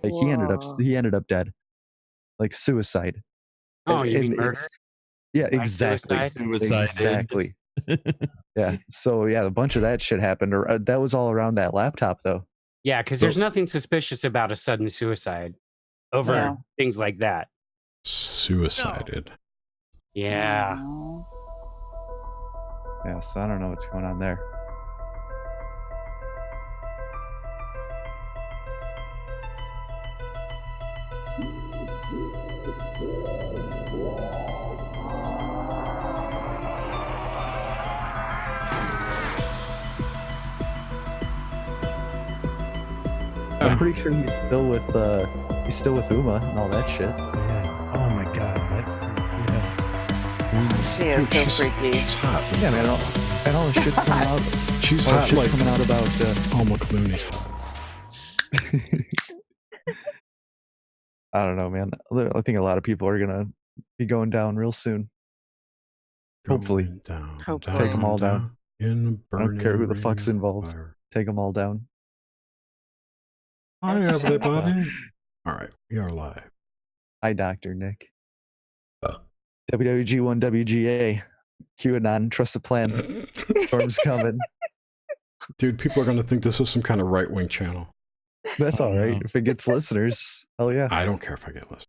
Like he ended up dead, like suicide. Oh, you mean murder? Yeah, exactly. Suicide. Exactly. Yeah. So yeah, a bunch of that shit happened. Or that was all around that laptop, though. Yeah, because there's nothing suspicious about a sudden suicide over things like that. Suicided. Yeah. Yeah. So I don't know what's going on there. I'm pretty sure he's still with Uma and all that shit. Yeah. Oh my god. She is so freaky. She's hot. Yeah, man. And all the shit's coming out. She's hot. Like coming out about Alma Clooney's hot. I don't know, man. I think a lot of people are gonna be going down real soon. Hopefully. Hopefully. Take them all down. In I don't care who the fuck's involved. Take them all down. Hi, everybody. All right, we are live. Hi, Dr. Nick. WWG1 WGA. QAnon, trust the plan. Storm's coming. Dude, people are going to think this is some kind of right-wing channel. That's all right. If it gets listeners, hell yeah. I don't care if I get listeners.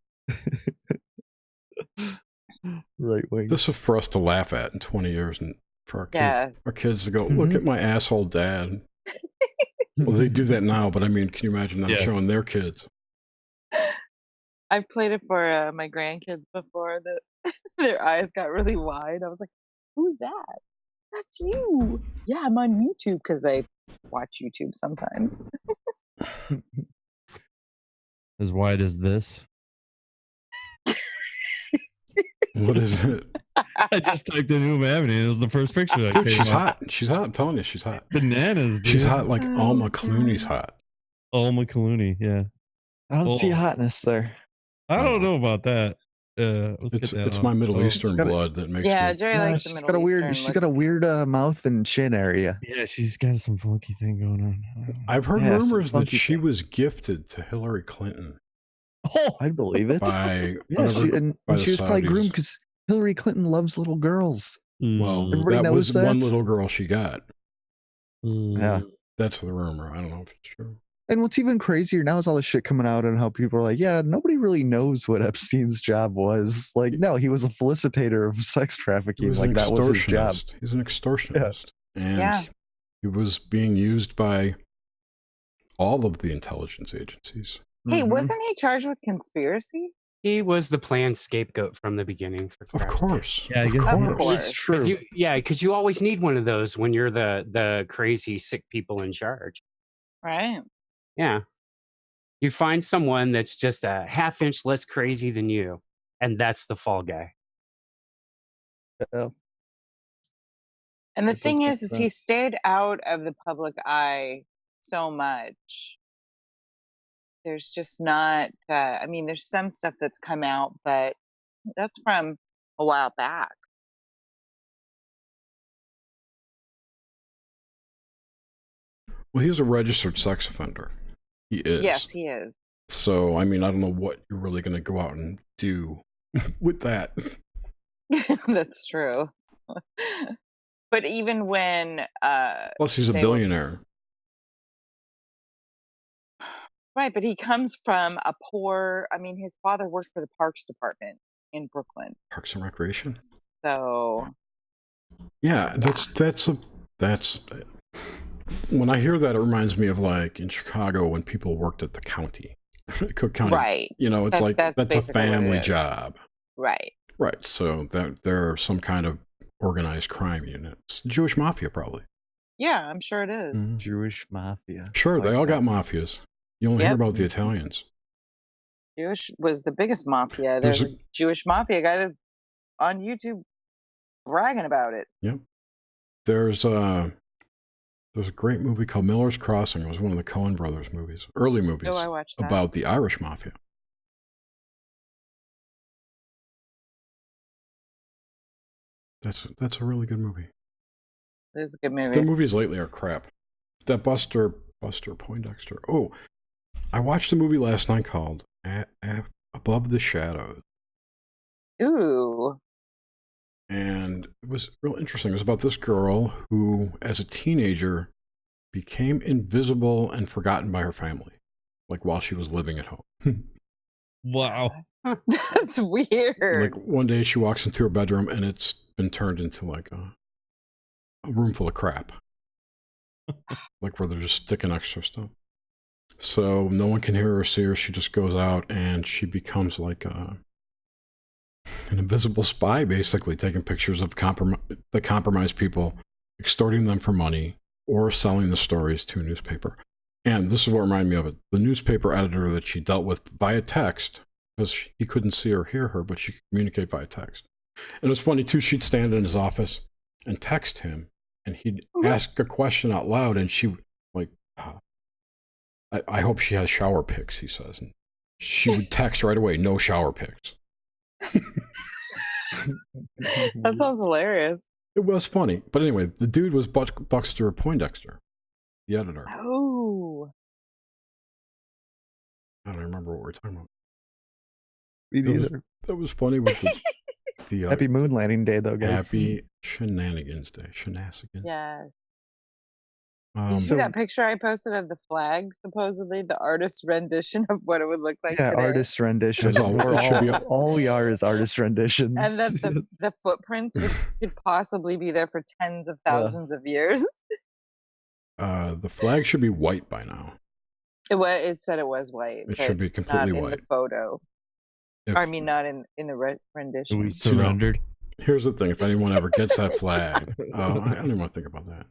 Right wing. This is for us to laugh at in 20 years and for our kids to go, look at my asshole dad. Well, they do that now, but I mean, can you imagine them showing their kids? I've played it for my grandkids before. Their eyes got really wide. I was like, who's that? That's you. Yeah, I'm on YouTube because they watch YouTube sometimes. As wide as this? What is it? I just typed in Uma Avenue. It was the first picture that Dude, came she's up. hot. She's hot. I'm telling you, she's hot. Bananas, dude. She's hot like Alma Clooney's hot. Alma Clooney, yeah. I don't see hotness there. I don't know about that. Let's get that it's on. my Middle Eastern blood that makes me... Jerry likes the Middle Eastern. She's got a weird mouth and chin area. Yeah, she's got some funky thing going on. I've heard rumors that she was gifted to Hillary Clinton. Oh, I believe it. By she was probably groomed because Hillary Clinton loves little girls. Well, that was one little girl she got. Yeah. That's the rumor. I don't know if it's true. And what's even crazier now is all this shit coming out and how people are like, yeah, nobody really knows what Epstein's job was. Like, no, he was a felicitator of sex trafficking. Like, that was his job. He's an extortionist. Yeah. And he was being used by all of the intelligence agencies. Hey, wasn't he charged with conspiracy? He was the planned scapegoat from the beginning. Of course. Yeah, of course. It's true. Because you always need one of those when you're the crazy, sick people in charge. Right. Yeah. You find someone that's just a half-inch less crazy than you, and that's the fall guy. Yeah. And the thing is he stayed out of the public eye so much. There's just not, I mean, there's some stuff that's come out, but that's from a while back. Well, he's a registered sex offender. He is. Yes, he is. So, I mean, I don't know what you're really going to go out and do with that. That's true. But even when... Plus, he's a billionaire. Right, but he comes from a poor... I mean, his father worked for the Parks Department in Brooklyn. Parks and Recreation? So... Yeah, that's when I hear that, it reminds me of like in Chicago when people worked at the county, Cook County. Right. You know, it's that's a family job. Right. Right. So that there's some kind of organized crime unit. It's the Jewish mafia, probably. Yeah, I'm sure it is. Jewish mafia. Sure, they all got mafias. You only hear about the Italians. Jewish was the biggest mafia. There's a Jewish mafia guy that's on YouTube bragging about it. Yep. There's a great movie called Miller's Crossing. It was one of the Coen brothers movies, early movies. Oh, I watched that. About the Irish mafia. That's a really good movie. It is a good movie. The movies lately are crap. That Buster Poindexter. Oh, I watched a movie last night called Above the Shadows. Ooh. And it was real interesting. It was about this girl who, as a teenager, became invisible and forgotten by her family, like while she was living at home. Wow. That's weird. Like one day she walks into her bedroom and it's been turned into like a room full of crap. Like where they're just sticking extra stuff. So no one can hear her or see her. She just goes out and she becomes like an invisible spy, basically, taking pictures of the compromised people, extorting them for money, or selling the stories to a newspaper. And this is what reminded me of it. The newspaper editor that she dealt with via text, because he couldn't see or hear her, but she could communicate via text. And it was funny, too. She'd stand in his office and text him, and he'd ask a question out loud, and she, like, I hope she has shower pics, he says. And she would text right away, no shower pics. That sounds hilarious. It was funny. But anyway, the dude was Buxter Poindexter, the editor. Oh. I don't remember what we were talking about. Me neither. That was funny with the Happy moon landing day, though, guys. Happy Shenanigans Day. She-NASA-gans. Yes. Did you see that picture I posted of the flag, supposedly the artist's rendition of what it would look like today? Artist rendition. All we are is artist renditions. And that the footprints could possibly be there for tens of thousands of years. The flag should be white by now. It said it was white. It should be completely not white. in the photo. I mean, not in the rendition. We surrendered. Here's the thing: if anyone ever gets that flag, I don't even want to think about that.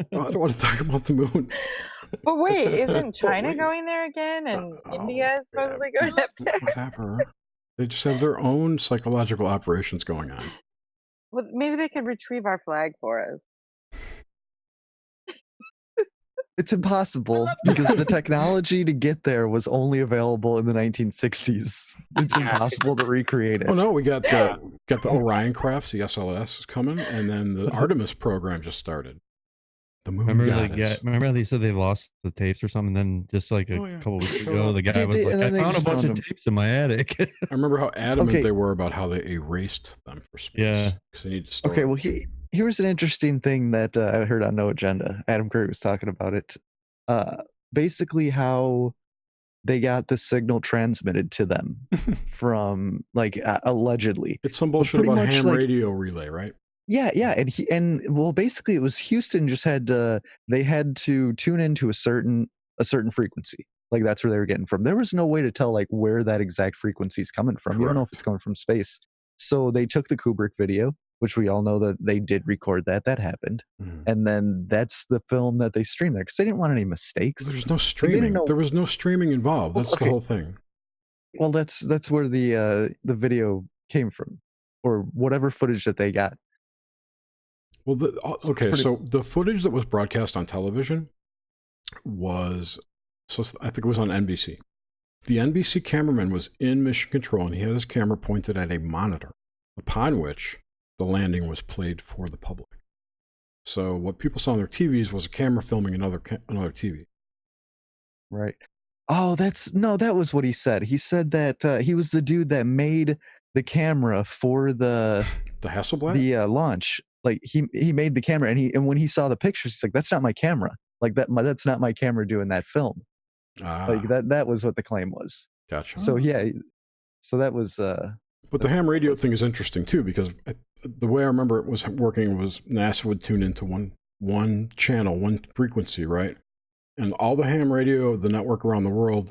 I don't want to talk about the moon. But wait, isn't China going there again? And India is supposedly going up there? Whatever. They just have their own psychological operations going on. Well, maybe they could retrieve our flag for us. It's impossible because the technology to get there was only available in the 1960s. It's impossible to recreate it. Oh no, we got the Orion crafts, the SLS is coming, and then the Artemis program just started. The moon remember they said they lost the tapes or something, and then just like a couple weeks ago, the guy was like, I found a bunch of tapes in my attic. I remember how adamant they were about how they erased them for space. Yeah. Because they need to store Okay, well, here's an interesting thing that I heard on No Agenda. Adam Curry was talking about it. Basically how they got the signal transmitted to them from, like, allegedly. It's some bullshit about ham radio relay, right? Yeah, and basically it was Houston just had they had to tune into a certain frequency. Like that's where they were getting from. There was no way to tell like where that exact frequency is coming from. You don't know if it's coming from space. So they took the Kubrick video, which we all know that they did record that happened, and then that's the film that they streamed there because they didn't want any mistakes. There's no streaming. There was no streaming involved. That's the whole thing. Well, that's where the video came from, or whatever footage that they got. Well, so the footage that was broadcast on television was, I think it was on NBC. The NBC cameraman was in mission control, and he had his camera pointed at a monitor, upon which the landing was played for the public. So what people saw on their TVs was a camera filming another TV. Right. Oh, that was what he said. He said that he was the dude that made the camera for the Hasselblad? The launch. Like he made the camera, and when he saw the pictures, he's like, "That's not my camera. Like that's not my camera doing that film." Like that was what the claim was. Gotcha. So yeah, so that was. But the ham radio thing is interesting too, because the way I remember it was working was NASA would tune into one channel, one frequency, right? And all the ham radio, the network around the world,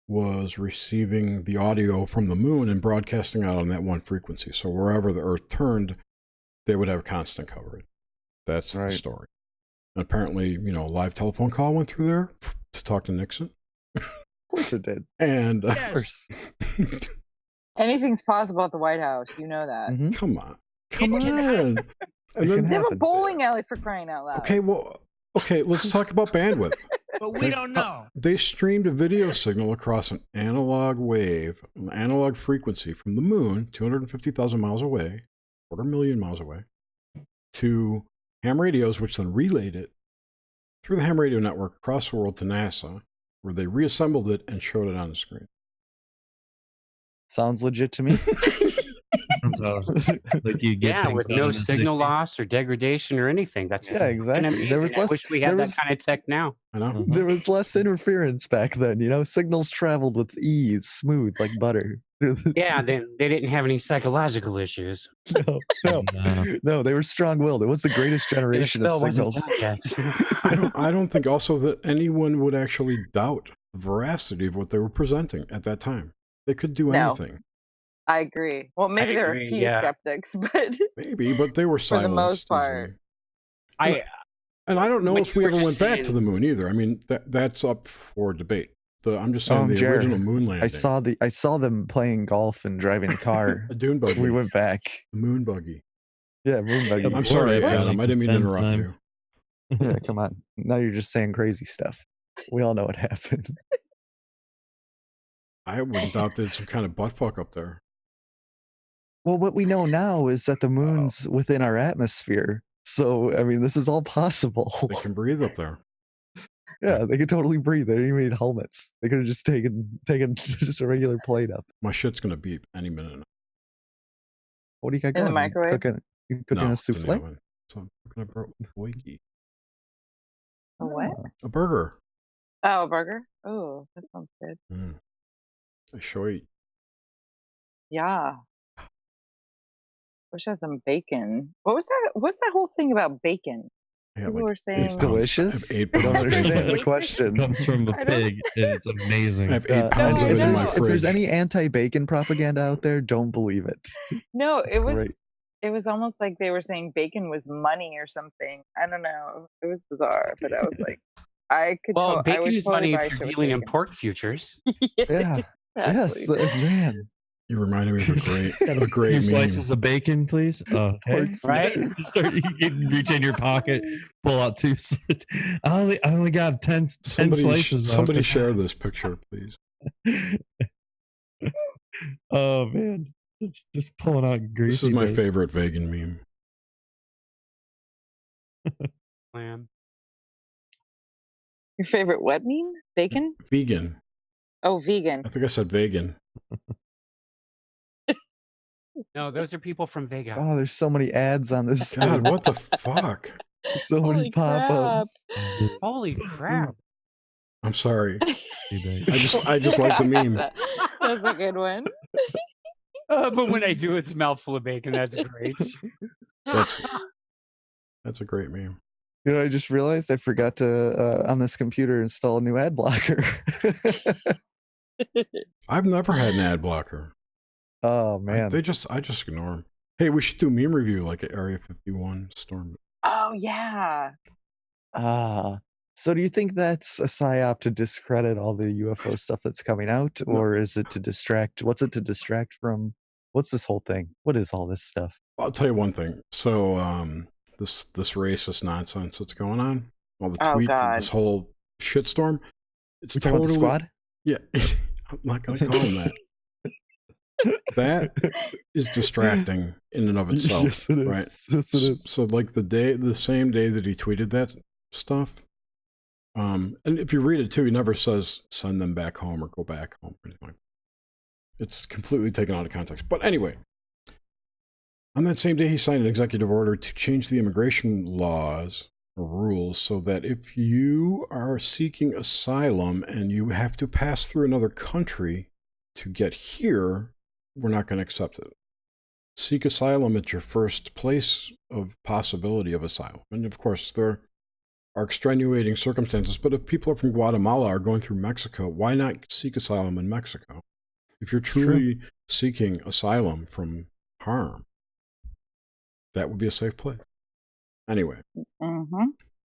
was receiving the audio from the moon and broadcasting out on that one frequency. So wherever the Earth turned, they would have constant coverage. That's the story. And apparently, a live telephone call went through there to talk to Nixon. Of course it did. And of course. Anything's possible at the White House. You know that. Mm-hmm. Come on. And then they have a bowling alley, for crying out loud. Okay, let's talk about bandwidth. But we don't know. They streamed a video signal across an analog wave, an analog frequency from the moon, 250,000 miles away, 250,000 miles away, to ham radios, which then relayed it through the ham radio network across the world to NASA, where they reassembled it and showed it on the screen. Sounds legit to me. Like you get Yeah, with no signal loss or degradation or anything. That's exactly. amazing. There was I less. wish we had that kind of tech now. I know. There was less interference back then. You know, signals traveled with ease, smooth like butter. Yeah, they didn't have any psychological issues. No, they were strong-willed. It was the greatest generation of signals. I don't think also that anyone would actually doubt the veracity of what they were presenting at that time. They could do anything. I agree. Well, maybe there are a few skeptics, but maybe, but they were silenced for the most part. And I don't know if we ever went back to the moon either. I mean, that's up for debate. I'm just saying the original moon landing. I saw them playing golf and driving a car. A dune buggy. We went back. The moon buggy. Yeah, moon buggy. I'm sorry, Adam. I didn't mean to interrupt you. Yeah, come on. Now you're just saying crazy stuff. We all know what happened. I wouldn't doubt there's some kind of butt fuck up there. Well, what we know now is that the moon's within our atmosphere. So, I mean, this is all possible. They can breathe up there. Yeah, they could totally breathe. They didn't even need helmets. They could have just taken just a regular plate up. My shit's gonna beep any minute now. What do you got going? In the microwave? You cooking a souffle? So I'm cooking a boiki. A what? A burger. Oh, a burger? Oh, that sounds good. A shoy. Yeah. Wish I had some bacon. What was that? What's that whole thing about bacon? People were saying it's delicious. I don't understand the question. It comes from the pig, and it's amazing. I have 8 pounds of it in my fridge. If there's any anti-bacon propaganda out there, don't believe it. No, it was almost like they were saying bacon was money or something. I don't know. It was bizarre, but I was like, I could. Well, bacon is totally money if you're dealing in pork futures. Yeah. Yes, man. You reminded me of a great Two meme. slices of bacon, please. Okay. Right? You can reach in your pocket, pull out 2. I only got 10 slices. Somebody share this picture, please. Oh man, it's just pulling out greasy. This is my favorite vegan meme. Lamb. Your favorite what meme? Bacon? Vegan. Oh, vegan. I think I said vegan. No, those are people from Vega. Oh, there's so many ads on this. God, what the fuck? So many pop-ups. Holy crap. I'm sorry. I just like the meme. That's a good one. But when I do, it's a mouthful of bacon. That's great. That's a great meme. You know, I just realized I forgot to on this computer install a new ad blocker. I've never had an ad blocker. Oh man, I just ignore them. Hey, we should do meme review like at Area 51 storm. Oh yeah. So do you think that's a psyop to discredit all the UFO stuff that's coming out, or is it to distract? What's it to distract from? What's this whole thing? What is all this stuff? I'll tell you one thing. So this racist nonsense that's going on, all the tweets, this whole shitstorm. It's totally the squad. Yeah, I'm not going to call them that. That is distracting in and of itself. Yes, it is. Right? Yes, it is. So like the same day that he tweeted that stuff, and if you read it too, he never says send them back home or go back home or anything like that. It's completely taken out of context. But anyway, on that same day, he signed an executive order to change the immigration laws or rules so that if you are seeking asylum and you have to pass through another country to get here, we're not going to accept it. Seek asylum at your first place of possibility of asylum. And of course, there are extenuating circumstances, but if people from Guatemala are going through Mexico, why not seek asylum in Mexico? If you're truly seeking asylum from harm, that would be a safe place. Anyway,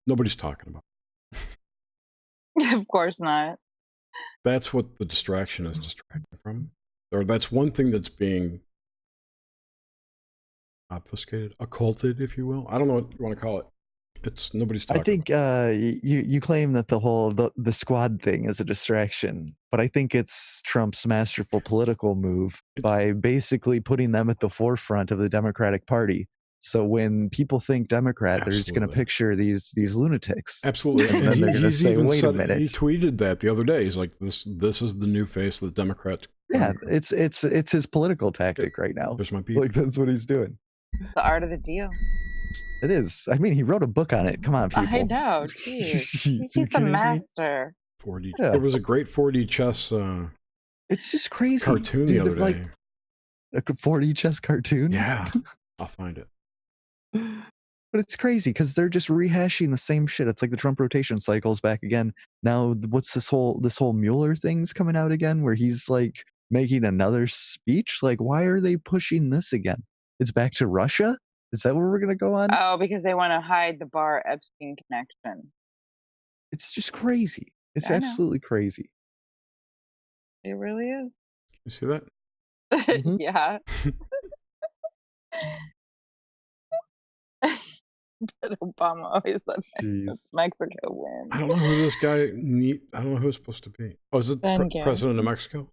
nobody's talking about it. Of course not. That's what the distraction is distracting from. Or that's one thing that's being obfuscated, occulted, if you will. I don't know what you want to call it. It's nobody's talking. I think you claim that the squad thing is a distraction, but I think it's Trump's masterful political move by basically putting them at the forefront of the Democratic Party So when people think Democrat, they're just going to Absolutely. picture these lunatics. Absolutely. And And then they're going to he's say, even wait a said, minute. he tweeted that the other day. He's like, this is the new face of the Democrat. Yeah, it's his political tactic right now. There's my people. Like, that's what he's doing. It's the art of the deal. It is. I mean, he wrote a book on it. Come on, people. I know. Geez. Jeez, He's the master. 4D. Yeah. There was a great 4D chess It's just crazy. cartoon Dude, the other day. like a 4D chess cartoon. Yeah, I'll find it. But it's crazy because they're just rehashing the same shit. It's like the Trump rotation cycles back again. Now, what's this whole Mueller thing's coming out again, where he's like making another speech? Like, why are they pushing this again? It's back to Russia. Is that where we're gonna go on? Oh, because they want to hide the Barr Epstein connection. It's just crazy. It's I know. absolutely crazy. It really is. You see that? Mhm. Yeah. But Obama always said Jeez. Mexico wins. I don't know who this guy. I don't know who it's supposed to be. Oh, is it the Ben president of Garrison. Mexico?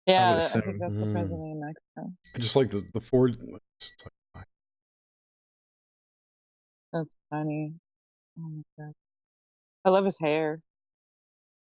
Yeah, would I think assume. that's the president of Mexico. I just like the Ford. It's like, That's funny. Oh my god. I love his hair.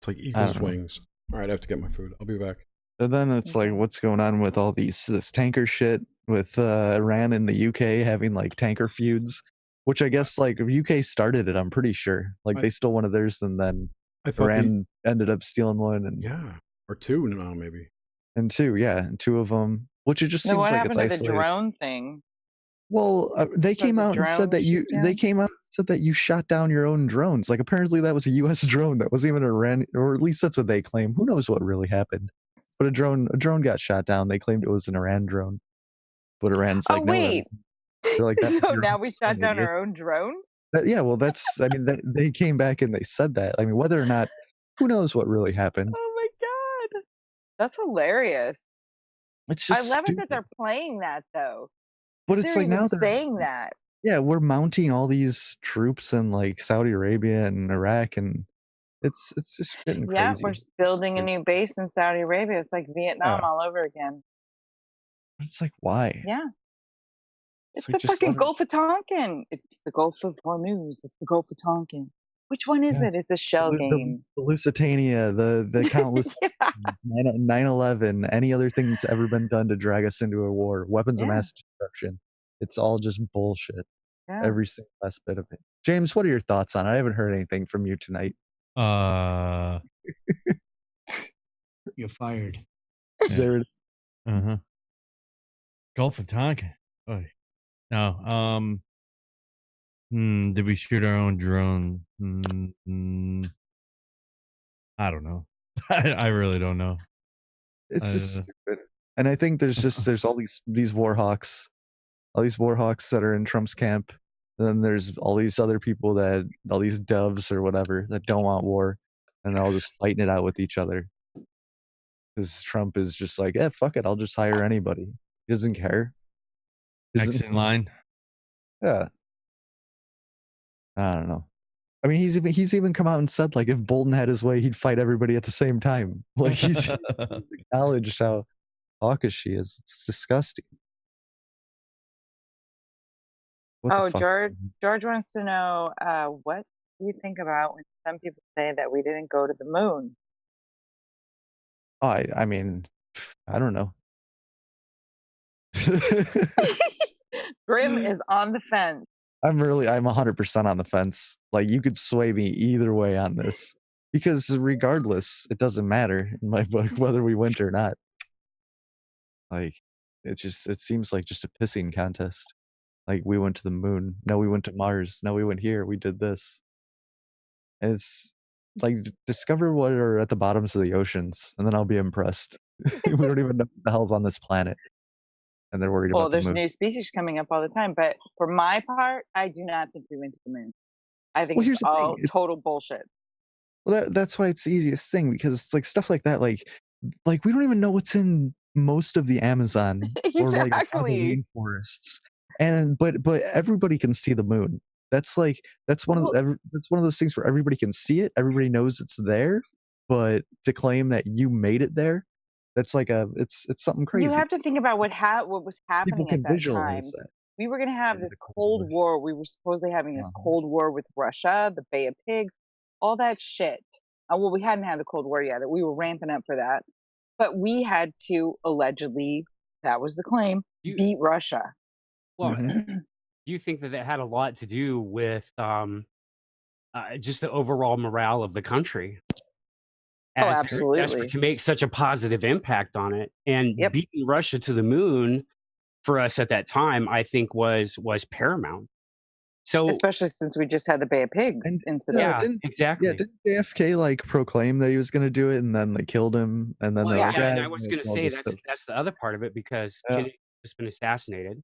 it's like I eagle's don't know. wings. All right, I have to get my food. I'll be back. And then it's like, Okay. what's going on with all this tanker shit with Iran and the UK having like tanker feuds, which I guess like UK started it. I'm pretty sure like they stole one of theirs, and then I thought Iran ended up stealing one, and yeah, or two now maybe. and two of them, which it just Now, seems what like it's happened to the isolated. drone thing? Well, they Was came the out and said drone that shoot they down? came out and said that you shot down your own drones. Like apparently that was a U.S. drone that wasn't even Iran, or at least that's what they claim. Who knows what really happened? But a drone got shot down. They claimed it was an Iran drone, but Iran's like, Oh no. wait. They're like, that's So your now own we shot drone, down idiot. our own drone? Yeah, well, that's. I mean, they came back and they said that. I mean, whether or not, who knows what really happened? Oh my god. That's hilarious. It's I just love it stupid. that they're playing that though. But it's They're like even now they're saying that. yeah, we're mounting all these troops in like Saudi Arabia and Iraq, and it's just getting Yeah, crazy. we're building a new base in Saudi Arabia. It's like Vietnam all over again. It's like, why? Yeah. It's like, the just fucking let it- Gulf of Tonkin. It's the Gulf of Hormuz. It's the Gulf of Tonkin. Which one is Yes. it? It's a shell game. The Lusitania, the countless Yeah. 9/11, any other thing that's ever been done to drag us into a war, weapons of Yeah. mass destruction. It's all just bullshit. Yeah. Every single last bit of it. James, what are your thoughts on it? I haven't heard anything from you tonight. You're fired. There it Uh-huh. Gulf of Tonkin. Oh. No. Did we shoot our own drone? I don't know. I really don't know. It's just stupid. And I think there's all these war hawks, all these war hawks that are in Trump's camp. And then there's all these other people all these doves or whatever that don't want war, and they're all just fighting it out with each other. Because Trump is just like, yeah, fuck it, I'll just hire anybody. He doesn't care. Next in line. Yeah. I don't know. I mean, he's even come out and said like if Bolton had his way, he'd fight everybody at the same time. Like he's acknowledged how hawkish he is. It's disgusting. What the fuck? George wants to know what do you think about when some people say that we didn't go to the moon? Oh, I mean, I don't know. Grim is on the fence. I'm 100% on the fence. Like you could sway me either way on this, because regardless, it doesn't matter in my book whether we went or not. Like it seems like just a pissing contest. Like we went to the moon, no, we went to Mars, no, we went here, we did this. And it's like discover what are at the bottoms of the oceans, and then I'll be impressed. We don't even know what the hell's on this planet, and they're worried about the There's moon. new species coming up all the time, but for my part, I do not think we went to the moon. I think Here's it's the thing. all total bullshit. Well, that's why it's the easiest thing, because it's like stuff like that. Like we don't even know what's in most of the Amazon or like the rainforests, and but everybody can see the moon. That's one of those things where everybody can see it. Everybody knows it's there, but to claim that you made it there, that's like it's something crazy. You have to think about what was happening People can at that time. visualize that. We were going to have Yeah, this the Cold Cold War. War. We were supposedly having this Uh-huh. Cold War with Russia, the Bay of Pigs, all that shit. Well, we hadn't had the Cold War yet. We were ramping up for that. But we had to allegedly, that was the claim, beat Russia. Well, Mhm. do you think that that had a lot to do with just the overall morale of the country? Oh, As they're desperate absolutely. to make such a positive impact on it, and Yep. beating Russia to the moon for us at that time, I think was paramount. So Especially since we just had the Bay of Pigs And incident. yeah, didn't exactly. didn't JFK like proclaim that he was gonna do it, and then they killed him, and then Well, they're yeah. like, yeah, and "Yeah, I was it's gonna all say just a." that's the other part of it because Yeah. Kennedy has been assassinated,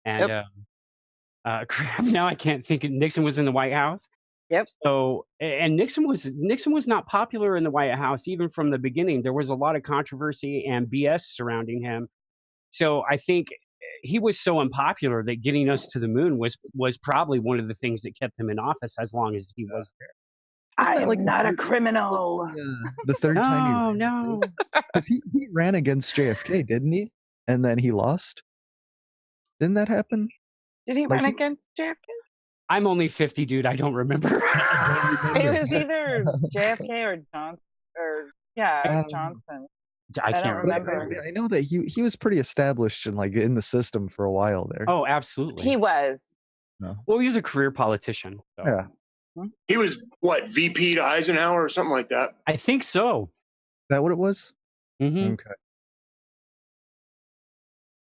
and Yep. crap. Now I can't think. Nixon was in the White House. Yep. So, and Nixon was not popular in the White House even from the beginning. There was a lot of controversy and BS surrounding him. So I think he was so unpopular that getting us to the moon was probably one of the things that kept him in office as long as he was there. Wasn't I that like am the not a third criminal. the third time he No, ran no. because he ran against JFK, didn't he? And then he lost? Didn't that happen? Did he Like run he against JFK? I'm only 50, dude. I don't remember. I don't It remember. was either JFK or Johnson, or yeah, it was Um, Johnson. I I don't can't but remember. I know that he was pretty established and like in the system for a while there. Oh, He absolutely. was. No. Well, he was a career politician. So. Yeah. He was what, VP to Eisenhower or something like that. I think so. Is that what it was? Hmm. Okay.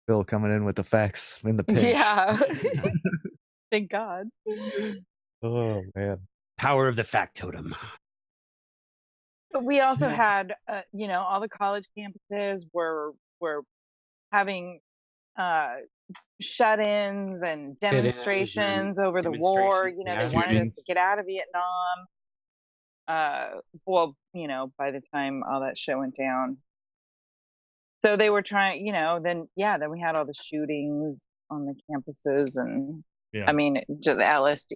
Bill coming in with the facts in the pinch. Yeah. Thank God. Oh man. Power of the factotum. But we also had, all the college campuses were having shut-ins and Sit-ins and demonstrations over the war. demonstrations, They yeah. wanted us Shootings. to get out of Vietnam. By the time all that shit went down. So they were trying, then we had all the shootings on the campuses, and Yeah. I mean, just the LSD,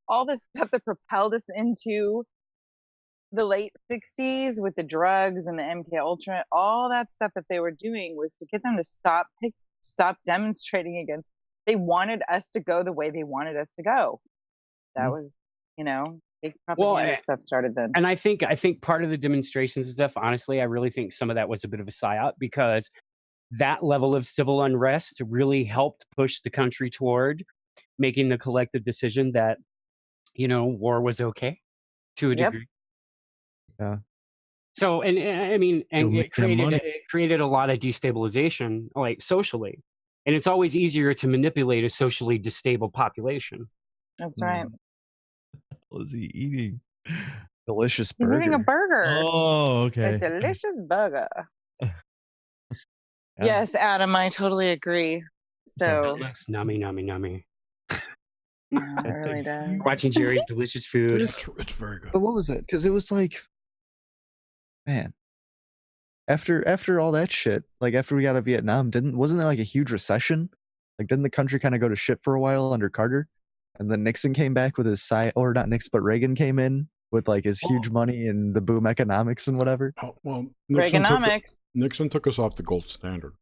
all the stuff that propelled us into the late 60s with the drugs and the MK Ultra, all that stuff that they were doing was to get them to stop demonstrating against. They wanted us to go the way they wanted us to go. That was, big propaganda stuff started then. And I think part of the demonstrations and stuff, honestly, I really think some of that was a bit of a psyop because that level of civil unrest really helped push the country toward making the collective decision that, war was okay to a Yep. degree. Yeah. So, and I mean, Go and make it them money. created a lot of destabilization, like socially. And it's always easier to manipulate a socially destable population. That's right. What was he eating? Delicious He's burger. eating a burger. Oh, okay. A delicious burger. Yeah. Yes, Adam, I totally agree. So It looks nummy, nummy, nummy. yeah, it really does. Watching Jerry's delicious food. It's very good. But what was it? Because it was like, man, after all that shit, like after we got out of Vietnam, wasn't there like a huge recession? Like, didn't the country kind of go to shit for a while under Carter? And then Nixon came back with his or not Nixon, but Reagan came in with like his huge money and the boom economics and whatever. Oh, well, Reaganomics, Nixon took us off the gold standard.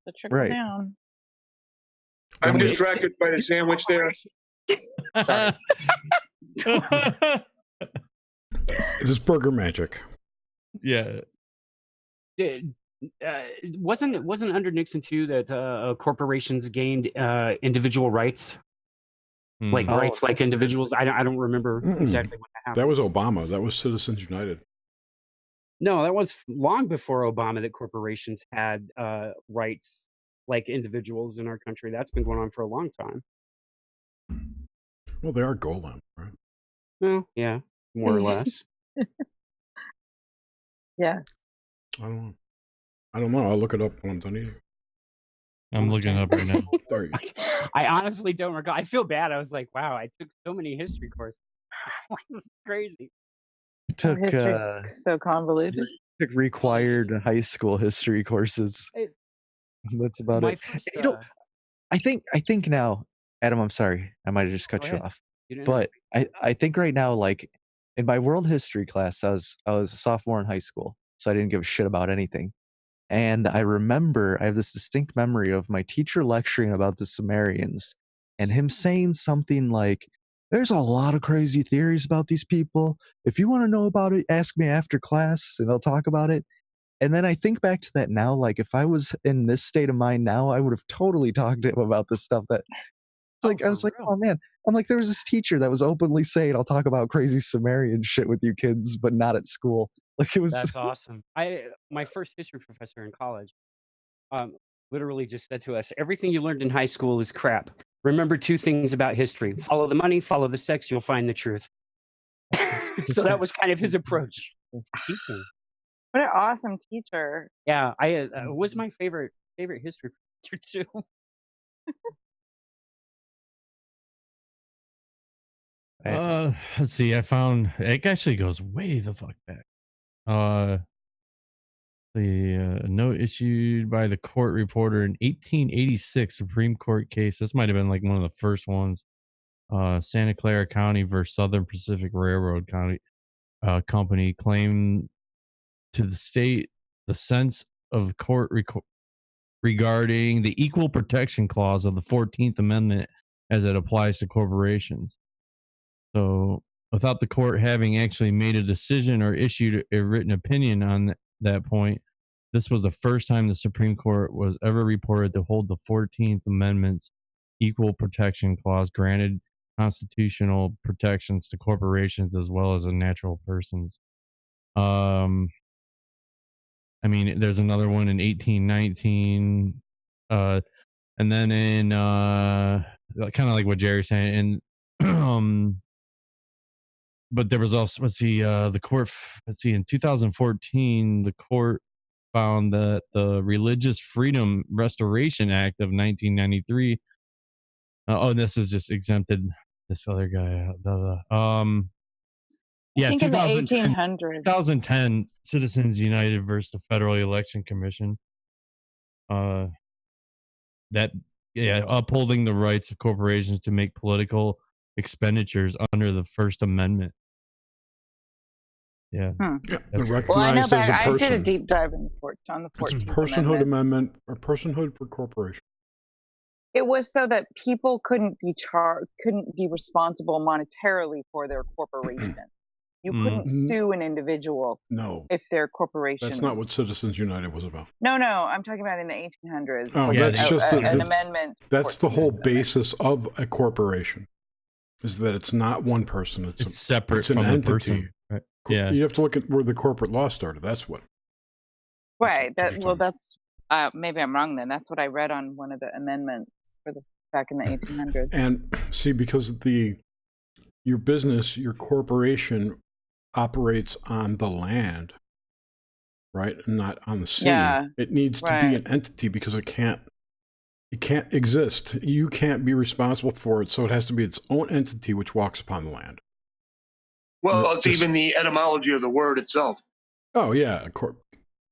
the trickle Right. down. I'm When distracted by the sandwich there. It is burger magic. Yeah. Wasn't under Nixon too that corporations gained individual rights, like Hmm. rights like individuals? I don't remember Mm-mm. exactly what happened. That was Obama. That was Citizens United. No, that was long before Obama that corporations had rights like individuals in our country. That's been going on for a long time. Well, they are golem, right? Well, yeah, more or less. Yes. I don't know. I'll look it up when I'm done eating. I'm looking it up right now. There you go. I honestly don't recall. I feel bad. I was like, wow, I took so many history courses. This is crazy. Took History's so convoluted. took required high school history courses. That's about My it. first, I think now, Adam, I'm sorry, I might have just cut Go you ahead. off. you didn't But I think right now, like in my world history class, I was a sophomore in high school, so I didn't give a shit about anything. And I have this distinct memory of my teacher lecturing about the Sumerians and him saying something like, there's a lot of crazy theories about these people. If you want to know about it, ask me after class and I'll talk about it. And then I think back to that now, like if I was in this state of mind now, I would have totally talked to him about this stuff that like, I was like, oh man, I'm like, there was this teacher that was openly saying, I'll talk about crazy Sumerian shit with you kids, but not at school. Like it was. That's awesome. My first history professor in college, literally just said to us, everything you learned in high school is crap. Remember 2 things about history: follow the money, follow the sex, you'll find the truth. So that was kind of his approach to teaching. What an awesome teacher. Yeah, I was my favorite history teacher too. Let's see. I found it actually goes way the fuck back. The note issued by the court reporter in 1886 Supreme Court case. This might have been like one of the first ones. Santa Clara County versus Southern Pacific Railroad Company claimed to the state the sense of court regarding the Equal Protection Clause of the 14th Amendment as it applies to corporations. So, without the court having actually made a decision or issued a written opinion on that point, this was the first time the Supreme Court was ever reported to hold the 14th Amendment's Equal Protection Clause granted constitutional protections to corporations as well as natural persons. I mean, there's another one in 1819, and then in kind of like what Jerry's saying, and but there was also, the court, in 2014, the court found that the Religious Freedom Restoration Act of 1993, this is just exempted this other guy. I think in the 1800s. 2010, Citizens United versus the Federal Election Commission. Upholding the rights of corporations to make political expenditures under the First Amendment. Yeah. Well, I know, but I did a deep dive on the 14th Personhood Amendment or personhood for corporation. It was so that people couldn't be responsible monetarily for their corporation. You couldn't sue an individual. No. If their corporation. That's not what Citizens United was about. No, I'm talking about in the 1800s. Oh, that's just an amendment. That's the whole basis of a corporation, is that it's not one person. It's separate from an entity. Person. Right. Yeah. You have to look at where the corporate law started. That's what. Right. That's maybe I'm wrong then. That's what I read on one of the amendments back in the 1800s. And see, because your business, your corporation operates on the land, right, and not on the sea. Yeah, it needs to be an entity because it can't exist. You can't be responsible for it, so it has to be its own entity which walks upon the land. Well, it's even the etymology of the word itself. Oh yeah,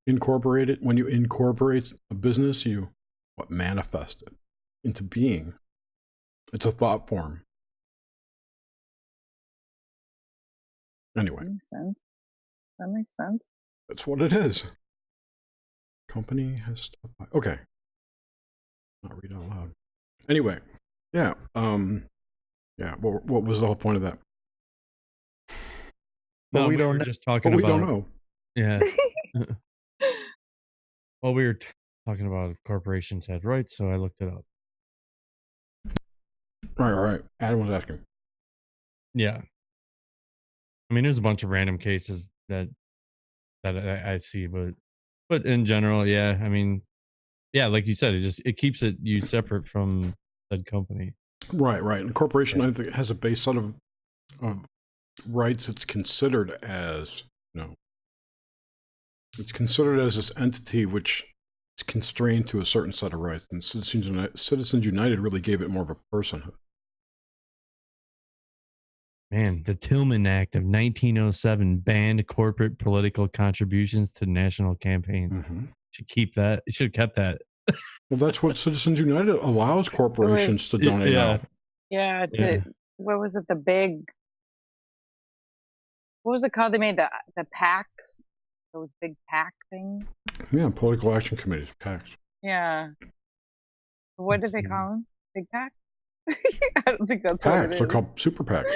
incorporate it. When you incorporate a business, you manifest it into being. It's a thought form. Anyway. That makes sense. That's what it is. Company has stopped by. Okay. Not read out loud. Anyway. Yeah. What was the whole point of that? No, we don't. Just talking about. We don't know. Yeah. Well, we were talking about if corporations had rights, so I looked it up. Right. Adam was asking. Yeah. I mean, there's a bunch of random cases that I see, but in general, yeah. I mean, yeah, like you said, it keeps you separate from that company. Right. And the corporation, I think, has a base set of rights. It's considered as it's considered as this entity which is constrained to a certain set of rights. And Citizens United really gave it more of a personhood. Man, the Tillman Act of 1907 banned corporate political contributions to national campaigns. Mm-hmm. Should keep that. It should have kept that. Well, that's what Citizens United allows corporations to donate out. Yeah. What was it? What was it called? They made the PACs. those big PAC things. Yeah, political action committees, PACs. Yeah. What do they call them? Big PAC? I don't think that's what it PACs, is. they're called super PACs.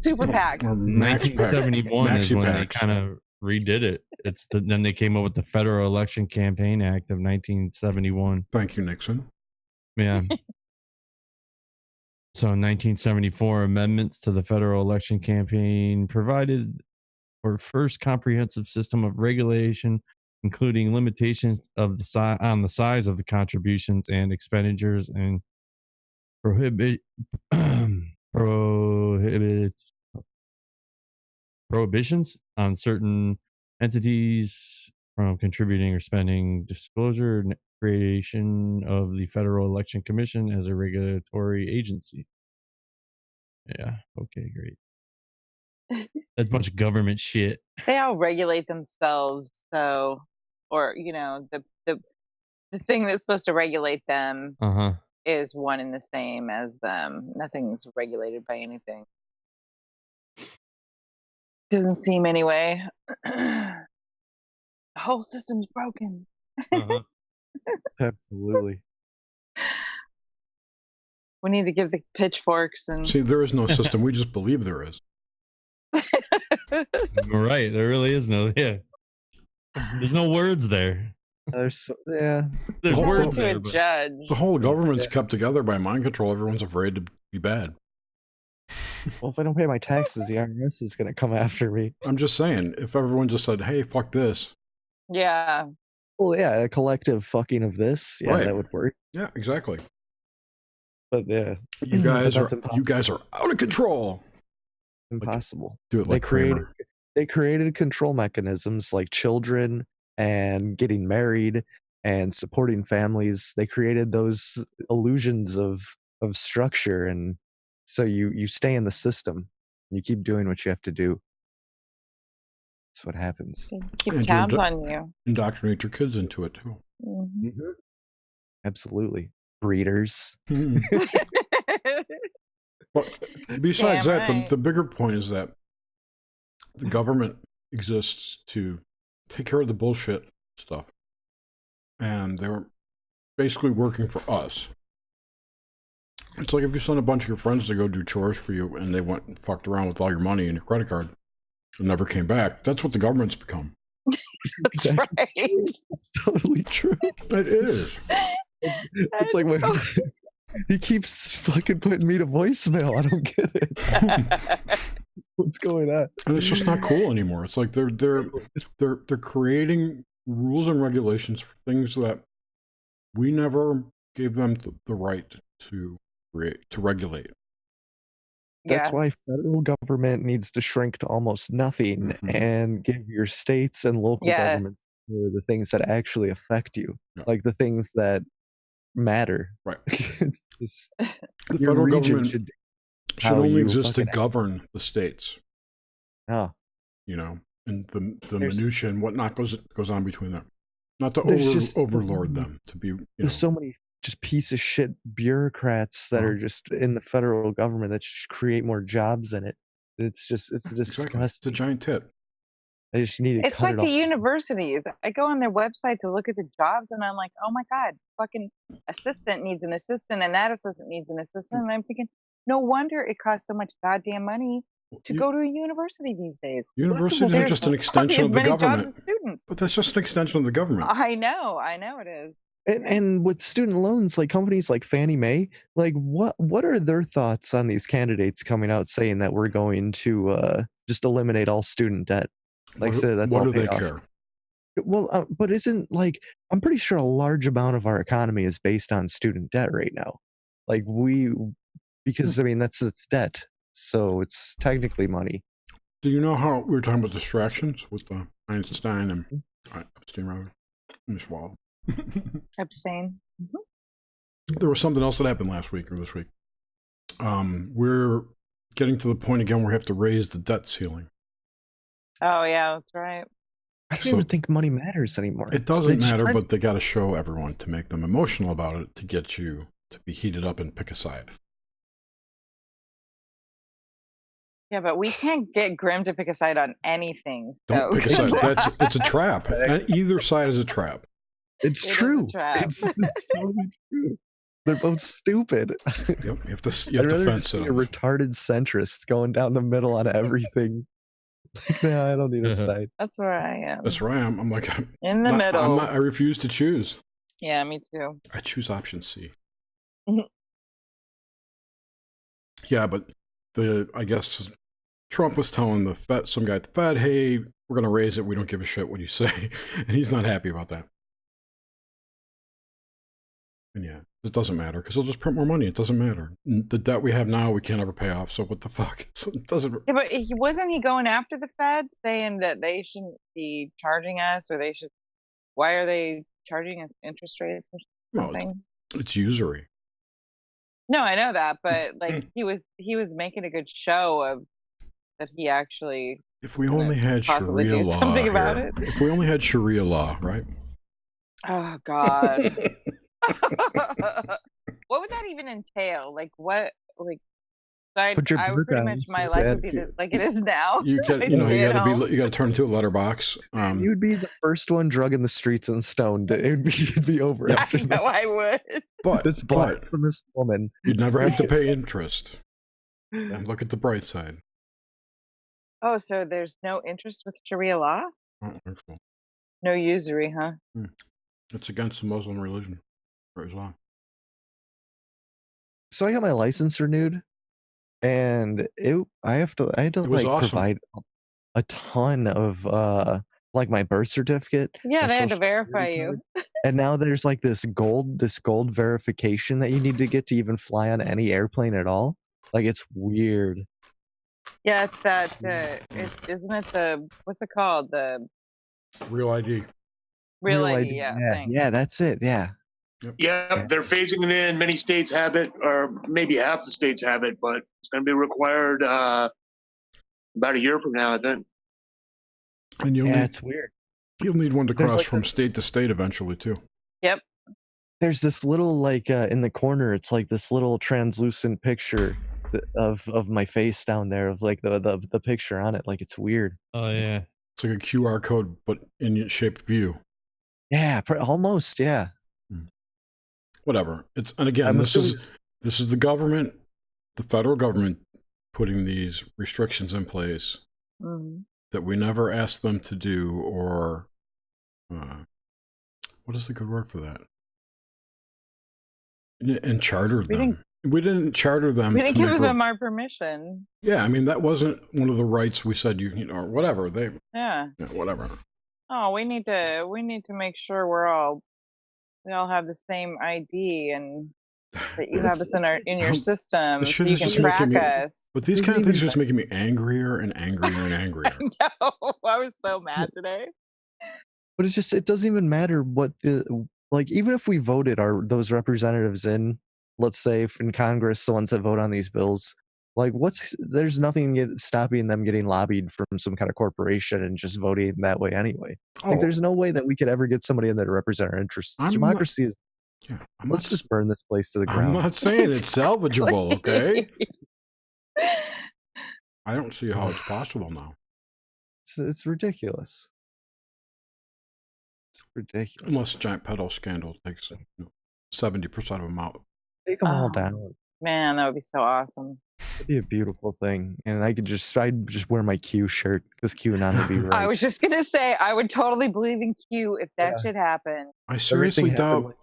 Super PAC. Or max PAC. 1971 is Maxi when they PACs. kind of redid it. Then they came up with the Federal Election Campaign Act of 1971. Thank you, Nixon. Yeah. So in 1974, amendments to the Federal Election Campaign provided for first comprehensive system of regulation, including limitations of the on the size of the contributions and expenditures, and prohibitions on certain entities from contributing or spending, disclosure, and creation of the Federal Election Commission as a regulatory agency. Yeah. Okay, great. That's a bunch of government shit. They all regulate themselves, so, or the thing that's supposed to regulate them is one and the same as them. Nothing's regulated by anything. Doesn't seem anyway. The whole system's broken. Absolutely. We need to give the pitchforks and See, there is no system. We just believe there is. Right. There really is no. Yeah. There's no words there. There's There's Not words to there. a But judge. The whole government's kept together by mind control. Everyone's afraid to be bad. Well, if I don't pay my taxes, the IRS is going to come after me. I'm just saying, if everyone just said, hey, fuck this. Yeah. Well, yeah, a collective fucking of this, yeah, Right. that would work. Yeah, exactly. But yeah, You guys that's are out of control. impossible. Do it like Kramer. They created control mechanisms like children and getting married and supporting families. They created those illusions of structure, and so you stay in the system. You keep doing what you have to do. That's what happens. Keep And tabs you on you. Indoctrinate your kids into it too. Mhm. Absolutely, breeders. But besides Damn that, right. the bigger point is that the government exists to take care of the bullshit stuff. And they're basically working for us. It's like if you send a bunch of your friends to go do chores for you and they went and fucked around with all your money and your credit card and never came back. That's what the government's become. That's right. It's totally true. It is. It's like he keeps fucking putting me to voicemail. I don't get it. What's going on? And it's just not cool anymore. It's like they're creating rules and regulations for things that we never gave them the right to regulate. That's why Yes. federal government needs to shrink to almost nothing and give your states and local governments the things that actually affect you, like the things that matter. Right. It's The your federal region government should should how only you exist to fucking act. govern the states, Oh, and the There's- minutia and whatnot goes on between them. Not to There's just- overlord them, to be, there's so many just piece of shit bureaucrats that are just in the federal government that just create more jobs in it. It's exactly. It's a disgusting. giant tit. They just need to It's cut like it the off. universities. I go on their website to look at the jobs and I'm like, oh my God, fucking assistant needs an assistant and that assistant needs an assistant. And I'm thinking, no wonder it costs so much goddamn money to go to a university these days. Universities are just an extension of the Jobs government. as students. But that's just an extension of the government. I know it is. And with student loans, like companies like Fannie Mae, like what are their thoughts on these candidates coming out saying that we're going to just eliminate all student debt? Like, What- say that's what all do they paid off. care? Well, but isn't like I'm pretty sure a large amount of our economy is based on student debt right now. Like because I mean it's debt, so it's technically money. Do you know how we were talking about distractions with Einstein and Epstein, rather? And Schwab. Abstain. There was something else that happened last week or this week. We're getting to the point again where we have to raise the debt ceiling. Oh yeah, that's right. I don't So- even think money matters anymore. It doesn't They matter, just- but they got to show everyone to make them emotional about it, to get you to be heated up and pick a side. Yeah, but we can't get Grim to pick a side on anything. Don't So pick a side. good luck. It's a trap. And either side is a trap. It's It is a true. trap. It's totally true. They're both stupid. Yep, you have to I'd rather fence just it be a on this. retarded centrist going down the middle on everything. Like, no, I don't need a side. That's where I am. That's where I am. I'm like, In the middle. I refuse to choose. Yeah, me too. I choose option C. Yeah, but I guess Trump was telling some guy at the Fed, hey, we're going to raise it. We don't give a shit what you say. And he's not happy about that. And yeah, it doesn't matter because they'll just print more money. It doesn't matter. The debt we have now, we can't ever pay off. So what the fuck? So it doesn't. Yeah, but wasn't he going after the Fed, saying that they shouldn't be charging us, or they should? Why are they charging us interest rates or something? No, it's usury. No, I know that, but like he was making a good show of that he actually. If we only had Sharia law, something about it. If we only had Sharia law, right? Oh God. What would that even entail? Like what? Like I would pretty much my life would be like it is now. You got to turn into a letterbox. You'd be the first one drug in the streets and stoned. It'd be over after that. I would. But this blasphemous woman. You'd never have to pay interest. And look at the bright side. Oh, so there's no interest with Sharia law? I don't think so. No usury, huh? It's against the Muslim religion or Islam. So I got my license renewed, and I had to like awesome. provide a ton of like my birth certificate. Yeah, they had to verify you. And now there's like this gold verification that you need to get to even fly on any airplane at all. Like it's weird. Yeah, it's that. Isn't it the what's it called? The Real ID. Real ID. Yeah, that's it. Yeah. Yeah, they're phasing it in. Many states have it, or maybe half the states have it, but it's going to be required about a year from now, I think. And it's weird. You'll need one to cross from state to state eventually too. Yep. There's this little like in the corner. It's like this little translucent picture of my face down there, of like the picture on it. Like it's weird. Oh yeah. It's like a QR code, but in shaped view. Yeah, almost. Yeah. Whatever. And again, this is the government, the federal government, putting these restrictions in place that we never asked them to do, or what is the good word for that? And chartered them. We didn't charter them. We didn't give them our permission. Yeah, I mean that wasn't one of the rights we said you know, or whatever they. Yeah. Whatever. Oh, we need to make sure we all have the same ID and that you have us in your system so you can track us. But these kind of things are just making me angrier and angrier and angrier. No, I was so mad today. But it's just, it doesn't even matter what like, even if we voted those representatives in, let's say in Congress, the ones that vote on these bills, like there's nothing stopping them getting lobbied from some kind of corporation and just voting that way anyway. Like there's no way that we could ever get somebody in there to represent our interests. Democracy is, let's just burn this place to the ground. I'm not saying it's salvageable, okay? I don't see how it's possible now. It's ridiculous. It's ridiculous. Unless a giant pedo scandal takes 70% of them out. Take them all down. Man, that would be so awesome. It'd be a beautiful thing, and I'd just wear my Q shirt because QAnon would be right. I was just gonna say I would totally believe in Q if that should happen. I seriously doubt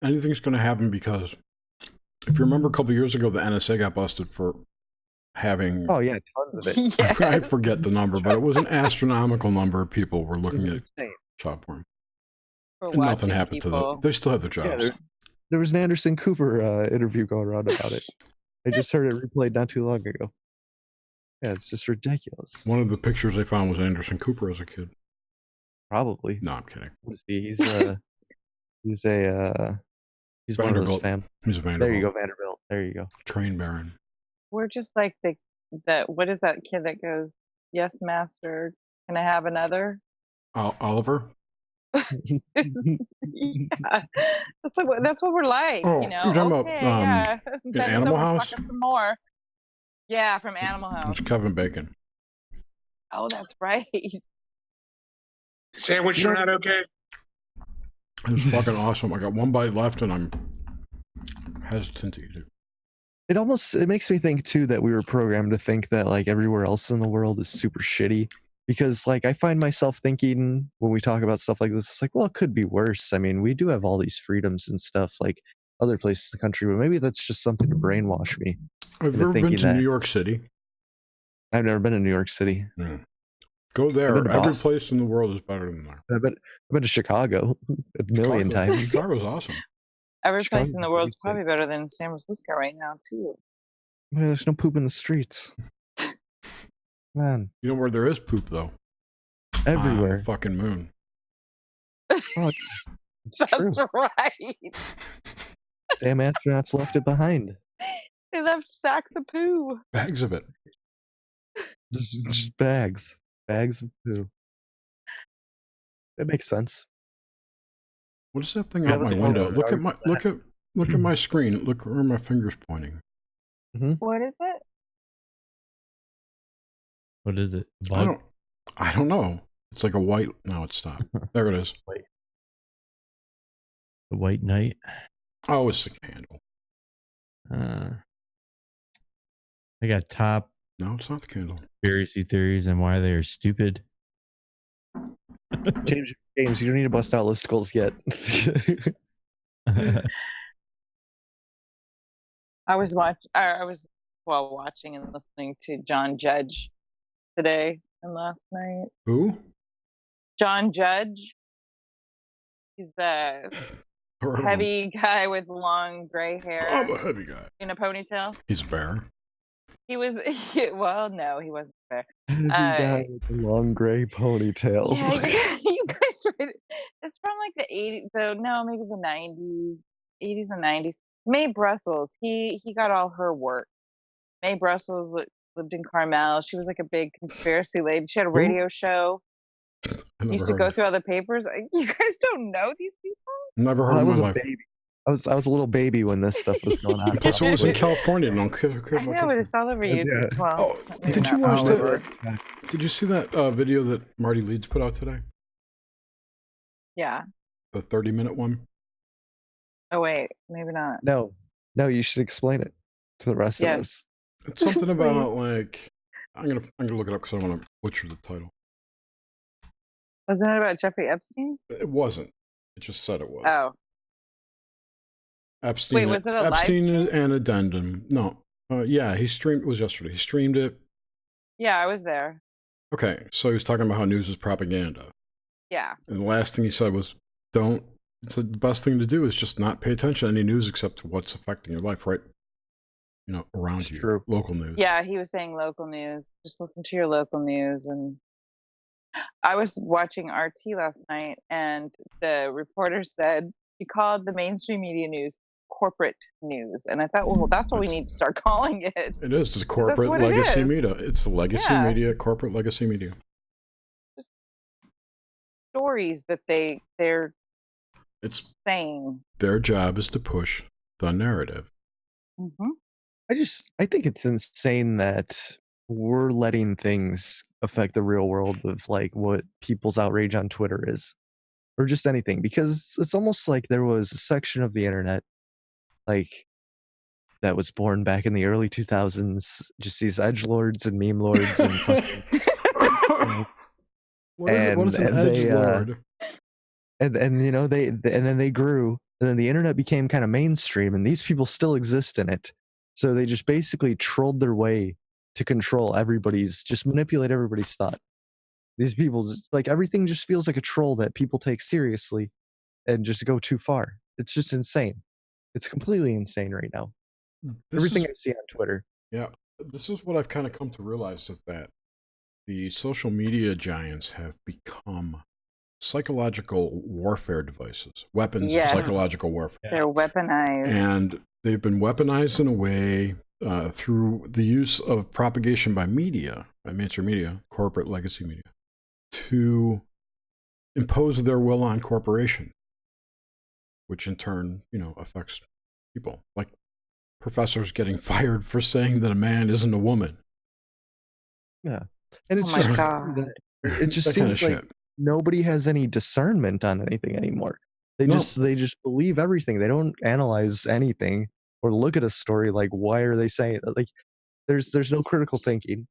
anything's going to happen, because if you remember a couple of years ago, the NSA got busted for having. Oh yeah, tons of it. Yes. I forget the number, but it was an astronomical number of people were looking at child porn. And nothing happened to them. They still have their jobs. Yeah, there was an Anderson Cooper interview going around about it. I just heard it replayed not too long ago. Yeah, it's just ridiculous. One of the pictures they found was Anderson Cooper as a kid. Probably. No, I'm kidding. What is he? He's one of those fam. He's a Vanderbilt. There you go, Vanderbilt. There you go. Train baron. We're just like what is that kid that goes, "Yes, master, can I have another?" Oliver. Yeah, that's what we're like. Oh, you know. you're talking okay, about yeah. in Animal House. Some more. Yeah, from Animal House. It's Kevin Bacon. Oh, that's right. Sandwich You know- turned out okay. It was fucking awesome. I got one bite left, and I'm hesitant to eat it. It makes me think too that we were programmed to think that like everywhere else in the world is super shitty, because like I find myself thinking when we talk about stuff like this, it's like, well, it could be worse. I mean, we do have all these freedoms and stuff like other places in the country, but maybe that's just something to brainwash me. Have into you ever been thinking to that- New York City? I've never been to New York City. Go there. been to Every Boston. place in the world is better than there. I've been to Chicago a million times. Chicago's awesome. Every place Chicago's in the world's pretty probably better than San Francisco right now, too. Yeah, there's no poop in the streets. Man, You know where there is poop though? On the everywhere. fucking moon. Oh, it's true. That's right. Damn astronauts left it behind. They left sacks of poo. Bags of it. Just bags of poo. That makes sense. What is that thing Yeah, out my that's window? what Look at my screen. Look where my finger's pointing. What is it? What is it? I don't know. It's like a white. No, it stopped. There it is. The White Knight. Oh, it's the candle. I got top No, it's not the candle. conspiracy theories and why they are stupid. James, you don't need to bust out listicles yet. I was watching and listening to John Judge today and last night. Who? John Judge. He's the Heard of him. heavy guy with long gray hair I'm a heavy guy. in a ponytail. He's a bear. He was well, no, he wasn't there. Heavy guy with a long gray ponytail. Yeah, you guys read it. It's from like the 80s, maybe the 90s, 80s and 90s. Mae Brussels, he got all her work. Mae Brussels lived in Carmel. She was like a big conspiracy lady. She had a radio show. Used to go through all the papers. You guys don't know these people? Never heard I of was my a life. baby. I was a little baby when this stuff was going on. Plus, it was in California. No, I know, but it's all over YouTube. Yeah. Well, Oh, maybe did you not watch all over. that? Did you see that video that Marty Leeds put out today? Yeah. The 30-minute one? Oh, wait. Maybe not. No, you should explain it to the rest of us. It's something about like I'm gonna look it up because I don't want to butcher the title. Wasn't it about Jeffrey Epstein? It wasn't. It just said it was. Oh. Epstein. Wait, was it a live Epstein stream? and Addendum. No. Yeah, he streamed. It was yesterday. He streamed it. Yeah, I was there. Okay, so he was talking about how news is propaganda, Yeah. and the last thing he said was, "Don't." So the best thing to do is just not pay attention to any news except what's affecting your life, right? You know, around It's you. true. Local news. Yeah, he was saying local news. Just listen to your local news. And I was watching RT last night, and the reporter said she called the mainstream media news corporate news. And I thought, well, that's what we need to start calling it. It is. It's corporate what it legacy is. media. It's a legacy Yeah. media, corporate legacy media. Stories that they're It's saying. their job is to push the narrative. Hmm. I think it's insane that we're letting things affect the real world of like what people's outrage on Twitter is, or just anything, because it's almost like there was a section of the internet like that was born back in the early 2000s, just these edgelords and meme lords and fucking, What is an and edge they, lord? and you know and then they grew, and then the internet became kind of mainstream, and these people still exist in it, so they just basically trolled their way to control manipulate everybody's thought. These people just, like, everything just feels like a troll that people take seriously and just go too far. It's just insane. It's completely insane right now. Everything I see on Twitter. Yeah, this is what I've kind of come to realize, is that the social media giants have become psychological warfare devices, weapons Yes. of psychological warfare. They're weaponized. And they've been weaponized in a way through the use of propagation by media, by mainstream media, corporate legacy media, to impose their will on corporation, which in turn, affects people. Like professors getting fired for saying that a man isn't a woman. Yeah. And it's Oh my just God. that it just That kind of seems like shit. nobody has any discernment on anything anymore. They No. just believe everything. They don't analyze anything or look at a story like, why are they saying that? Like there's no critical thinking.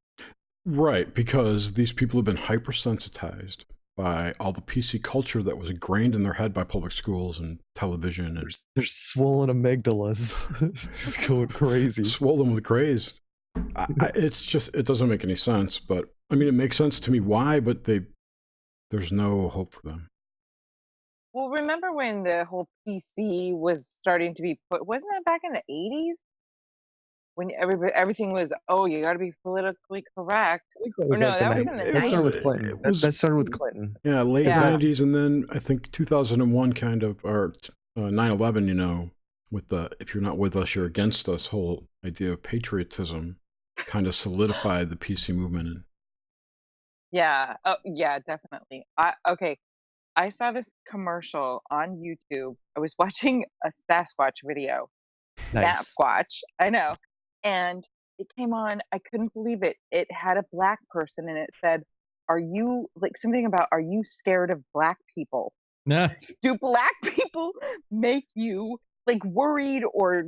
Right, because these people have been hypersensitized by all the PC culture that was ingrained in their head by public schools and television, and There's swollen amygdalas just going crazy. swollen with craze. It's just, it doesn't make any sense. But I mean, it makes sense to me why, but there's no hope for them. Well, remember when the whole PC was starting to be put? Wasn't that back in the 80s? When everything was, oh, you got to be politically correct. I think that Or was no, like that the was in the 90s. That started with 90s. Clinton. That started with Clinton. Yeah, late Yeah. 90s, and then I think 2001 kind of, or 9/11, you know, with the if you're not with us, you're against us whole idea of patriotism kind of solidified the PC movement. And Yeah. Oh, yeah, definitely. Okay. I saw this commercial on YouTube. I was watching a Sasquatch video. Nice. Sasquatch. I know. And it came on. I couldn't believe it. It had a black person and it said, are you like something about, are you scared of black people? Nah. Do black people make you like worried or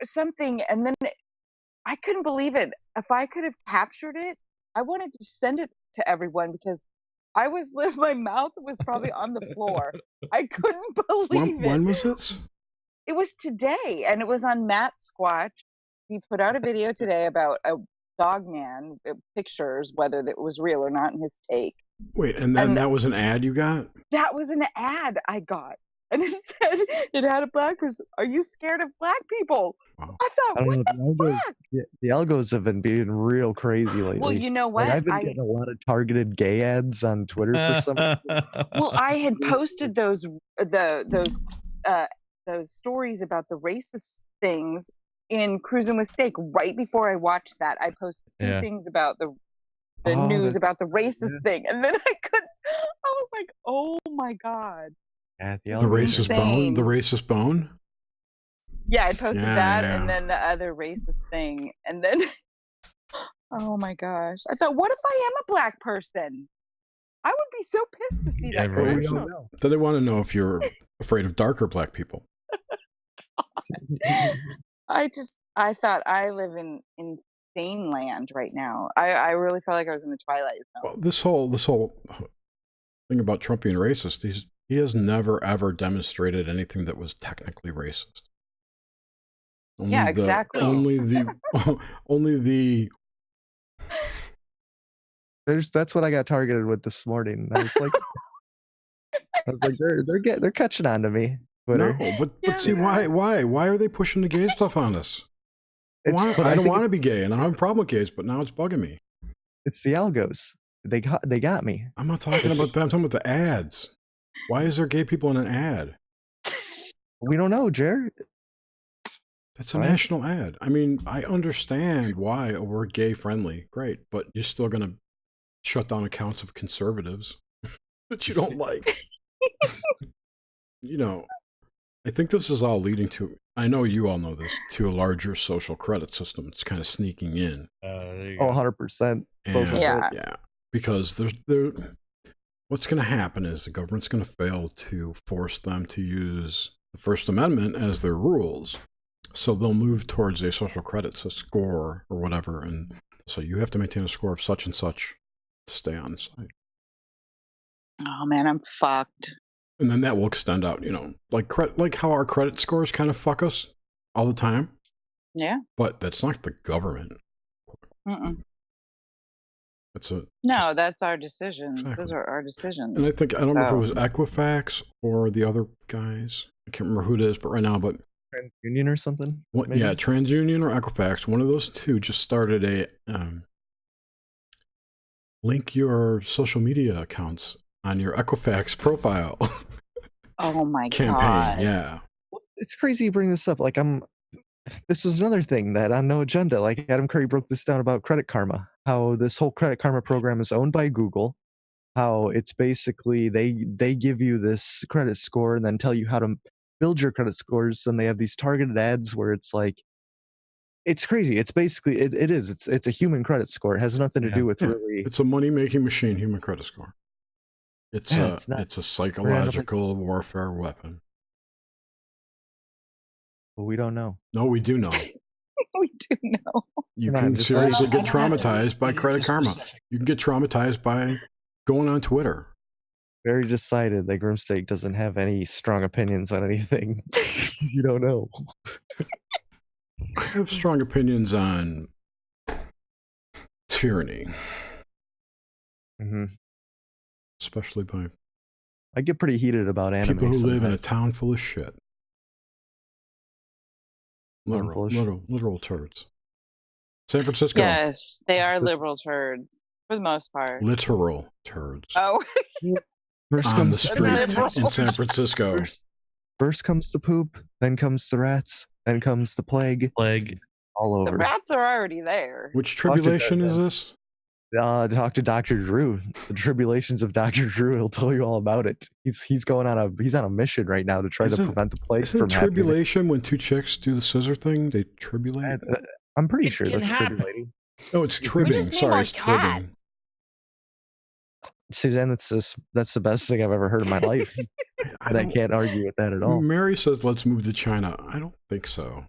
something? And then I couldn't believe it. If I could have captured it, I wanted to send it to everyone because I was my mouth was probably on the floor. I couldn't believe it. when was this? It was today, and it was on Matt Squatch. He put out a video today about a dog man, pictures, whether that was real or not, in his take. Wait, and then that was an ad you got? That was an ad I got. And it said, it had a black person. Are you scared of black people? Wow. I thought, what the fuck? The algos have been being real crazy lately. Well, you know what? Like, I've been getting a lot of targeted gay ads on Twitter for some reason. Well, I had posted those stories about the racist things in Cruising with Steak right before I watched that. I posted two things about the news about the racist thing, and then I was like, oh my God. Yeah, the racist bone? The racist bone? Yeah, I posted that and then the other racist thing. And then, oh my gosh. I thought, what if I am a black person? I would be so pissed to see that commercial. Then they want to know if you're afraid of darker black people. I thought I live in insane land right now. I really felt like I was in the Twilight Zone. Well, this whole thing about Trump being racist, he has never ever demonstrated anything that was technically racist. Exactly. Only the. That's what I got targeted with this morning. I was like, they're catching on to me. Twitter. No, but see, why are they pushing the gay stuff on us? I don't want to be gay, and I don't have a problem with gays, but now it's bugging me. It's the algos. They got me. I'm not talking about that. I'm talking about the ads. Why is there gay people in an ad? We don't know, Jer. That's a national ad. I mean, I understand why we're gay friendly. Great, but you're still going to shut down accounts of conservatives that you don't like. You know, I think this is all leading to, I know you all know this, to a larger social credit system. It's kind of sneaking in. 100% social credit. Yeah, because what's going to happen is the government's going to fail to force them to use the First Amendment as their rules. So they'll move towards a social credit score or whatever. And so you have to maintain a score of such and such to stay on the site. Oh man, I'm fucked. And then that will extend out, you know, like how our credit scores kind of fuck us all the time. Yeah. But that's not the government. Mm-mm. That's that's our decision. Exactly. Those are our decisions. And I don't know if it was Equifax or the other guys. I can't remember who it is, but right now, TransUnion or something? Yeah, TransUnion or Equifax. One of those two just started a link your social media accounts on your Equifax profile. Oh my campaign. God. Yeah. It's crazy you bring this up. Like this was another thing that on No Agenda, like Adam Curry broke this down about Credit Karma, how this whole Credit Karma program is owned by Google, how it's basically they give you this credit score and then tell you how to build your credit scores, then they have these targeted ads where it's like, it's crazy. It's basically it's a human credit score. It has nothing to do with really. It's a money-making machine, human credit score. It's It's a psychological warfare weapon. But we don't know. No, we do know. We do know. You Come on, can just seriously like- get traumatized by Credit Karma. You can get traumatized by going on Twitter. Very decided that Grimstake doesn't have any strong opinions on anything. You don't know. I have strong opinions on tyranny, Hmm. especially by I get pretty heated about anime. people who live in a sometimes. town full of shit. Town full of shit. Literal turds. San Francisco. Yes, they are liberal turds for the most part. Literal turds. Oh, First On the comes street in San Francisco. First comes the poop, then comes the rats, then comes the plague. All the over. rats are already there. Which tribulation is this? Talk to Dr. Drew. The tribulations of Dr. Drew. He'll tell you all about it. He's on a mission right now to try to prevent the plague Isn't from happening. tribulation when two chicks do the scissor thing? They tribulate? I'm pretty It sure can that's happen. tribulating. Oh, it's We tribbing. just need Sorry, more it's tribbing. cats. Suzanne, that's the best thing I've ever heard in my life. And I can't argue with that at all. Mary says, let's move to China. I don't think so.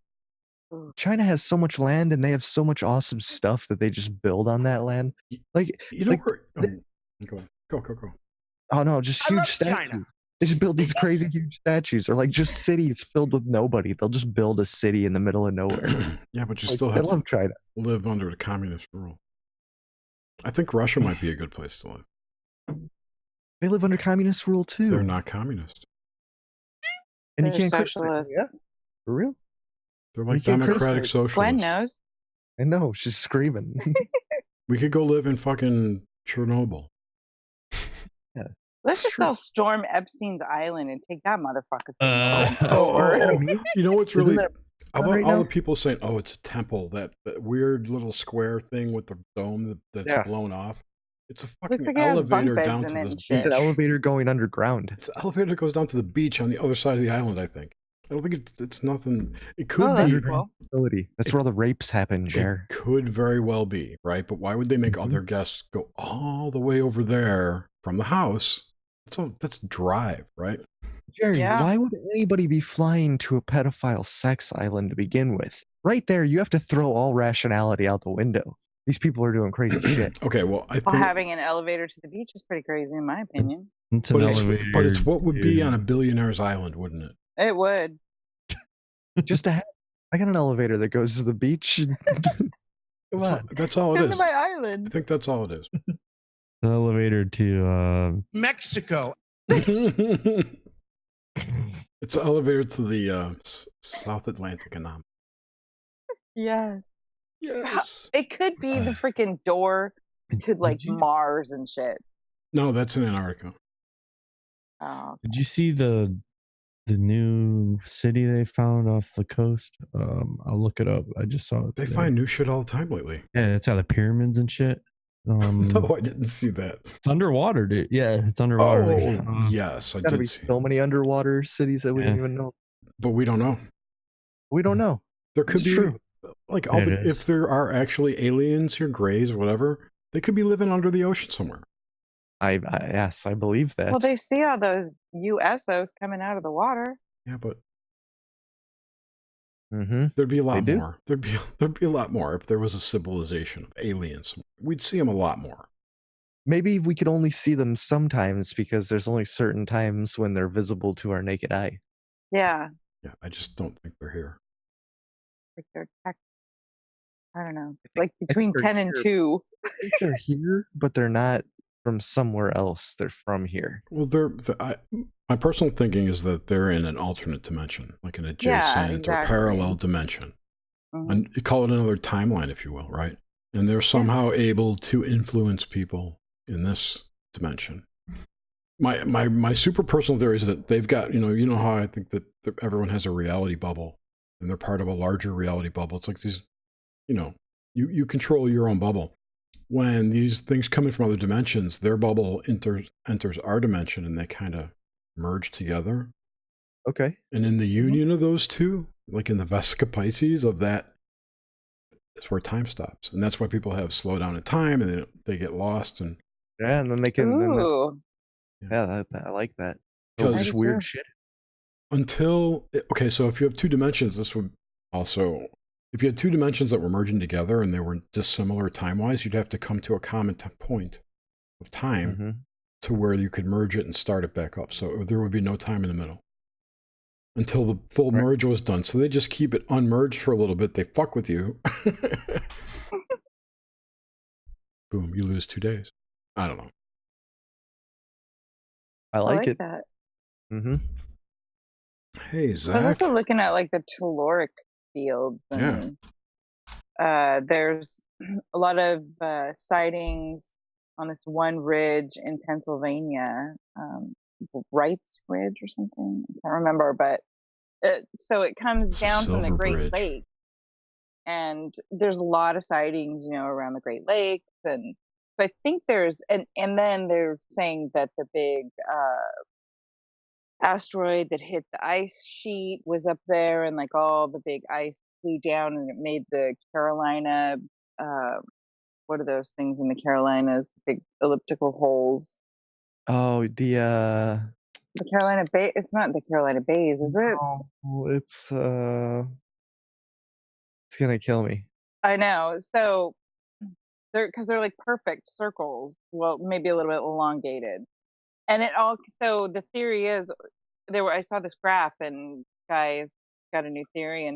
China has so much land and they have so much awesome stuff that they just build on that land. Like, You know like where... Go. oh no, just I huge love statues. China. They just build these crazy huge statues, or like just cities filled with nobody. They'll just build a city in the middle of nowhere. Yeah, but you Like, still I have love to China. live under the communist rule. I think Russia might be a good place to live. They live under communist rule too. They're not communist. And you They're can't criticize them. socialists. Yeah, for real. They're You like can't democratic criticize socialists. Gwen knows. I know, she's screaming. We could go live in fucking Chernobyl. Let's It's just true. go storm Epstein's island and take that motherfucker. Oh, you know what's really... Isn't that How about right all now? the people saying, oh, it's a temple, that weird little square thing with the dome that's Yeah. blown off? It's a Looks fucking like it has bunk elevator beds down in to it the and shit. It's an beach. elevator going underground. It's an elevator that goes down to the beach on the other side of the island, I think. I don't think it's nothing. It could Oh, that's be. cool. Facility. That's where all the rapes happen, It Jer. could very well be, right? But why would they make Mhm. other guests go all the way over there from the house? That's drive, right? Jerry, Yeah. why would anybody be flying to a pedophile sex island to begin with? Right there, you have to throw all rationality out the window. These people are doing crazy shit. Okay, well, I think... Well, having an elevator to the beach is pretty crazy, in my opinion. It's an but elevator. it's what would be to- on a billionaire's island, wouldn't it? It would. Just to have, I got an elevator that goes to the beach. Come on. That's all it Come to is. my I island. think that's all it is. an elevator to Mexico. It's an elevator to the South Atlantic anomaly. Yes. Yes. It could be the freaking door to like you- Mars and shit. No, that's in Antarctica. Oh, Did you see the new city they found off the coast? I'll look it up. I just saw it. They today. find new shit all the time lately. Yeah, it's got the pyramids and shit. No, I didn't see that. It's underwater, dude. Yeah, it's underwater. Oh, yes, I Gotta did be see. so many underwater cities that we don't even know. But we don't know. We don't know. There could It's be true. like all Yeah, the, it is. if there are actually aliens or greys or whatever, they could be living under the ocean somewhere. Yes, I believe that. well, they see all those USOs coming out of the water. Yeah, but Mm-hmm. there'd be a lot They do. more. There'd be a lot more if there was a civilization of aliens. We'd see them a lot more. Maybe we could only see them sometimes because there's only certain times when they're visible to our naked eye. Yeah. Yeah, I just don't think they're here. Like they're I don't know. Like between they're 10 and here. 2. I think they're here, but they're not from somewhere else. They're from here. Well, my personal thinking is that they're in an alternate dimension, like an adjacent or exactly. parallel dimension. Mhm. And you call it another timeline, if you will, right? And they're somehow able to influence people in this dimension. My super personal theory is that they've got, you know how I think that everyone has a reality bubble and they're part of a larger reality bubble. It's like these, you control your own bubble. When these things come in from other dimensions, their bubble enters our dimension and they kind of merge together. Okay. And in the union of those two, like in the Vesica Pisces of that, is where time stops. And that's why people have slow down in time and they get lost. And Yeah, and then they can. Ooh, I like that. Because- I Just do weird too. shit. okay, so if you have two dimensions, this would also, if you had two dimensions that were merging together and they were dissimilar time-wise, you'd have to come to a common point of time Mhm. to where you could merge it and start it back up. So there would be no time in the middle until the full Right. merge was done. So they just keep it unmerged for a little bit. They fuck with you. Boom, you lose 2 days. I don't know. I I like like it. that. Mm-hmm. Hey, I was Zach. also looking at like the telluric fields, and there's a lot of sightings on this one ridge in Pennsylvania, Wright's Ridge or something. I can't remember, but so it comes It's a down from the silver Great bridge. Lake, and there's a lot of sightings, around the Great Lakes, and so I think there's and then they're saying that the big asteroid that hit the ice sheet was up there, and like all the big ice flew down and it made the Carolina what are those things in the Carolinas, big elliptical holes, Oh, the Carolina Bay. It's not the Carolina Bays, is it? no, it's gonna kill me. I know. So they're like perfect circles, well, maybe a little bit elongated, and it all, so the theory is, I saw this graph, and guys got a new theory,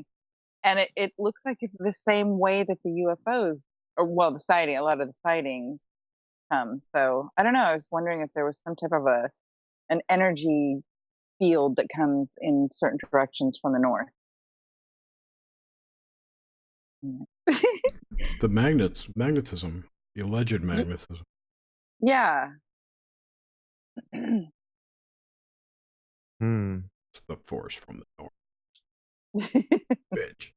and it looks like it's the same way that the UFOs, or well, a lot of the sightings come. So I don't know. I was wondering if there was some type of an energy field that comes in certain directions from the north. The magnetism, the alleged magnetism. Yeah. Hmm. It's the force from the north. Bitch.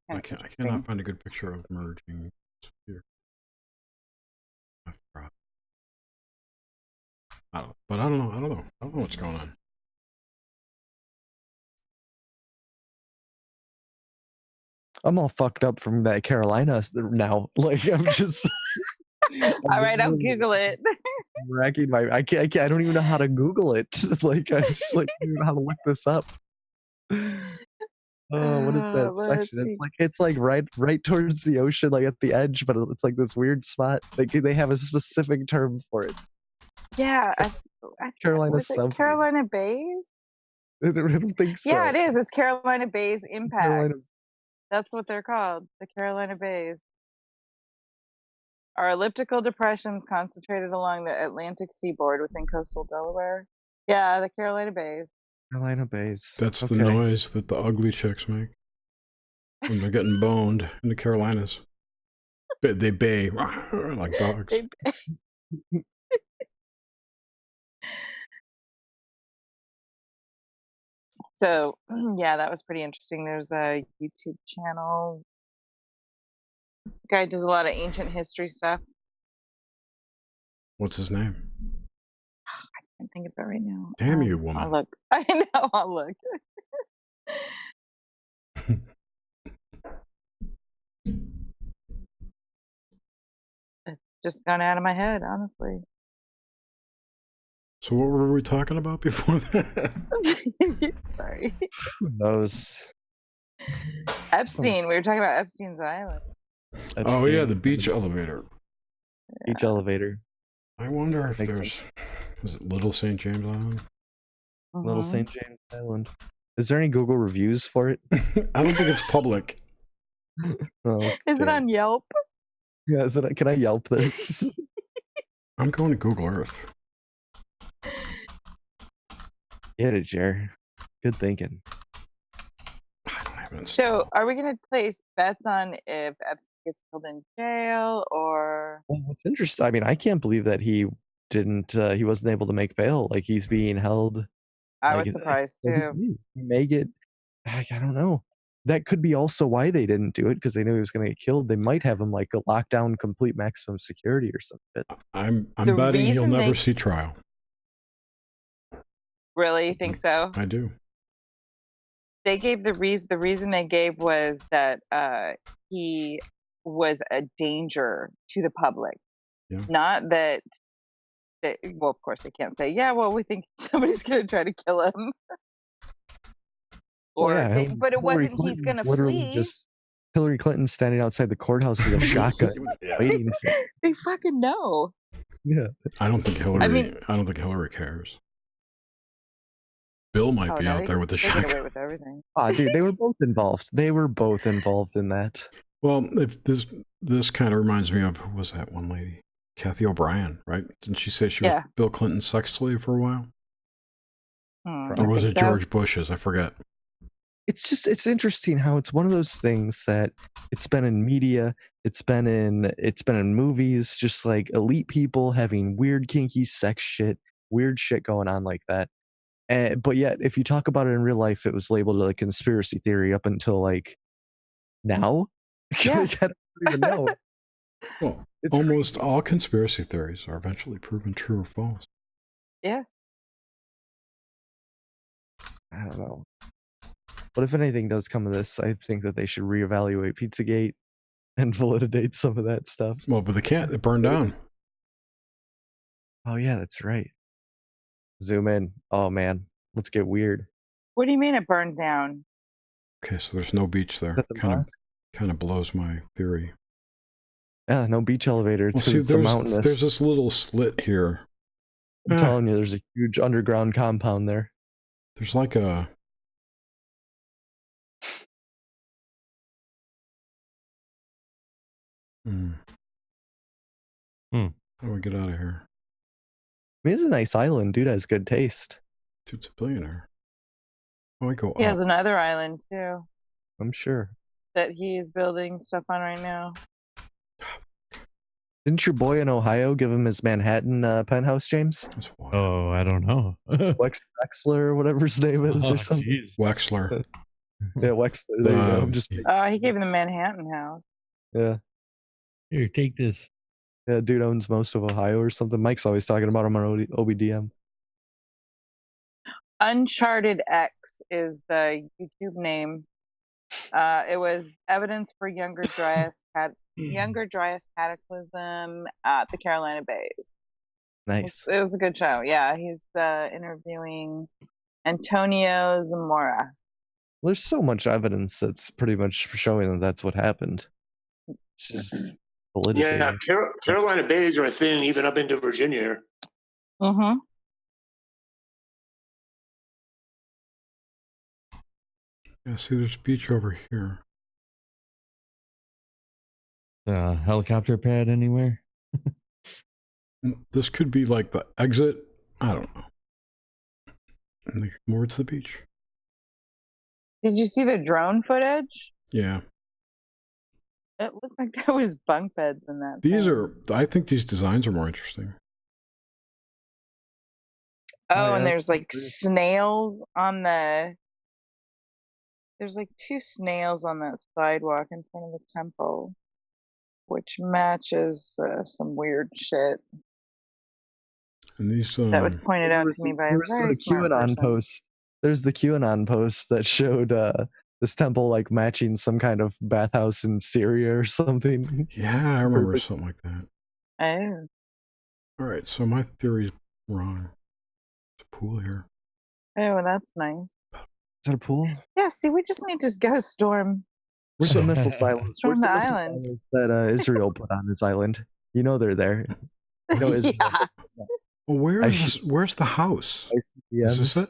I cannot find a good picture of merging here. I don't know what's going on. I'm all fucked up from that Carolina now. Like I'm just. All right, I'll Google it. Racking my. I can't. I don't even know how to Google it. Like I just like don't even know how to look this up. Oh, what is that Let's section? see. It's like right towards the ocean, like at the edge, but it's like this weird spot. They have a specific term for it. Yeah, I Carolina was it something. Carolina Bays? I don't think so. Yeah, it is. It's Carolina Bays Impact. Carolina. That's what they're called, the Carolina Bays. Are elliptical depressions concentrated along the Atlantic seaboard within coastal Delaware? Yeah, the Carolina Bays. Carolina Bays. That's the Okay. noise that the ugly chicks make when they're getting boned in the Carolinas. They bay like dogs. So, yeah, that was pretty interesting. There's a YouTube channel. Guy does a lot of ancient history stuff. What's his name? I can't think of it right now. Damn you, I'll woman. look. I know, I'll look. It's just gone out of my head, honestly. So what were we talking about before that? Sorry. Who knows? Epstein. We were talking about Epstein's Island. Oh yeah, Epstein. the beach elevator. Beach elevator. I wonder if Makes there's, is it Little St. James Island? Little Mhm. St. James Island. Is there any Google reviews for it? I don't think it's public. Oh, Is it damn. on Yelp? Yeah, is it? Can I Yelp this? I'm going to Google Earth. Get it, Jer. Good thinking. I don't have it So, installed. are we going to place bets on if Epstein gets killed in jail, or? Well, what's interesting? I mean, I can't believe that he didn't. He wasn't able to make bail. Like he's being held. I Like, was surprised too. He may get. I don't know. That could be also why they didn't do it, because they knew he was going to get killed. They might have him like a lockdown, complete maximum security or something. I'm The betting he'll reason never they- see trial. Really? You think so? I do. They gave the reason they gave was that he was a danger to the public. Yeah. Not that well, of course they can't say, yeah, well, we think somebody's going to try to kill him. Well, yeah, But it Hillary wasn't he's going to literally flee. just Hillary Clinton standing outside the courthouse with a shotgun, waiting for. They fucking know. Yeah, I don't think Hillary. I mean- I don't think Hillary cares. Bill might Oh, be no, out there with the they get away shotgun. with everything. ah, dude, they were both involved. They were both involved in that. Well, if this kind of reminds me of, who was that one lady? Kathy O'Brien, right? Didn't she say she was Yeah. Bill Clinton's sex slave for a while? I Or was think it so. George Bush's? I forget. It's interesting how it's one of those things that it's been in media, it's been in movies, just like elite people having weird kinky sex shit, weird shit going on like that. But yet, if you talk about it in real life, it was labeled a conspiracy theory up until like now. Yeah. Like, I don't even know. Well, It's almost all conspiracy theories are eventually proven true or false. Yes. I don't know. But if anything does come of this, I think that they should reevaluate Pizzagate and validate some of that stuff. Well, but they can't. It burned down. Oh yeah, that's right. Zoom in. Oh man, let's get weird. What do you mean it burned down? Okay, so there's no beach there. Is that the mosque? Kind of blows my theory. Yeah, no beach elevator. Well, It's, see, it's a mountainous. there's this little slit here. I'm telling you, there's a huge underground compound there. There's like a. How do we get out of here? I mean, it's a nice island. Dude has good taste. Dude's a billionaire. Oh, I go He up. has another island too I'm sure. that he's building stuff on right now. Didn't your boy in Ohio give him his Manhattan penthouse, James? That's wild. Oh, I don't know. Wexler, or whatever his name is, Oh, or something. jeez. Wexler. Yeah, Wexler. There you go. I'm just. He gave him the Manhattan house. Yeah. Here, take this. Yeah, dude owns most of Ohio or something. Mike's always talking about him on OBDM. Uncharted X is the YouTube name. It was evidence for Younger Dryas Cataclysm at the Carolina Bays. Nice. It was a good show. Yeah, he's interviewing Antonio Zamora. There's so much evidence that's pretty much showing that that's what happened. It's just validity. Yeah, Carolina Bays are a thing, even up into Virginia. Mm-hmm. Yeah, see, there's a beach over here. Helicopter pad anywhere? This could be like the exit. I don't know. And they more to the beach. Did you see the drone footage? Yeah. It looked like there was bunk beds in that. I think these designs are more interesting. Oh, and yeah. there's like snails on the. There's like 2 snails on that sidewalk in front of the temple, which matches some weird shit And these. that was pointed out to me by a very smart person. post. There's the QAnon post that showed this temple like matching some kind of bathhouse in Syria or something. Yeah, I remember something like that. Oh. All right, so my theory's wrong. There's a pool here. Oh, that's nice. Is that a pool? Yeah, see, we just need to go storm. Where's the missile silos? Storm Where's the missile island. silos that Israel put on this island? You know they're there. You know Israel. Yeah. Well, where's the house? Is this it?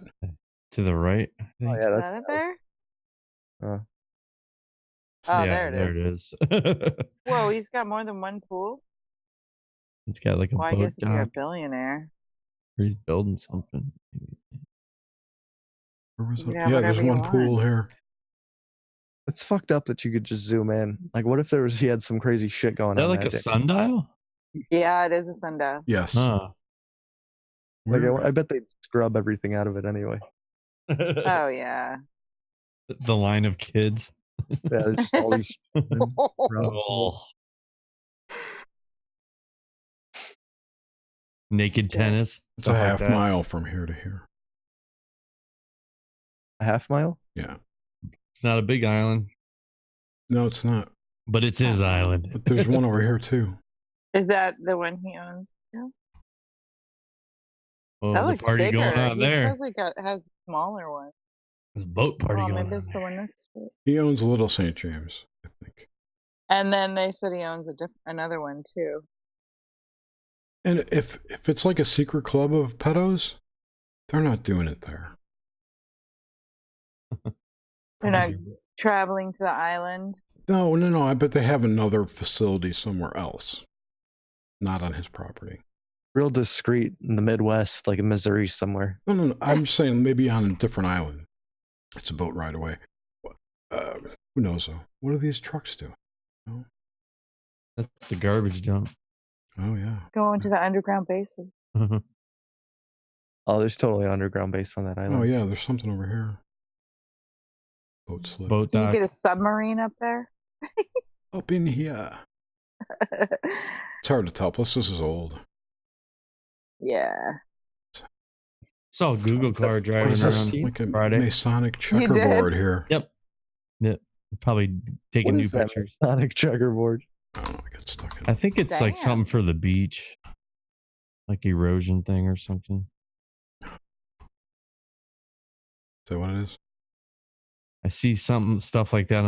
To the right? I Oh think. yeah, that's Is that it the house. there? Uh, Oh, Yeah, there it is. Whoa, he's got more than one pool? It's got like a Well, I boat guess if you're a dock billionaire. where he's building something. Where was it? Yeah, Yeah, there's whatever you one want. pool here. it's fucked up that you could just zoom in. Like, what if he had some crazy shit going Is that on? like a that day? sundial? Yeah, it is a sundial. Yes. Huh. Like, Where- I bet they'd scrub everything out of it anyway. Oh, yeah. The line of kids. Yeah, just all these. Oh. Naked tennis. It's a stuff like half that. mile from here to here. A half mile? Yeah. It's not a big island, No, it's not. but it's his island. But there's one over here too. Is that the one he owns? Yeah. Well, That there's a looks party bigger. going on He there. supposedly has a smaller one. There's a boat party Oh, going maybe on it's the there. one next to it. He owns Little St. James, I think. And then they said he owns another one too. And if it's like a secret club of pedos, they're not doing it there. They're not traveling to the island. No. I bet they have another facility somewhere else, not on his property. Real discreet in the Midwest, like in Missouri somewhere. No. I'm saying maybe on a different island. It's a boat ride away. Who knows though? What do these trucks do? Oh, That's the garbage dump. oh yeah. Going to the underground bases. Oh, there's totally an underground base on that island. Oh yeah. There's something over here. Boat slip. Boat Can you dock. get a submarine up there? Up in here. It's hard to tell. Plus, this is old. Yeah. Saw a Google car What driving is around this? Like a Friday. Masonic You did? checkerboard here. Yep. Probably taking What new is that pictures. Sonic checkerboard? I don't know. I got stuck in I it. think it's like Damn. something for the beach, like erosion thing or something. Is that what it is? I see stuff like that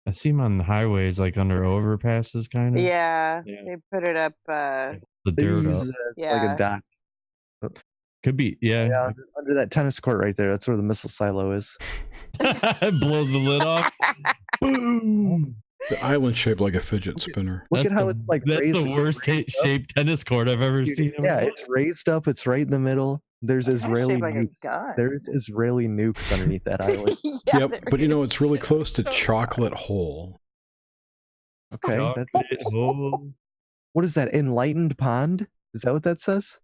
I see them on the highways, like under overpasses, kind of. Yeah. Yeah. They put it up. The They dirt use up. it as Yeah. like a dock. Could be, yeah. Yeah, under that tennis court right there. That's where the missile silo is. It blows the lid off. Boom. The island shaped like a fidget spinner. Look That's at how the- it's like That's raised, the worst raised up. shaped tennis court I've ever seen. Yeah, it's raised up. It's right in the middle. There's It's kinda Israeli shaped like a nukes. gun. There's Israeli nukes underneath that island. Yeah, Yep, there but you know, is. it's really close to So Chocolate Hole. Okay, that's Chocolate hole. what is that? Enlightened Pond? Is that what that says?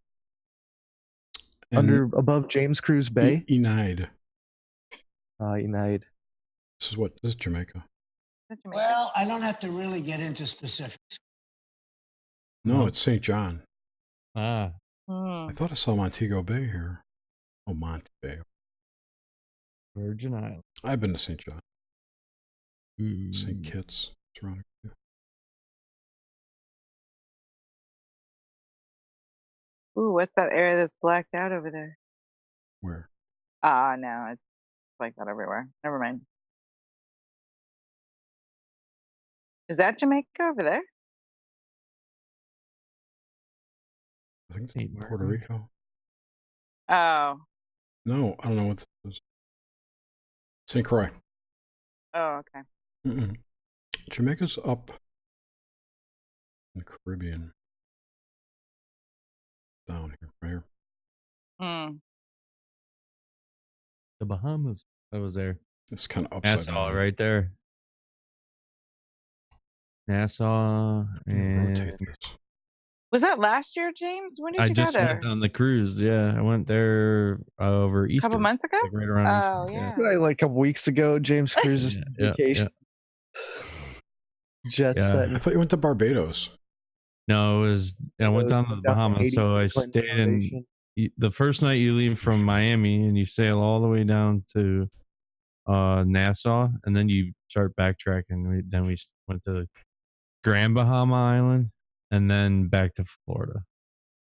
And Above James Cruz Bay? Enide. United. This is Jamaica. That's Jamaica. Well, I don't have to really get into specifics. No, Oh. it's St. John. Ah, Hmm. I thought I saw Montego Bay here. Oh, Monte Bay. Virgin Island. I've been to St. John. Ooh. St. Kitts. It's around here. Ooh, what's that area that's blacked out over there? Where? No, it's like that everywhere. Never mind. Is that Jamaica over there? I think St. it's Puerto Martin. Rico. Oh. No, I don't know what this is. St. Croix. Oh, okay. Mm-mm. Jamaica's up in the Caribbean. Down here, right here. Hmm. The Bahamas. I was there. It's kind of upside Nassau, down. right there. Nassau, and Rotate this. Was that last year, James? When did I you go just there? went on the cruise. Yeah, I went there over A Easter. couple months ago? like right around Oh, Easter. yeah. Like a couple weeks ago, James Cruz's Yeah, vacation. Jet Yeah. set. I thought you went to Barbados. No, I went Those down to the Bahamas. So I Clinton stayed in Foundation. the first night you leave from Miami and you sail all the way down to Nassau, and then you start backtracking. Then we went to Grand Bahama Island, and then back to Florida.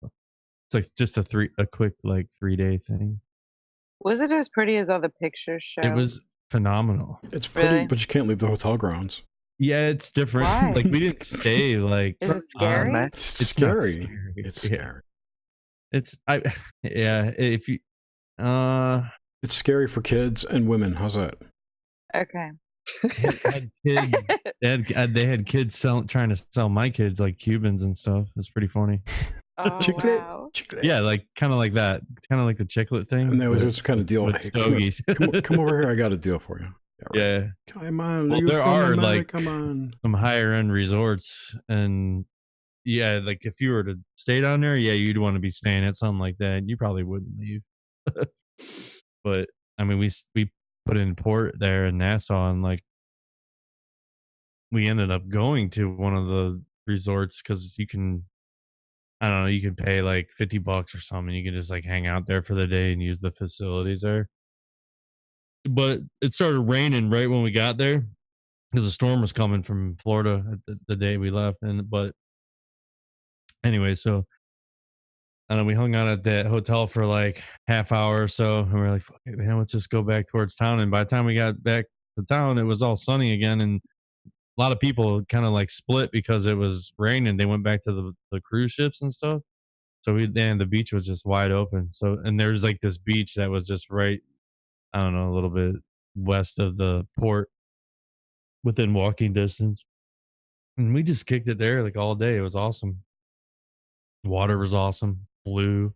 It's like just a quick like 3-day thing. Was it as pretty as all the pictures show? It was phenomenal. It's pretty, Really? but you can't leave the hotel grounds. Yeah, it's different. Why? Like we didn't stay like Is it scary? Matt. It's It's not scary. scary. It's Yeah. scary. If you It's scary for kids and women. How's that? Okay. had kids they had kids trying to sell my kids like Cubans and stuff. It's pretty funny. Oh, Chiclet, wow. chiclet. Yeah, like kind of like that, kind of like the chiclet thing. And there was but this kind of deal. with Hey, come, stogies. come over here. I got a deal for you. Right. Yeah, Come on. Well, you there from are, America? like- Come on. some higher end resorts, and yeah, like if you were to stay down there, yeah, you'd want to be staying at something like that. You probably wouldn't leave. But I mean, we put in port there in Nassau, and like we ended up going to one of the resorts because you can, I don't know, you could pay like $50 or something. You can just like hang out there for the day and use the facilities there. but it started raining right when we got there because a storm was coming from Florida the day we left. But anyway, so I don't know, we hung out at that hotel for like half hour or so, and we are like, "Fuck it, man, let's just go back towards town." And by the time we got back to town, it was all sunny again, and a lot of people kind of like split because it was raining. They went back to the cruise ships and stuff. So and the beach was just wide open. So, and there's like this beach that was just right, I don't know, a little bit west of the port, within walking distance. And we just kicked it there like all day. It was awesome. The water was awesome. Blue,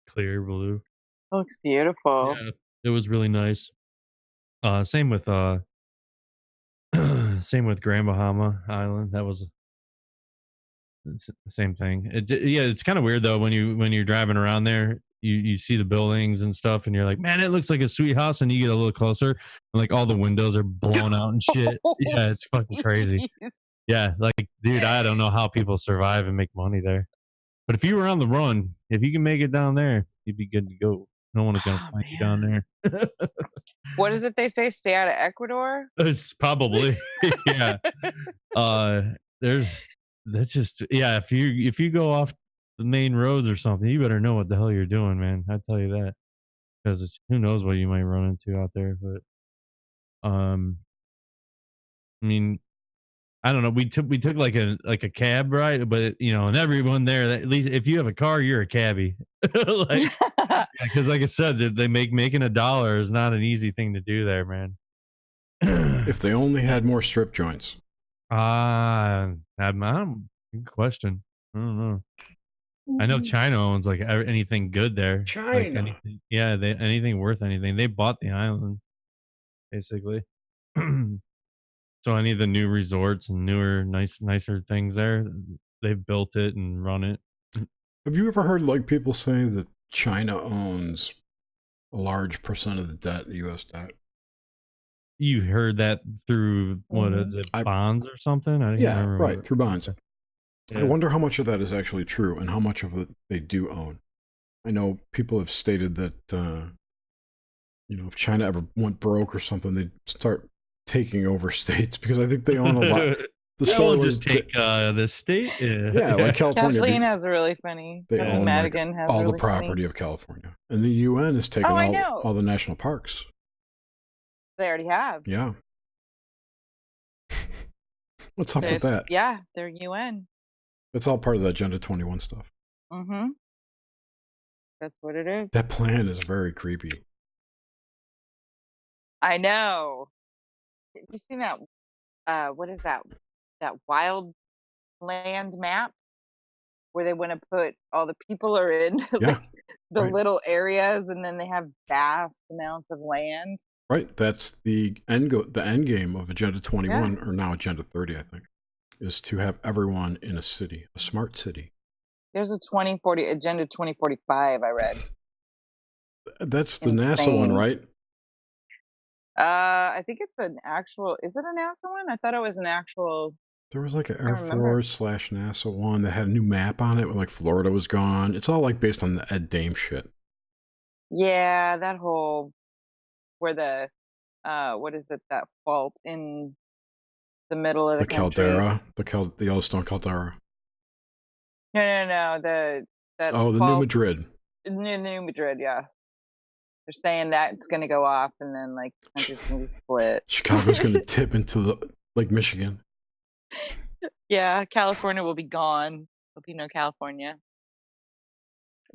clear blue. Looks beautiful. Yeah, it was really nice. Same with same with Grand Bahama Island. That was it's the same thing. Yeah, it's kind of weird though when you're driving around there, you see the buildings and stuff, and you're like, man, it looks like a sweet house, and you get a little closer, and like all the windows are blown out and shit. Yeah, it's fucking crazy. Yeah, like dude, I don't know how people survive and make money there. But if you were on the run, if you can make it down there, you'd be good to go. No one is gonna find you down there. What is it they say? Stay out of Ecuador? It's probably yeah. There's that's just yeah. If you go off the main roads or something, you better know what the hell you're doing, man. I tell you that, because who knows what you might run into out there. But I mean, I don't know. We took like a cab ride, but and everyone there, at least if you have a car, you're a cabbie. Like, because like I said, they making $1 is not an easy thing to do there, man. If they only had more strip joints. Good question. I don't know. I know China owns like anything good there. China. Like anything, yeah, anything worth anything. They bought the island, basically. So any of the new resorts and newer, nicer things there, they've built it and run it. Have you ever heard like people say that China owns a large percent of the debt, the U.S. debt? You heard that through what is it, bonds or something? Yeah, right, through bonds. Yeah. I wonder how much of that is actually true and how much of it they do own. I know people have stated that if China ever went broke or something, they'd start taking over states because I think they own a lot. They'll just take the state. Yeah, like California. Kathleen has really funny. They own Madigan has all really the property funny. of California, and the UN is taking all the national parks. They already have. Yeah. What's up with that? Yeah, they're UN. It's all part of the Agenda 21 stuff. Mm-hmm. That's what it is. That plan is very creepy. I know. Have you seen that? What is that? That wild land map where they want to put all the people are in like the little areas, and then they have vast amounts of land. Right. That's the end game of Agenda 21, or now Agenda 30, I think, is to have everyone in a city, a smart city. There's a 2040 Agenda 2045. I read. That's the NASA one, right? I think it's an actual. Is it a NASA one? I thought it was an actual. There was like an Air Force / NASA one that had a new map on it where like Florida was gone. It's all like based on the Ed Dame shit. Yeah, that whole where the what is it, that fault in the middle of the country. Caldera, the Yellowstone caldera. No. The New Madrid. New Madrid, yeah. They're saying that it's going to go off, and then like the country's going to be split. Chicago's going to tip into like Michigan. Yeah, California will be gone. There'll be no California.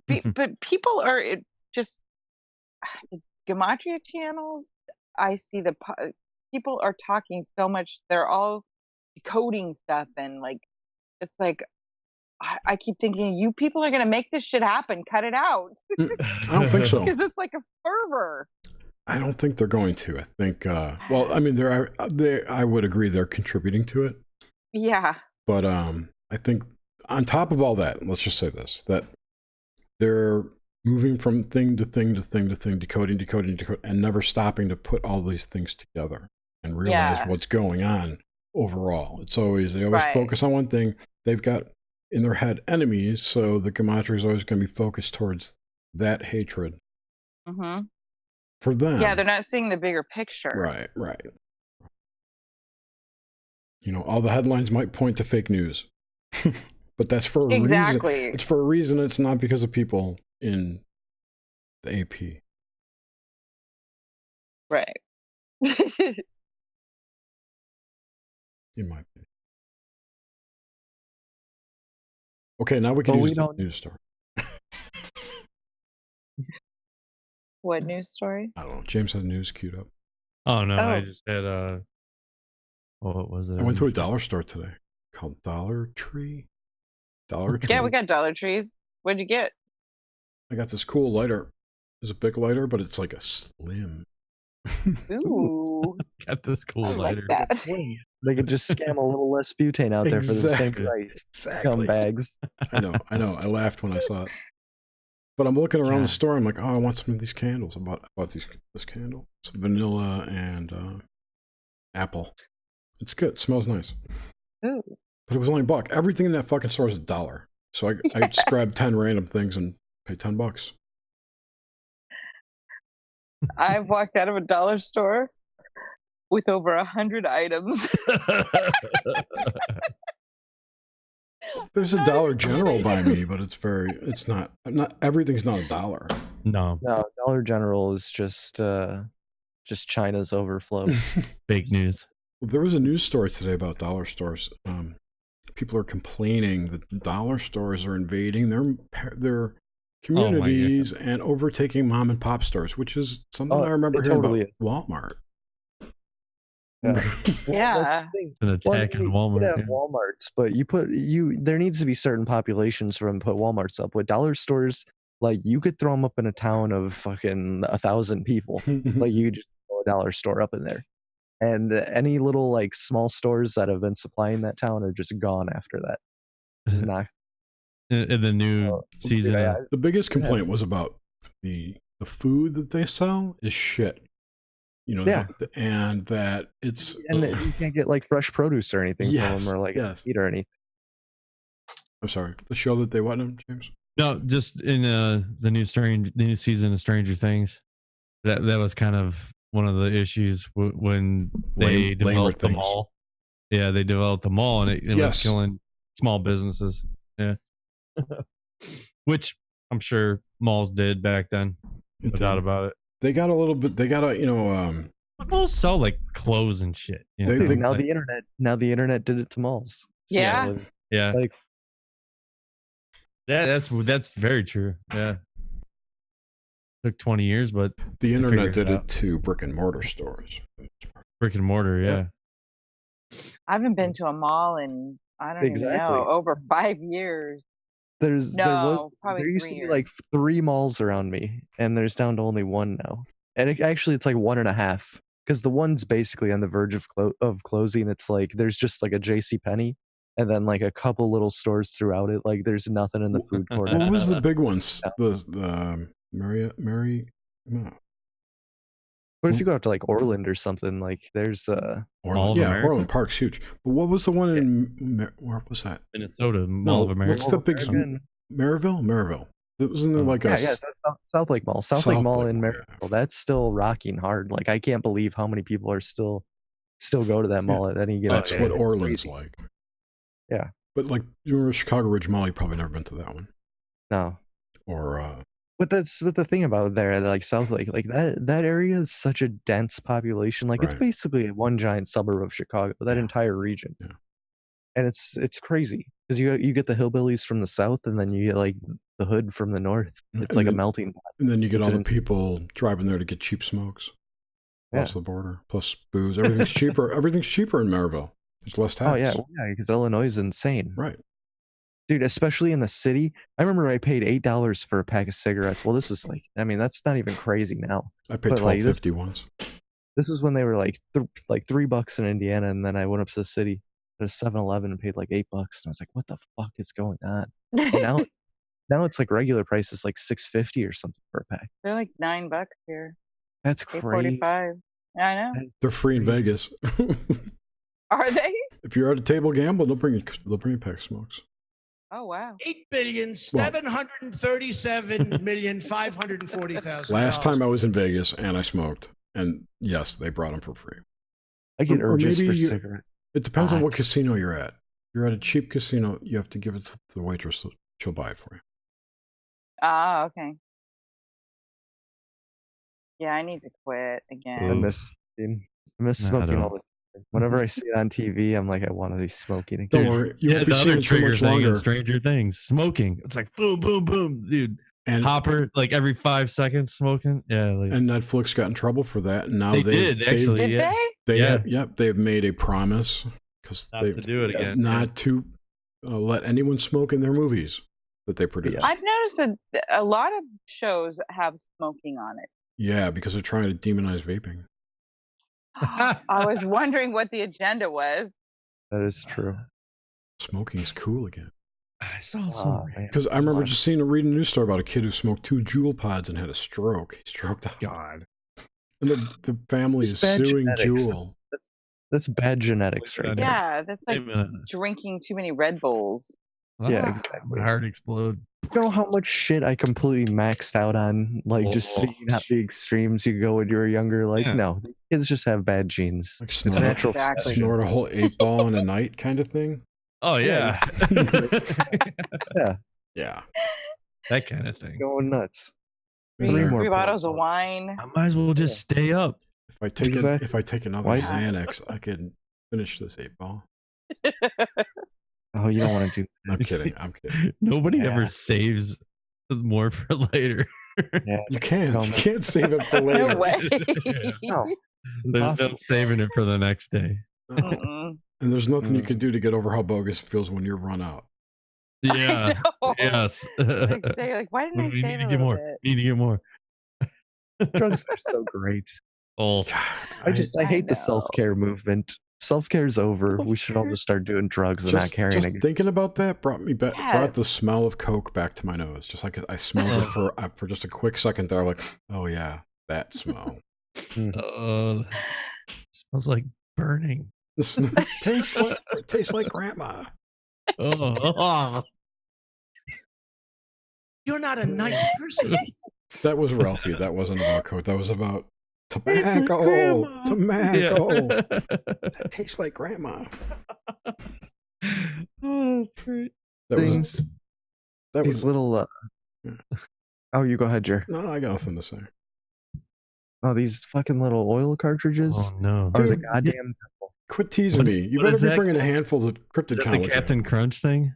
But people are just the Gematria channels. I see people are talking so much. They're all decoding stuff, and like it's like I keep thinking, you people are going to make this shit happen. Cut it out. I don't think so. Because it's like a fervor. I don't think they're going to. I think, well, I mean, I would agree they're contributing to it. Yeah. But I think on top of all that, let's just say this, that they're moving from thing to thing to thing to thing, decoding, and never stopping to put all these things together and realize what's going on overall. They always focus on one thing. They've got in their head enemies, so the Gematria is always going to be focused towards that hatred. Mm-hmm. For them. Yeah, they're not seeing the bigger picture. Right. You know, all the headlines might point to fake news, but that's for a reason. Exactly. It's for a reason. It's not because of people in the AP. Right. In my opinion. Okay, now we can use the news story. What news story? I don't know. James had news queued up. Oh no, I just had what was it? I went to a dollar store today called Dollar Tree. Dollar Tree. Yeah, we got Dollar Trees. What'd you get? I got this cool lighter. It's a big lighter, but it's like a slim. Ooh. Got this cool lighter. Like that. They could just scam a little less butane out there for the same price. Exactly. Scumbags. I know. I laughed when I saw it. But I'm looking around the store. I'm like, oh, I want some of these candles. I bought this candle. It's vanilla and apple. It's good. It smells nice. Ooh. But it was only $1. Everything in that fucking store is $1. So I just grabbed 10 random things and paid $10. I walked out of a dollar store with over 100 items. There's a Dollar General by me, but it's not everything's not $1. No, Dollar General is just China's overflow. Fake news. There was a news story today about dollar stores. People are complaining that the dollar stores are invading their communities and overtaking mom and pop stores, which is something I remember hearing about Walmart. Yeah. It's an attack on Walmart. You have Walmarts, but there needs to be certain populations for them to put Walmarts up. With dollar stores, like you could throw them up in a town of fucking 1,000 people. Like you just throw a dollar store up in there. And any little like small stores that have been supplying that town are just gone after that. Just not. In the new season. The biggest complaint was about the food that they sell is shit. You know, and that it's and that you can't get like fresh produce or anything from them or like meat or anything. I'm sorry, the show that they what, James? No, just in the new season of Stranger Things. That was kind of one of the issues when they developed the mall. Yeah, they developed the mall and it was killing small businesses. Yeah. Which I'm sure malls did back then. No doubt about it. They got a little bit. They got a malls sell like clothes and shit. Now the internet did it to malls. Yeah. Yeah. Like that's very true. Yeah. Took 20 years, but the internet did it to brick and mortar stores. Brick and mortar, yeah. I haven't been to a mall in I don't even know over 5 years. There used to be like 3 malls around me, and there's down to only 1 now. And it's like 1.5 because the one's basically on the verge of closing. It's like there's just like a JCPenney and then like a couple little stores throughout it. Like there's nothing in the food court. What was the big ones? The no. But if you go out to like Orland or something, like there's Orland Park's huge. But what was the one in where was that? Minnesota, Mall of America. What's the big Maryville? Wasn't there like that's South Lake Mall. South Lake Mall in Maryville. That's still rocking hard. Like I can't believe how many people are still go to that mall at any given. That's what Orland's like. Yeah, but like you remember Chicago Ridge Mall, you've probably never been to that one. No. Or But that's what the thing about there, like South Lake, like that area is such a dense population. Like it's basically one giant suburb of Chicago, that entire region. Yeah. And it's crazy because you get the hillbillies from the south, and then you get like the hood from the north. It's like a melting pot. And then you get all the people driving there to get cheap smokes across the border, plus booze. Everything's cheaper. Everything's cheaper in Maryville. There's less tax. Oh yeah, because Illinois is insane. Right. Dude, especially in the city. I remember I paid $8 for a pack of cigarettes. Well, this was like, I mean, that's not even crazy now. I paid $12.50 once. This was when they were like $3 in Indiana, and then I went up to the city at a 7-Eleven and paid like $8, and I was like, "What the fuck is going on?" And now it's like regular prices, like $6.50 or something for a pack. They're like $9 here. That's crazy. $8.45. I know. They're free in Vegas. Are they? If you're at a table gamble, they'll bring you a pack of smokes. Oh wow. 8,737,540,000. Last time I was in Vegas and I smoked, and yes, they brought them for free. I get Or urges maybe for you- cigarette. It depends on what Hot. casino you're at. If you're at a cheap casino, you have to give it to the waitress. So she'll buy it for you. Ah, okay. Yeah, I need to quit I again. miss I smoking all don't. the time. Whenever I see it on TV, I'm like, I want to be smoking again. Don't worry, you won't be the seeing other it too trigger much thing in longer. Stranger Things, smoking. It's like boom, boom, boom, dude. And Hopper, like every 5 seconds smoking. Yeah, like and Netflix got in trouble for that. And now they they've, did actually. Did Yeah, they? Yeah. they've made a promise because not they to do it again. not to let anyone smoke in their movies that they produce. Yeah. I've noticed that a lot of shows have smoking on it. Yeah, because they're trying to demonize vaping. I was wondering what the agenda was. That is true. Smoking's cool again. I saw some. Man, Because I it's remember fun. just reading a news story about a kid who smoked 2 Juul pods and had a stroke. He stroked out. God. And the family is It's bad suing genetics. Juul. That's bad genetics right there. Yeah, that's like Wait a minute. drinking too many Red Bulls. Yeah, Ah, exactly. My heart explode. You know how much shit I completely maxed out on, like just Oh. seeing how the extremes you go when you were younger. Like, Yeah. no, kids just have bad genes. Like It's snort, natural. Exactly. selection. snort a whole 8-ball in a night kind of thing. Oh yeah. Yeah. That kind of thing. Going nuts. Been Three there. more Three bottles pills. of wine. I might as well just stay up. If I take Exactly. if I take another Why- Xanax, I can finish this 8-ball. Oh, you don't want to do I'm kidding. I'm kidding. Nobody Yeah. ever saves more for later. Yeah. You can't. No, You man. can't save it for No later. way. No. There's no Impossible. saving it for the next day. Mm-mm. And there's nothing you can do to get over how bogus it feels when you're run out. Yeah. know. Yes. Like, say, like, why didn't I we save need a to get little more. bit? Need to get more. Drugs are so great. Oh, I I hate the know. self-care movement. Self-care's over. We should all just start doing drugs and not carrying just again. thinking about that brought me back. Yes. Brought the smell of Coke back to my nose. Just like I smelled it for just a quick second there. Like, oh yeah, that smell. smells like burning. It tastes like grandma. Oh, You're not a nice person. That was Ralphie. That wasn't about Coke. That was about like tobacco. grandma. Tobacco. Yeah. That tastes like grandma. Oh, that's great. That was Things, that these was. little. Oh, you go ahead, Jer. No, I got nothing to say. Oh, these fucking little oil cartridges Oh no. are the Dude, goddamn. Quit teasing What- me. You what better is be that bringing a called? handful of Is cryptid that the comics. Captain Crunch thing?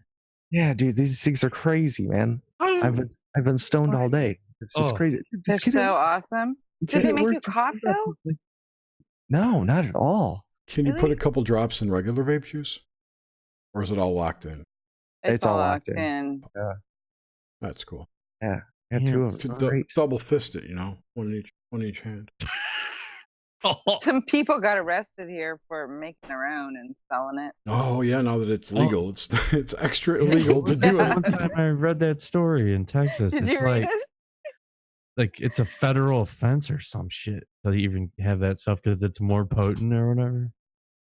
Yeah, dude, these things are crazy, man. I've been stoned all day. It's just Oh. crazy. They're This kid so awesome. Did they make you cough though? No, not at all. Can you Really? put a couple drops in regular vape juice? Or is it all locked in? It's all locked in. in. That's cool. I had Yeah, two it's of them. Could Great. double fist it, one in each hand. Some people got arrested here for making their own and selling it. Oh yeah, now that it's legal, it's extra illegal to do One it. time I read that story in Texas. Did It's you read like it? it's a federal offense or some shit to even have that stuff because it's more potent or whatever.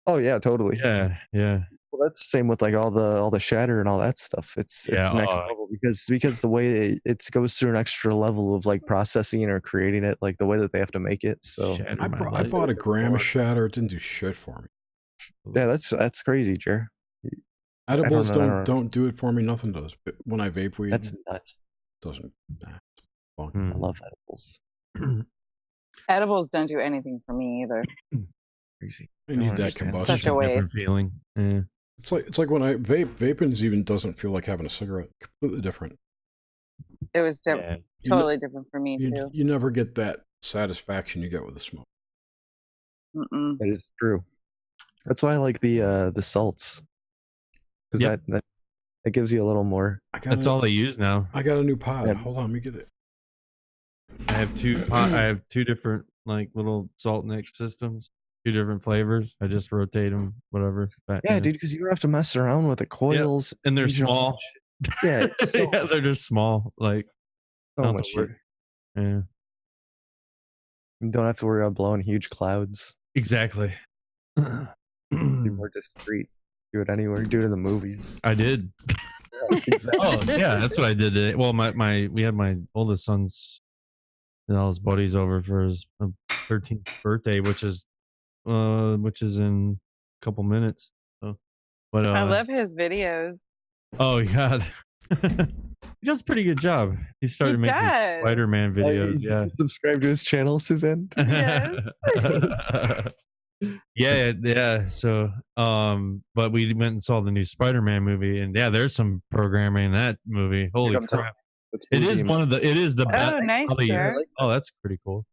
Oh yeah, totally. Yeah, yeah. Well, that's the same with like all the shatter and all that stuff. It's Yeah, next level because the way it goes through an extra level of like processing or creating it, like the way that they have to make it. So Shatter I my bought life. a gram of shatter. It didn't do shit for me. yeah, that's crazy, Jer. Edibles know, I don't know. don't do it for me. Nothing does. But when I vape weed, That's nuts. it doesn't. Nah, it's fun. Hmm. I love edibles. Edibles don't do anything for me either. Crazy. I need that understand. combustion. Such a Different waste. feeling. Yeah. It's like when I vape. Vaping's even doesn't feel like having a cigarette. Completely different. It was Yeah. totally different for me You, too. you never get that satisfaction you get with the smoke. Mm-mm. That is true. That's why I like the salts. Because Yep. that gives you a little more. That's all they use now. I got a new pod. Yeah. Hold on, let me get it. I have two different like little salt nick systems, 2 different flavors. I just rotate them, whatever. Yeah, dude, because you have to mess around with the coils. And they're use your own small. shit. Yeah, it's so, Yeah, they're just small. Like so not much the work. shit. Yeah, You don't have to worry about blowing huge clouds. exactly. Be more discreet. Do it anywhere. Do it in the movies. I did. Exactly. Oh yeah, that's what I did today. Well, we had my oldest son's and all his buddies over for his 13th birthday, which is in a couple minutes. So, but I love his videos. oh god, he does a pretty good job. He started making does. Spider-Man videos. Yeah, Subscribe to his channel, Suzanne. Yes. yeah. So, but we went and saw the new Spider-Man movie, and yeah, there's some programming in that movie. Holy I'm telling crap! It's It is Bluebeam. it is the best. Oh, nice, probably- Jared. Oh, that's pretty cool.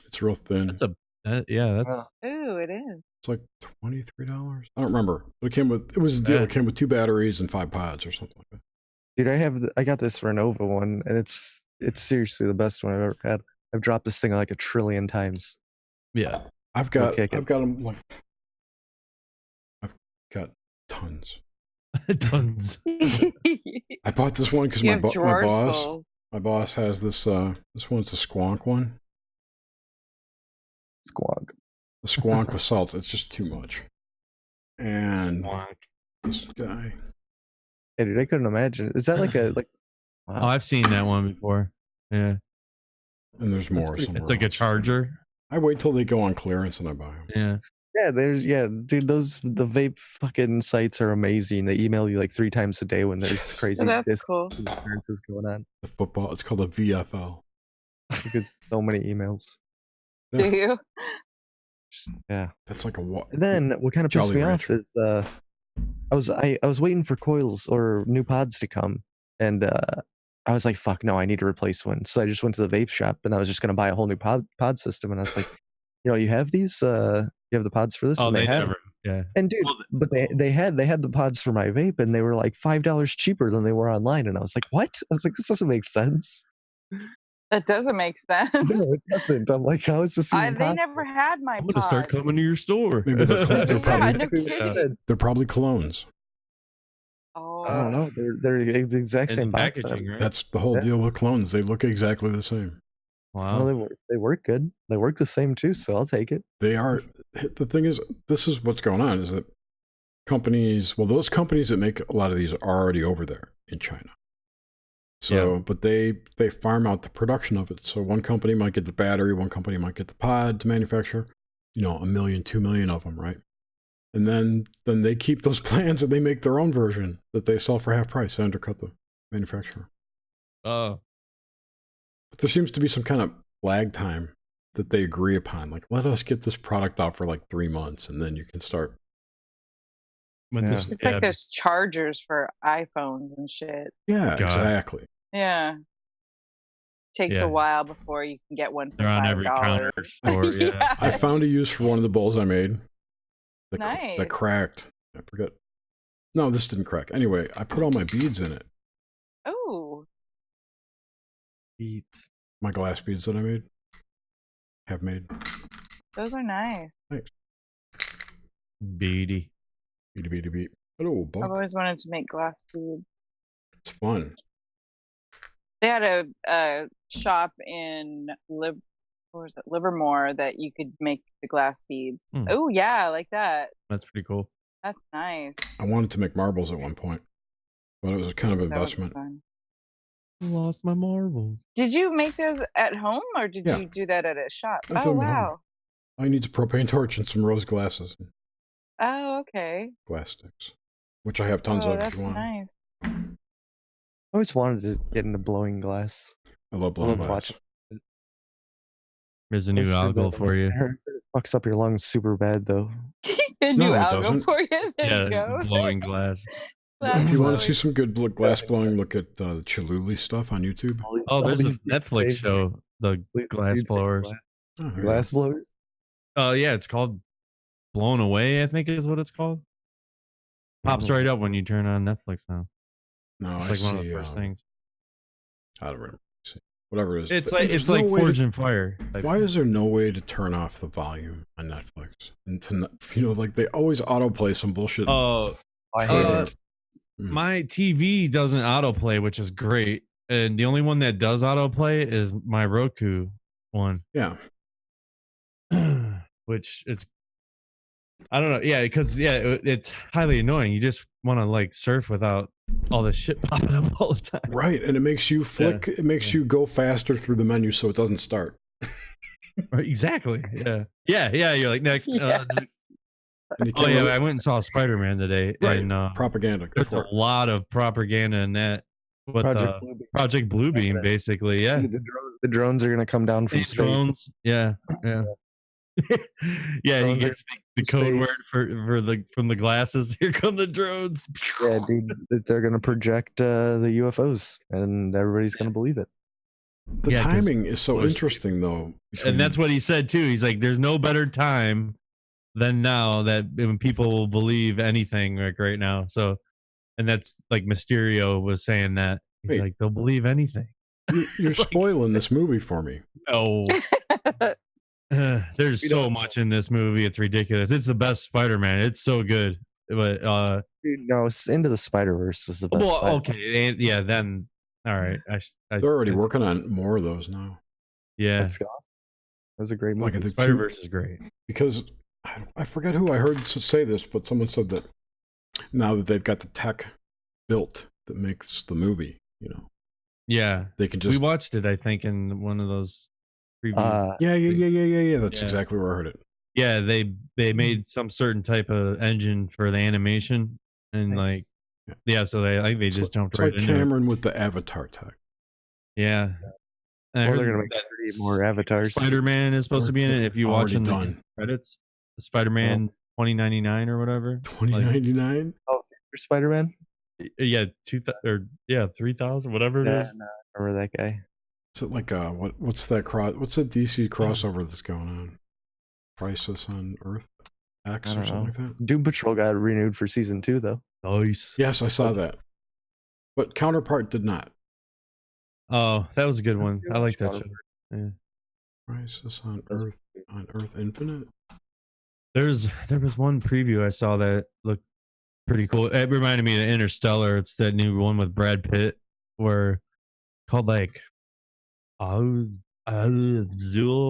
It's real thin. That's that's Wow. Ooh, it is. It's like $23. I don't remember. But it was a deal. Yeah. It came with 2 batteries and 5 pods or something like that. Dude, I got this Renova one, and it's seriously the best one I've ever had. I've dropped this thing like 1 trillion times. yeah. I've got kick it. them like I've got tons. Tons. I bought this one because You my have my drawers boss full. my boss has this one's a squonk one. Squawk. The squonk with salt. It's just too much. And Squonk. this guy. Hey, dude, I couldn't imagine. Is that like a like? Wow. Oh, I've seen that one before. Yeah, And there's more pretty- somewhere it's like a else. charger. I wait till they go on clearance and I buy them. Yeah. Yeah, dude, the vape fucking sites are amazing. They email you like 3 times a day when there's crazy Oh, that's disc cool. experiences going on. The football. It's called a VFL. You get so many emails. Do you? Yeah. That's like a what? And then what kind of pissed Jolly me off Rancher. is I was waiting for coils or new pods to come, and I was like, fuck no, I need to replace one. So I just went to the vape shop and I was just gonna buy a whole new pod system, and I was like, you have these you have the pods for this? Oh, And they had never. Yeah. And dude, Well, but they had the pods for my vape, and they were like $5 cheaper than they were online, and I was like, what? I was like, this doesn't make sense. That doesn't make sense. No, it doesn't. I'm like, how is this even They possible? never had my I'm gonna start pods. coming to your store. Maybe they're Yeah, probably no kidding. they're probably clones. Oh, I don't know. They're the exact And same the box. packaging, right? That's the whole Yeah. deal with clones. They look exactly the same. Wow. Well, they work good. They work the same too, so I'll take it. They are. The thing is, this is what's going on. Is that those companies that make a lot of these are already over there in China. So, but they farm out the production of it. So one company might get the battery, one company might get the pod to manufacture. 1 million, 2 million of them, right? And then they keep those plans and they make their own version that they sell for half price to undercut the manufacturer. Oh. But there seems to be some kind of lag time that they agree upon. Like, let us get this product out for like 3 months and then you can start. When Yeah. this, it's like those chargers for iPhones and shit. Yeah, God. exactly. Yeah. Takes Yeah. a while before you can get one for they're on every counter $5. store. Yeah. I found a use for one of the bowls I made. Nice. That cracked. I forget. No, this didn't crack. Anyway, I put all my beads in it. Oh, Beats. My glass beads that I have made. those are nice. Beady. Beat. Hello, I've bug. always wanted to make glass beads. It's fun. They had a shop in Livermore that you could make the glass beads. Hmm. Oh yeah, like that. That's pretty cool. That's nice. I wanted to make marbles at one point, but it was kind of an That was investment. fun. Lost my marbles. Did you make those at home or did Yeah. you do that at a shop? I did Oh them at home. wow. I need a propane torch and some rose glasses, and Oh okay. glass sticks, which I have tons Oh, of. If that's you want. nice. I always wanted to get into blowing glass. I love blowing love glass. watching. There's a new It's good, alcohol though. for you. I heard it fucks up your lungs super bad though. A No, new it algo doesn't. for you. There you Yeah, go. blowing glass. Glass If you want to blowing. see some good glass blowing, look at the Choluli stuff on YouTube. Oh, there's a these Netflix dudes say- show, The these Glass dudes say Blowers. Oh, there you go. Glass blowers. Oh, yeah, it's called Blown Away, I think is what it's called. Pops right up when you turn on Netflix now. No, It's I like one of see. the first things. I don't remember. See, whatever it is. It's But like there's it's like no way Forge to- and Fire. type Why thing. is there no way to turn off the volume on Netflix? And to like they always autoplay some bullshit. Oh, I hate it. my TV doesn't autoplay, which is great. And the only one that does autoplay is my Roku one, Yeah. which it's I don't know. Yeah, because it's highly annoying. You just want to like surf without all this shit popping up all the time. Right, and it makes you flick. It makes you go faster through the menu so it doesn't start. Right, exactly. Yeah. You're like next. Next. And you Oh can't yeah, really- I went and saw Spider-Man today, right. and Propaganda. Go there's for a it. lot of propaganda in that. With Project Bluebeam, basically, yeah. The drones are going to come down from Space space. drones, yeah. Yeah, he Drones are gets the code space. word for the from the glasses. Here come the drones. Yeah, dude, they're going to project the UFOs, and everybody's going to believe it. The Yeah, 'cause timing is so interesting, though. And that's what he said too. He's like, "There's no better time than now that when people will believe anything like right now." So, and that's like Mysterio was saying that he's Wait. like, "They'll believe anything." You're spoiling this movie for me. No. There's so much in this movie. It's ridiculous. It's the best Spider-Man. It's so good. But Dude, no, Into the Spider-Verse was the best. well, Spider-Man. okay, and, yeah. Then all right. They're already working on more of those now. Yeah, That's awesome. That's a great movie. Like the Spider-Verse is great. Because I forget who I heard say this, but someone said that now that they've got the tech built that makes the movie, Yeah, they can we just watched it. I think in one of those previews. yeah. That's Yeah. exactly where I heard it. Yeah, they made some certain type of engine for the animation, and Nice. so they just jumped It's right like into it. Cameron with the Avatar tech. Yeah. And I Or they're heard going to make that 30 more avatars. Spider-Man is supposed to be in it. If you watch Already in the done. credits, the Spider-Man 2099 or whatever. 2099. For Spider-Man? Yeah, 3000, whatever it is. No, I remember that guy. Is it like what's that what's the DC crossover that's going on? Crisis on Earth X I or don't something know. like that? Doom Patrol got renewed for season 2, though. Nice. Yes, I saw that. But Counterpart did not. Oh, that was a good one. I like that show. Yeah. Crisis on Earth Infinite. There was one preview I saw that looked pretty cool. It reminded me of Interstellar. It's that new one with Brad Pitt, where called like Zool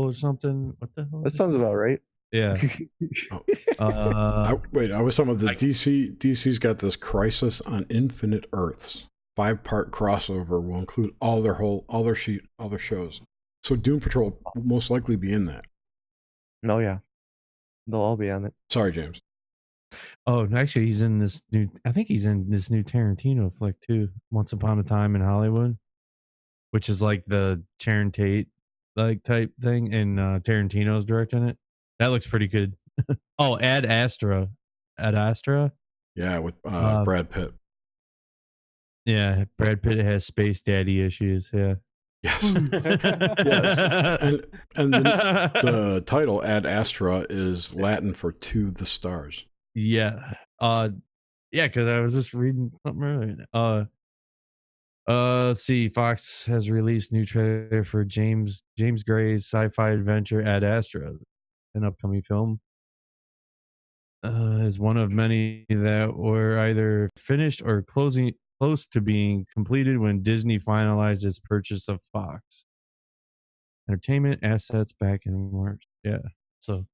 or something. What the hell? That sounds about right. Yeah. Wait, I was talking about the DC. DC's got this Crisis on Infinite Earths 5-part crossover. Will include all their shows. So Doom Patrol will most likely be in that. No, yeah. They'll all be on it. Sorry, James. Oh, actually, he's in this new. I think he's in this new Tarantino flick too. Once Upon a Time in Hollywood, which is like the Sharon Tate like type thing, and Tarantino's directing it. That looks pretty good. Oh, Ad Astra. Yeah, with Brad Pitt. Yeah, Brad Pitt has space daddy issues. Yeah. Yes. Yes. And the title Ad Astra is Latin for "to the stars." Yeah. Because I was just reading something earlier. Let's see. Fox has released new trailer for James Gray's sci-fi adventure Ad Astra, an upcoming film. Is one of many that were either finished or close to being completed when Disney finalized its purchase of Fox Entertainment assets back in March. Yeah, so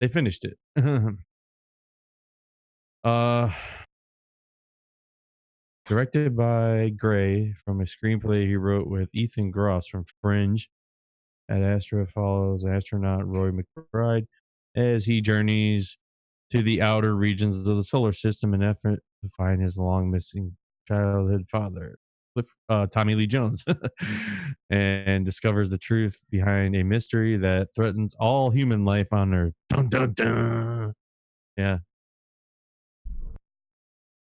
they finished it. Directed by Gray from a screenplay he wrote with Ethan Gross from Fringe. Ad Astra follows astronaut Roy McBride as he journeys to the outer regions of the solar system in an effort to find his long missing childhood father, Tommy Lee Jones, and discovers the truth behind a mystery that threatens all human life on Earth. Dun, dun, dun. Yeah.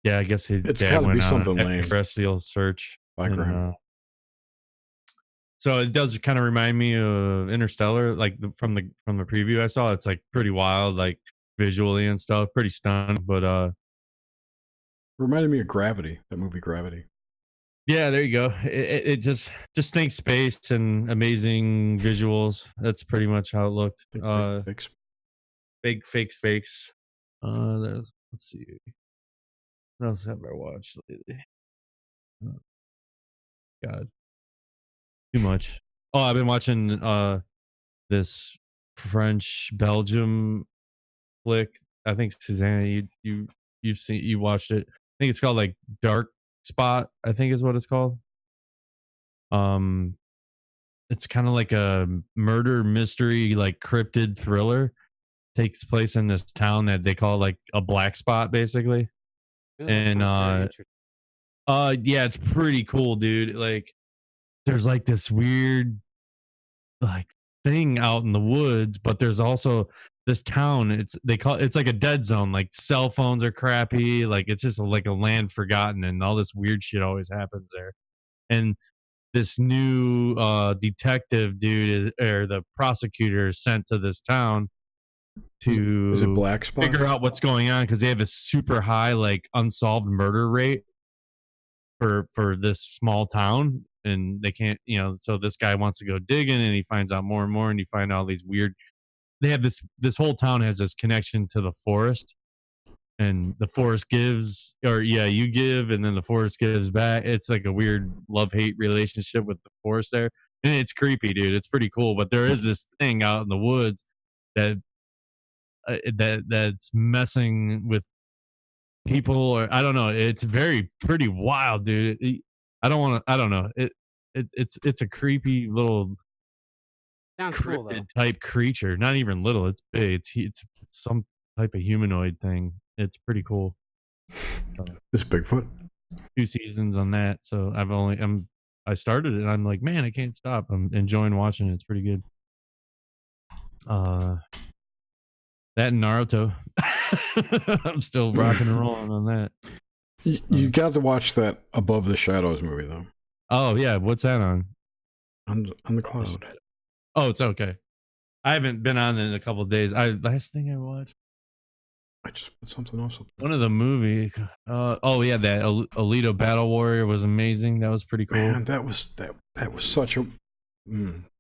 Yeah, I guess his It's dad gotta went be on something an lame. extraterrestrial search. Like and, him. So it does kind of remind me of Interstellar, like from the preview I saw. It's like pretty wild, like visually and stuff, pretty stunning. But Reminded me of Gravity, that movie Gravity. yeah, there you go. It just think space and amazing visuals. That's pretty much how it looked. Big fake space. Let's see. What else have I watched lately? Oh, God, too much. Oh, I've been watching this French Belgium flick. I think Susanna, you watched it. I think it's called like Dark Spot, I think is what it's called. It's kind of like a murder mystery, like cryptid thriller. Takes place in this town that they call like a black spot, basically. Ooh, that And sounds very interesting. yeah, it's pretty cool, dude. Like, there's like this weird like thing out in the woods, but there's also this town. It's like a dead zone. Like cell phones are crappy. Like it's just like a land forgotten, and all this weird shit always happens there. And this new detective dude or the prosecutor is sent to this town to Is it Black Spot? figure out what's going on because they have a super high like unsolved murder rate for this small town, and they can't, so this guy wants to go digging, and he finds out more and more, and you find all these weird. They have this whole town has this connection to the forest, and the forest gives, or yeah, you give, and then the forest gives back. It's like a weird love-hate relationship with the forest there, and it's creepy, dude. It's pretty cool, but there is this thing out in the woods that that's messing with people, or I don't know. It's pretty wild, dude. I don't know. It's a creepy little Sounds cool, though. cryptid type creature. Not even little. It's big. It's some type of humanoid thing. It's pretty cool. It's Bigfoot. 2 seasons on that, so I started it and I'm like, man, I can't stop. I'm enjoying watching it. It's pretty good. That and Naruto. I'm still rocking and rolling on that. You got to watch that Above the Shadows movie, though. Oh yeah, what's that on? On the cloud. Oh, it's okay. I haven't been on it in a couple of days. Last thing I watched, I just put something else up there. one of the movie. Oh yeah, that Alito Battle Warrior was amazing. That was pretty cool. Man, that was such a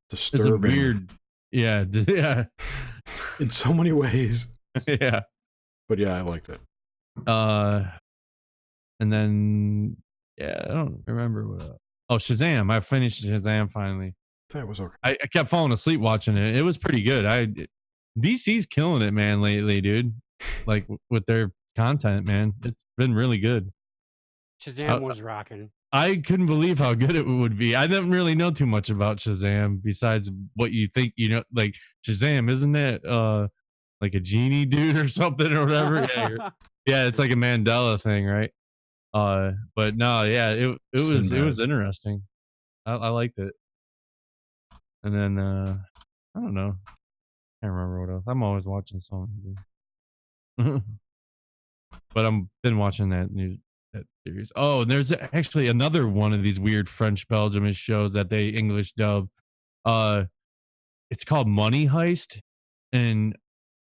disturbing. It's a weird. Yeah, yeah. In so many ways. Yeah. But yeah, I liked it. And then I don't remember what. Oh, Shazam! I finished Shazam finally. That was okay. I kept falling asleep watching it. It was pretty good. DC's killing it, man, lately, dude. Like with their content, man, it's been really good. Shazam was rocking. I couldn't believe how good it would be. I didn't really know too much about Shazam besides what you think, like Shazam, isn't it like a genie dude or something or whatever? Yeah, it's like a Mandela thing, right? But no, yeah, it was interesting. I liked it. And then I don't know. Can't remember what else. I'm always watching something. But I'm been watching that series. Oh, and there's actually another one of these weird French Belgium shows that they English dub. It's called Money Heist, and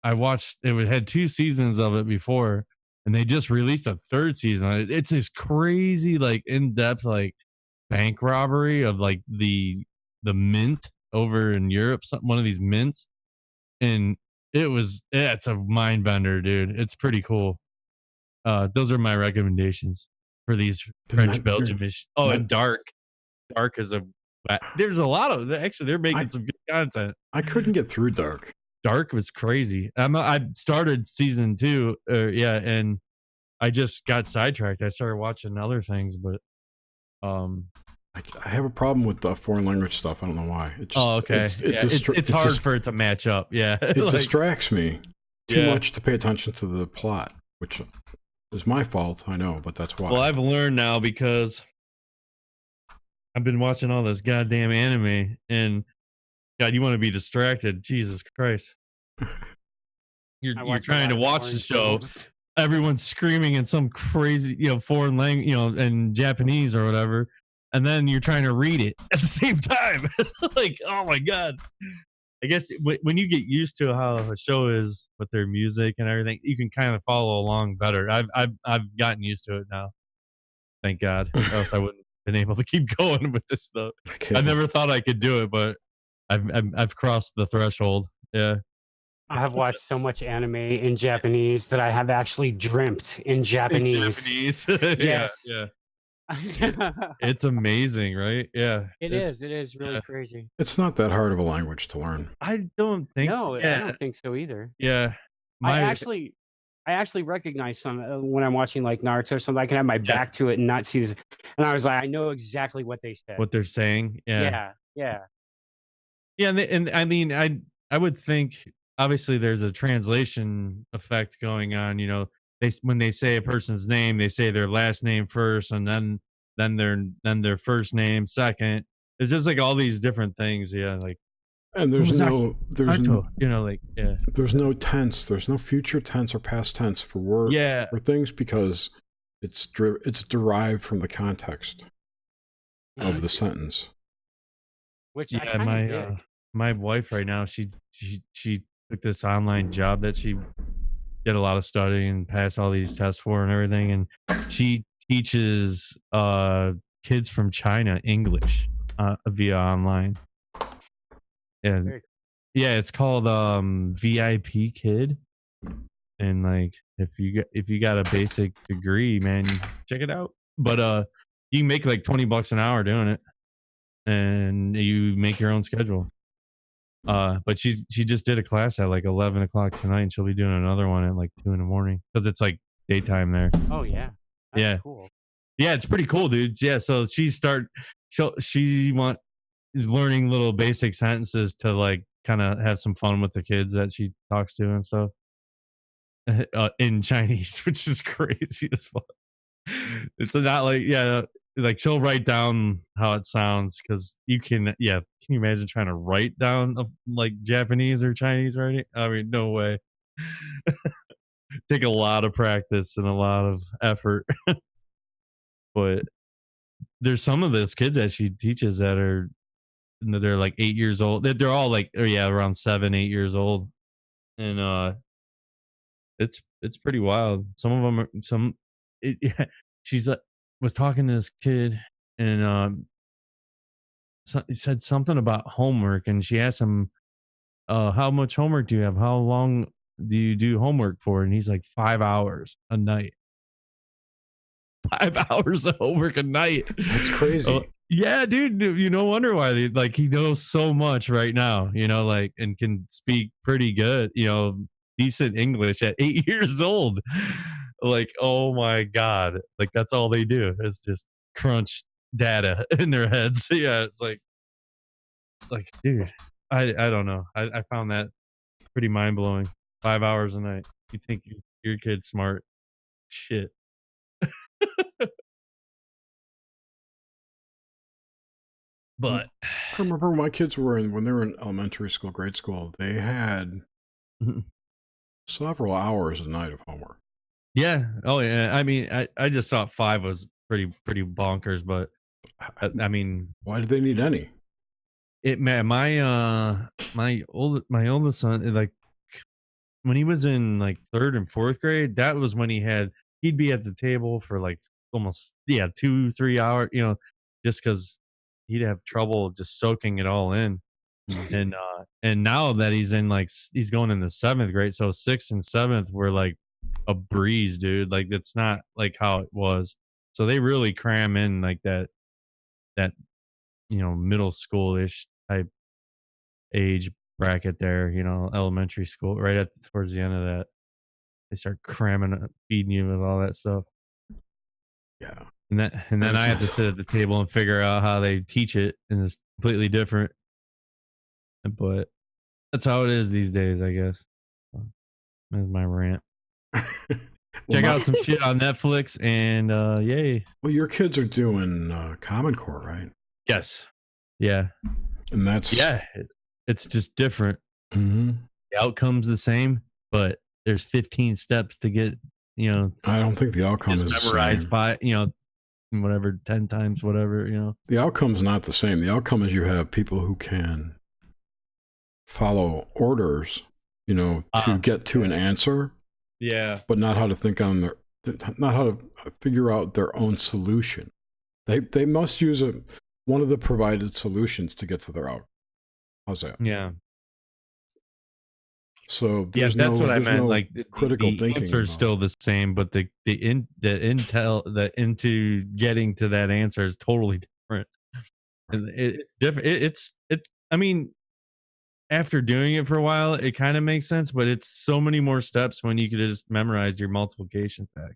I watched it. Had 2 seasons of it before, and they just released a 3rd season. It's this crazy, like in-depth, like bank robbery of like the mint over in Europe, one of these mints, and it's a mind bender, dude. It's pretty cool. Those are my recommendations for these French Belgium-ish. Oh, and Dark is there's a lot of actually they're making some good content. I couldn't get through Dark. Dark was crazy. I started season 2, and I just got sidetracked. I started watching other things, but I have a problem with the foreign language stuff. I don't know why. Okay. It's hard for it to match up. Yeah, it distracts me too much to pay attention to the plot, which is my fault. I know, but that's why. Well, I've learned now because I've been watching all this goddamn anime, and God, you want to be distracted? Jesus Christ! You're trying to watch the show. Everyone's screaming in some crazy, foreign language, in Japanese or whatever, and then you're trying to read it at the same time. Like, oh my God! I guess when you get used to how the show is with their music and everything, you can kind of follow along better. I've gotten used to it now. Thank God. Or else I wouldn't have been able to keep going with this stuff. I never thought I could do it, but I've crossed the threshold. Yeah. I have watched so much anime in Japanese that I have actually dreamt in Japanese. Yes. Yeah. It's amazing, right? Yeah. It is really crazy. It's not that hard of a language to learn. I don't think so. No, I don't think so either. Yeah. I actually I actually recognize some when I'm watching like Naruto or something. I can have my back to it and not see this. And I was like, I know exactly what they said. What they're saying. Yeah. Yeah. Yeah. And I mean, I would think obviously there's a translation effect going on. You know, when they say a person's name, they say their last name first, and then their first name second. It's just like all these different things. Yeah, like And there's no you know, like there's no tense, there's no future tense or past tense for words or things, because it's derived from the context of the sentence. Which I kind of dig. My wife right now, she took this online job that she did a lot of studying and passed all these tests for and everything, and she teaches kids from China English via online. And yeah, it's called VIP Kid. And like if you got a basic degree, man, check it out. But you can make like $20 an hour doing it, and you make your own schedule. But she just did a class at like 11 o'clock tonight, and she'll be doing another one at like 2 in the morning because it's like daytime there. Oh yeah. That's cool. Yeah, it's pretty cool, dude. Yeah, so she is learning little basic sentences to like kind of have some fun with the kids that she talks to and stuff in Chinese, which is crazy as fuck. It's not like like she'll write down how it sounds, because can you imagine trying to write down like Japanese or Chinese writing? I mean, no way. Take a lot of practice and a lot of effort. But there's some of those kids that she teaches they're like 8 years old. They're all like around 7, 8 years old, and it's pretty wild. Some of them are she's was talking to this kid, and he said something about homework, and she asked him, how much homework do you have? How long do you do homework for? And he's like 5 hours a night. 5 hours of homework a night. That's crazy. Yeah, dude. You no wonder why he knows so much right now, you know, like, and can speak pretty good, you know, decent English at 8 years old. Like, oh my God. Like, that's all they do is just crunch data in their heads. Yeah, it's like, dude, I don't know. I found that pretty mind blowing. 5 hours a night. You think your kid's smart? Shit. But I remember when my kids were when they were in elementary school, grade school, they had several hours a night of homework. Yeah. Oh yeah. I mean, I just thought 5 was pretty bonkers, but I mean, why did they need any? My oldest son, like when he was in like 3rd and 4th grade, that was when he'd be at the table for like almost 2-3 hours, you know, just because he'd have trouble just soaking it all in. And now that he's going in the 7th grade, so 6th and 7th were like a breeze, dude. Like, that's not like how it was. So they really cram in like that you know, middle school-ish type age bracket there, you know, elementary school, right towards the end of that. They start cramming, feeding you with all that stuff. Yeah. And then I have to sit at the table and figure out how they teach it, and it's completely different. But that's how it is these days, I guess. That's my rant. Check out some shit on Netflix, and yay. Well, your kids are doing Common Core, right? Yes. Yeah. And that's it's just different. Mm-hmm. The outcome's the same, but there's 15 steps to get, you know. I don't think the outcome is memorize 5, you know, whatever, 10 times, whatever, you know. The outcome's not the same. The outcome is you have people who can follow orders, you know, to get to an answer. Yeah. But not how to think not how to figure out their own solution. They must use one of the provided solutions to get to their outcome. How's that? Yeah. So that's what I meant. Like critical the thinking. answer is still the same, but the into getting to that answer is totally different. And it's different. It's. I mean, after doing it for a while, it kind of makes sense, but it's so many more steps when you could just memorize your multiplication fact.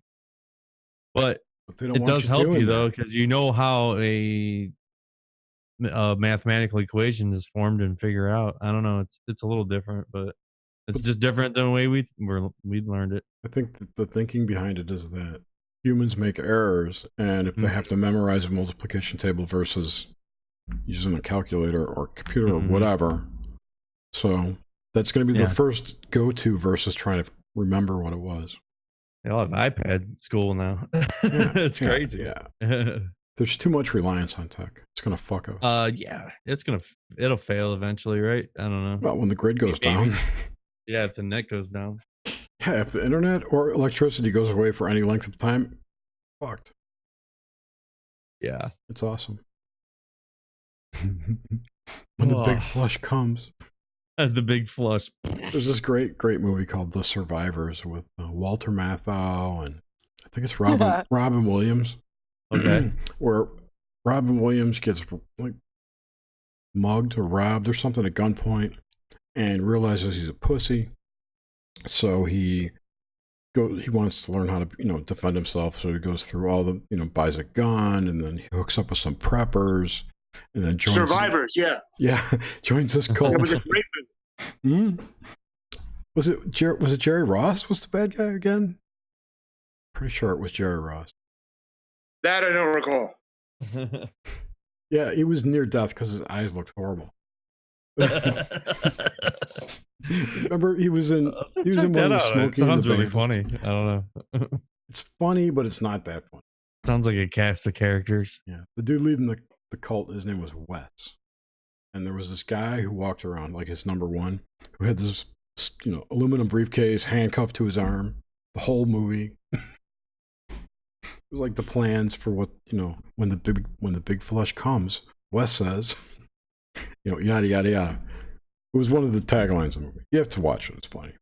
But they don't it want does you help doing you though, that. because you know how a mathematical equation is formed and figure out. I don't know. It's a little different, but it's just different than the way we learned it. I think that the thinking behind it is that humans make errors, and if they have to memorize a multiplication table versus using a calculator or computer or whatever, so that's going to be their first go-to versus trying to remember what it was. They all have iPads at school now. It's crazy. Yeah. There's too much reliance on tech. It's going to fuck us. Yeah, it'll fail eventually, right? I don't know. Well, when the grid goes down. Yeah, if the net goes down. Yeah, if the internet or electricity goes away for any length of time, fucked. Yeah. It's awesome. When the big flush comes. The big flush. There's this great movie called The Survivors with Walter Matthau and I think it's Robin Williams. Okay. Where Robin Williams gets like mugged or robbed or something at gunpoint and realizes he's a pussy. So he wants to learn how to, defend himself. So he goes through all the, buys a gun and then he hooks up with some preppers and then joins Survivors, joins this cult. It was a great movie. Was it Jerry Ross was the bad guy again? Pretty sure it was Jerry Ross. That I don't recall. Yeah, he was near death because his eyes looked horrible. Remember, he was in one of the Smoking. It sounds really funny. I don't know. It's funny, but it's not that funny. Sounds like a cast of characters. Yeah, the dude leading the cult, his name was Wes, and there was this guy who walked around like his number one, who had this aluminum briefcase handcuffed to his arm. The whole movie. It was like the plans for what when the big flush comes. Wes says, yada yada yada. It was one of the taglines of the movie. You have to watch it. It's funny.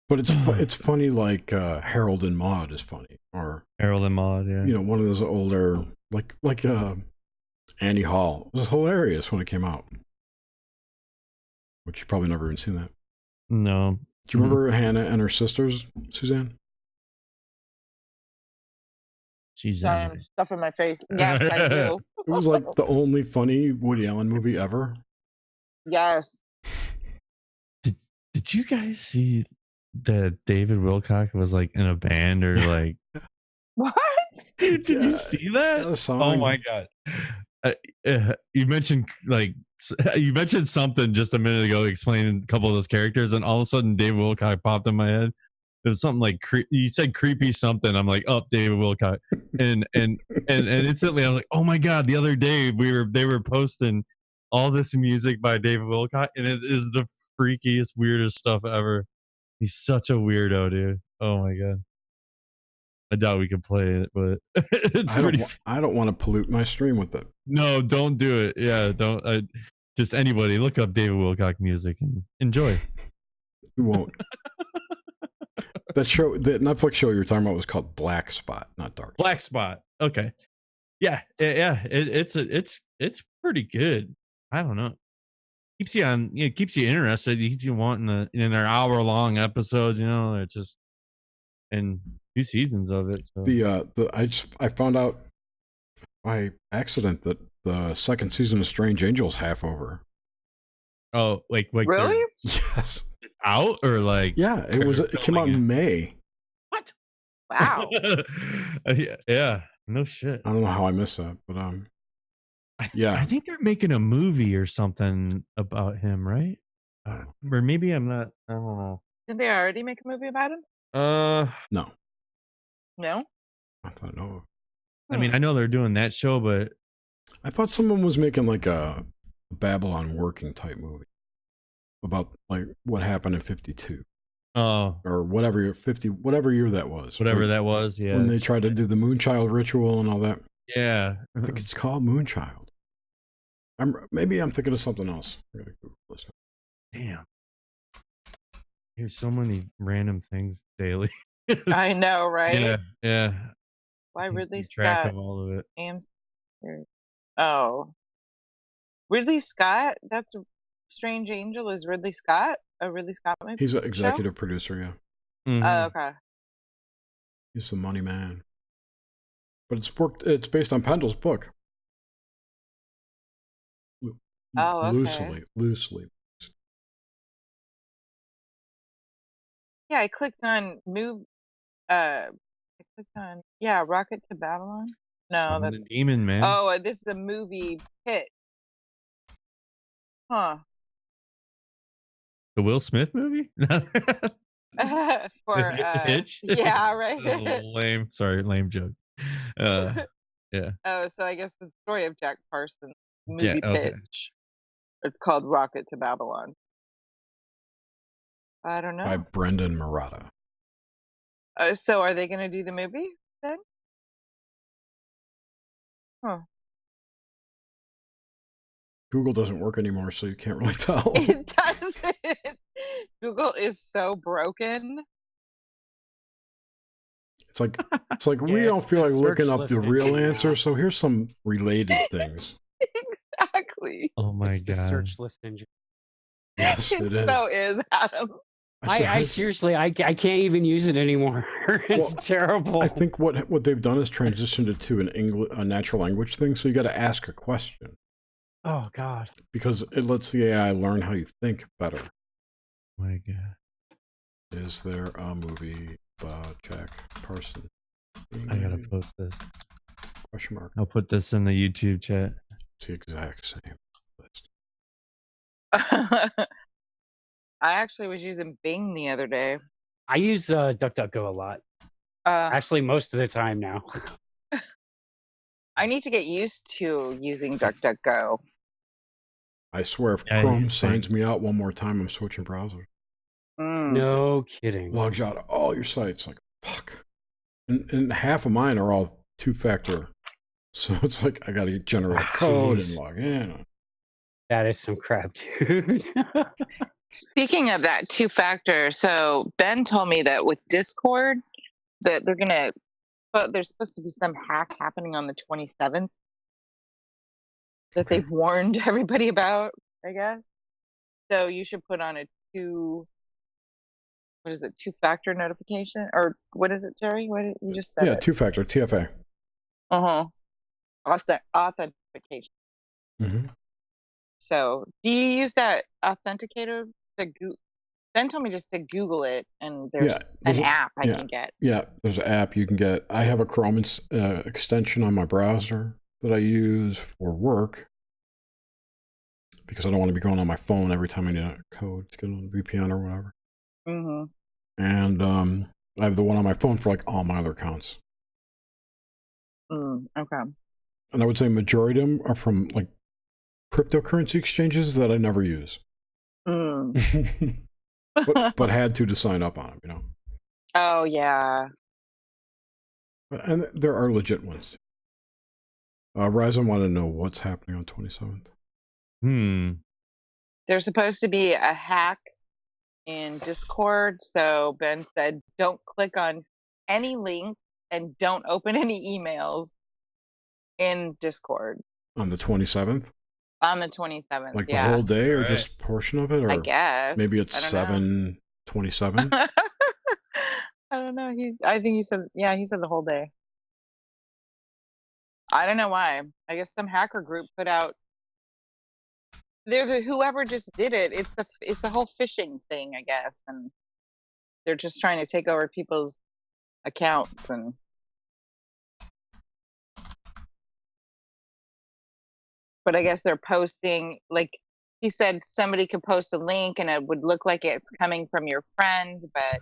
But it's funny like Harold and Maude is funny, or Harold and Maude, yeah. One of those older like Annie Hall. It was hilarious when it came out. Which you probably never even seen that. No. Do you remember Hannah and her sisters, Suzanne? Sorry, I'm stuffing my face. Yes, I do. It was like the only funny Woody Allen movie ever. Yes. Did you guys see that David Wilcock was like in a band or like what? Dude, did you see that? Oh my god. You mentioned something just a minute ago explaining a couple of those characters, and all of a sudden David Wilcock popped in my head. It was something like you said creepy something. I'm like, David Wilcock, and instantly I was like, oh my god! The other day they were posting all this music by David Wilcock, and it is the freakiest, weirdest stuff ever. He's such a weirdo, dude. Oh my god. I doubt we could play it, but I don't want to pollute my stream with it. No, don't do it. Yeah, don't. Just anybody look up David Wilcock music and enjoy. We won't. That Netflix show you were talking about was called Black Spot, not Dark. Black Spot. Okay. Yeah. It's pretty good. I don't know. Keeps you on. Keeps you interested. Keeps you wanting in their hour-long episodes. It's just and 2 seasons of it. So I found out by accident that the second season of Strange Angels half over. Oh, like really? Yes. It's out or like yeah, it came out in May. What? Wow. Yeah. No shit. I don't know how I missed that, but I think they're making a movie or something about him, right? Or maybe I'm not. I don't know. Did they already make a movie about him? No. No? I thought no. I mean, I know they're doing that show, but I thought someone was making like a Babylon Working type movie about like what happened in 52. Oh. Or whatever year that was. Whatever that was, yeah. When they tried to do the Moonchild ritual and all that. Yeah. I think it's called Moonchild. Maybe I'm thinking of something else. Damn. Here's so many random things daily. I know, right? Yeah. Why Ridley track Scott? of all of it. Oh. Ridley Scott? That's Strange Angel is Ridley Scott? A Ridley Scott movie? He's an executive producer, yeah. Oh, okay. He's the money man. But it's based on Pendle's book. Oh, okay. Loosely. Yeah, I clicked on Rocket to Babylon. No, Summon that's a demon, man. Oh, this is a movie pitch. Huh. The Will Smith movie? For Hitch? yeah, right. Lame. Sorry, lame joke. Yeah. Oh, so I guess the story of Jack Parsons movie Okay. pitch. It's called Rocket to Babylon. I don't know. By Brendan Murata. So are they going to do the movie then? Huh. Google doesn't work anymore, so you can't really tell. It doesn't. Google is so broken. It's like we don't feel like looking up the real answer, so here's some related things. Exactly. Oh my God. The search list engine. Yes, it is. So is Adam. I seriously, I can't even use it anymore. It's terrible. I think what they've done is transitioned it to a natural language thing, so you got to ask a question. Oh God. Because it lets the AI learn how you think better. Oh my God. Is there a movie about Jack Parsons? I gotta post this. Question mark. I'll put this in the YouTube chat. It's the exact same list. I actually was using Bing the other day. I use DuckDuckGo a lot. Actually, most of the time now. I need to get used to using DuckDuckGo. I swear, if Chrome signs me out one more time, I'm switching browsers. No kidding. Logs out all your sites. Like, fuck. And half of mine are all two-factor. So it's like I got to generate code and log in. That is some crap, dude. Speaking of that two-factor, so Ben told me that with Discord, that there's supposed to be some hack happening on the 27th that they've warned everybody about, I guess. So you should put on a two-factor notification? Or what is it, Jerry? What did you just said? Yeah, two-factor, TFA. Authentication. Mm-hmm. So do you use that authenticator? Ben told me just to Google it, and there's an app I can get. Yeah, there's an app you can get. I have a Chrome extension on my browser that I use for work because I don't want to be going on my phone every time I need a code to get on the VPN or whatever. Mm-hmm. And I have the one on my phone for like all my other accounts. Okay. And I would say majority of them are from like cryptocurrency exchanges that I never use. but had to sign up on them, you know. Oh yeah. And there are legit ones. Ryzen wanted to know what's happening on 27th. There's supposed to be a hack in Discord, so Ben said don't click on any link and don't open any emails in Discord. On the 27th? On the 27th, like the whole day, or just a portion of it, or I guess maybe it's 7/27. I don't know. I think he said the whole day. I don't know why. I guess some hacker group put out. Whoever just did it. It's a whole phishing thing, I guess, and they're just trying to take over people's accounts and. But I guess they're posting, like he said, somebody could post a link and it would look like it's coming from your friend, but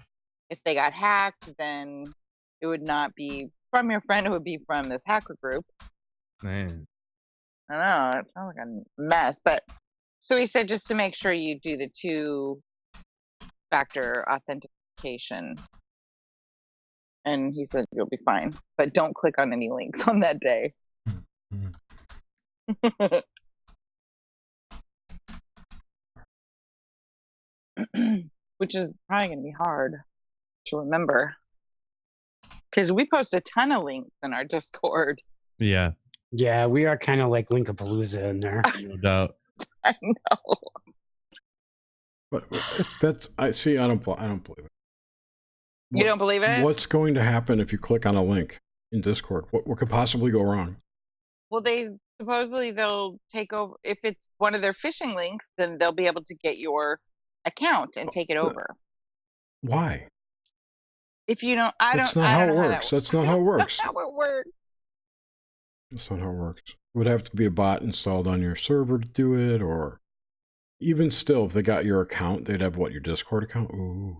if they got hacked, then it would not be from your friend, it would be from this hacker group. Man. I don't know, it sounds like a mess, but so he said just to make sure you do the two-factor authentication. And he said you'll be fine, but don't click on any links on that day. Which is probably going to be hard to remember because we post a ton of links in our Discord. Yeah, Yeah, we are kind of like Linkapalooza in there. No doubt. I know. But that's I see. I don't believe it. You don't believe it? What's going to happen if you click on a link in Discord? What could possibly go wrong? Well, supposedly they'll take over. If it's one of their phishing links, then they'll be able to get your account and take it over. Why? If you don't, That's not how it works. That's not how it works. That's how it works. That's not how it works. It would have to be a bot installed on your server to do it, or even still, if they got your account, they'd have your Discord account? Ooh.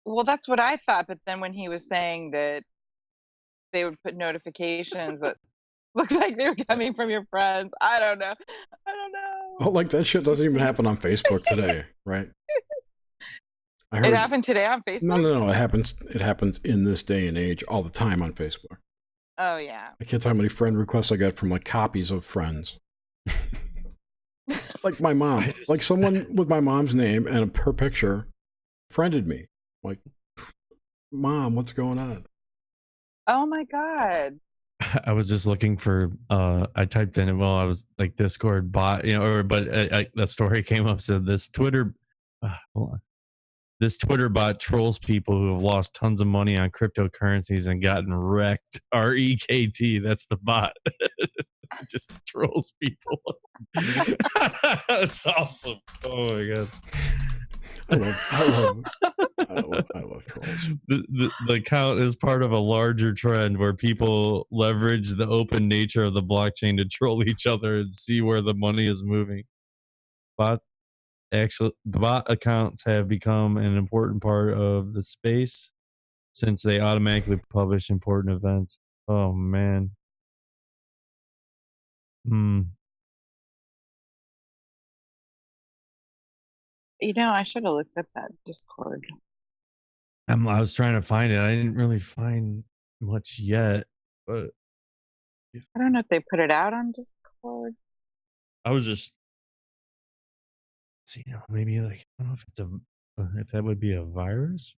Well, that's what I thought. But then when he was saying that they would put notifications that looked like they were coming from your friends, I don't know. Oh, like that shit doesn't even happen on Facebook today, right? I heard, it happened today on Facebook? No. It happens in this day and age all the time on Facebook. Oh, yeah. I can't tell how many friend requests I got from like copies of friends. Like my mom, like someone with my mom's name and her picture friended me. Like, Mom, what's going on? Oh my God. I was just looking for, I typed in, well, I was like Discord bot, but the story came up, said this Twitter bot trolls people who have lost tons of money on cryptocurrencies and gotten wrecked. REKT, that's the bot. Just trolls people. That's awesome. Oh my God. I love trolls. The account is part of a larger trend where people leverage the open nature of the blockchain to troll each other and see where the money is moving. Bot accounts have become an important part of the space since they automatically publish important events. Oh man. I should have looked up that Discord. I was trying to find it. I didn't really find much yet, but I don't know if they put it out on Discord. I was just, maybe like, I don't know if that would be a virus.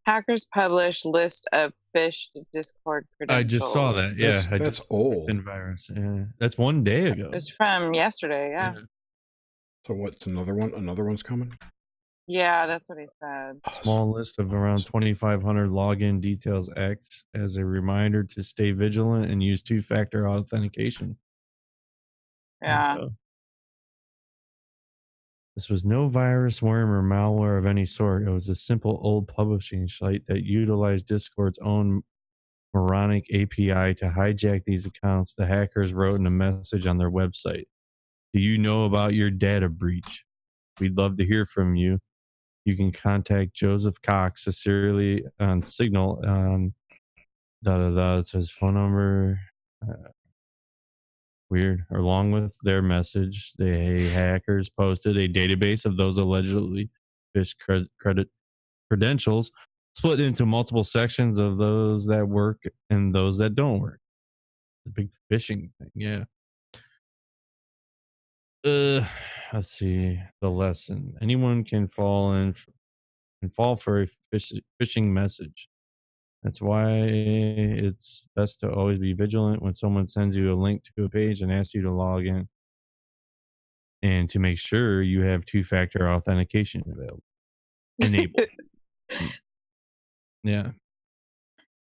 Hackers publish list of phished Discord credentials. I just saw that. Yeah, that's old. Virus. Yeah, that's 1 day ago. It was from yesterday. Yeah. So what's another one? Another one's coming? Yeah, that's what he said. Small list of around 2,500 login details acts as a reminder to stay vigilant and use two-factor authentication. Yeah. This was no virus, worm, or malware of any sort. It was a simple old publishing site that utilized Discord's own moronic API to hijack these accounts. The hackers wrote in a message on their website, "Do you know about your data breach? We'd love to hear from you. You can contact Joseph Cox, sincerely on Signal on It says phone number. Weird. Along with their message, the hackers posted a database of those allegedly phished credit credentials, split into multiple sections of those that work and those that don't work. It's a big phishing thing. Yeah. Let's see the lesson. Anyone can fall for a phishing message. That's why it's best to always be vigilant when someone sends you a link to a page and asks you to log in, and to make sure you have two-factor authentication enabled. Yeah.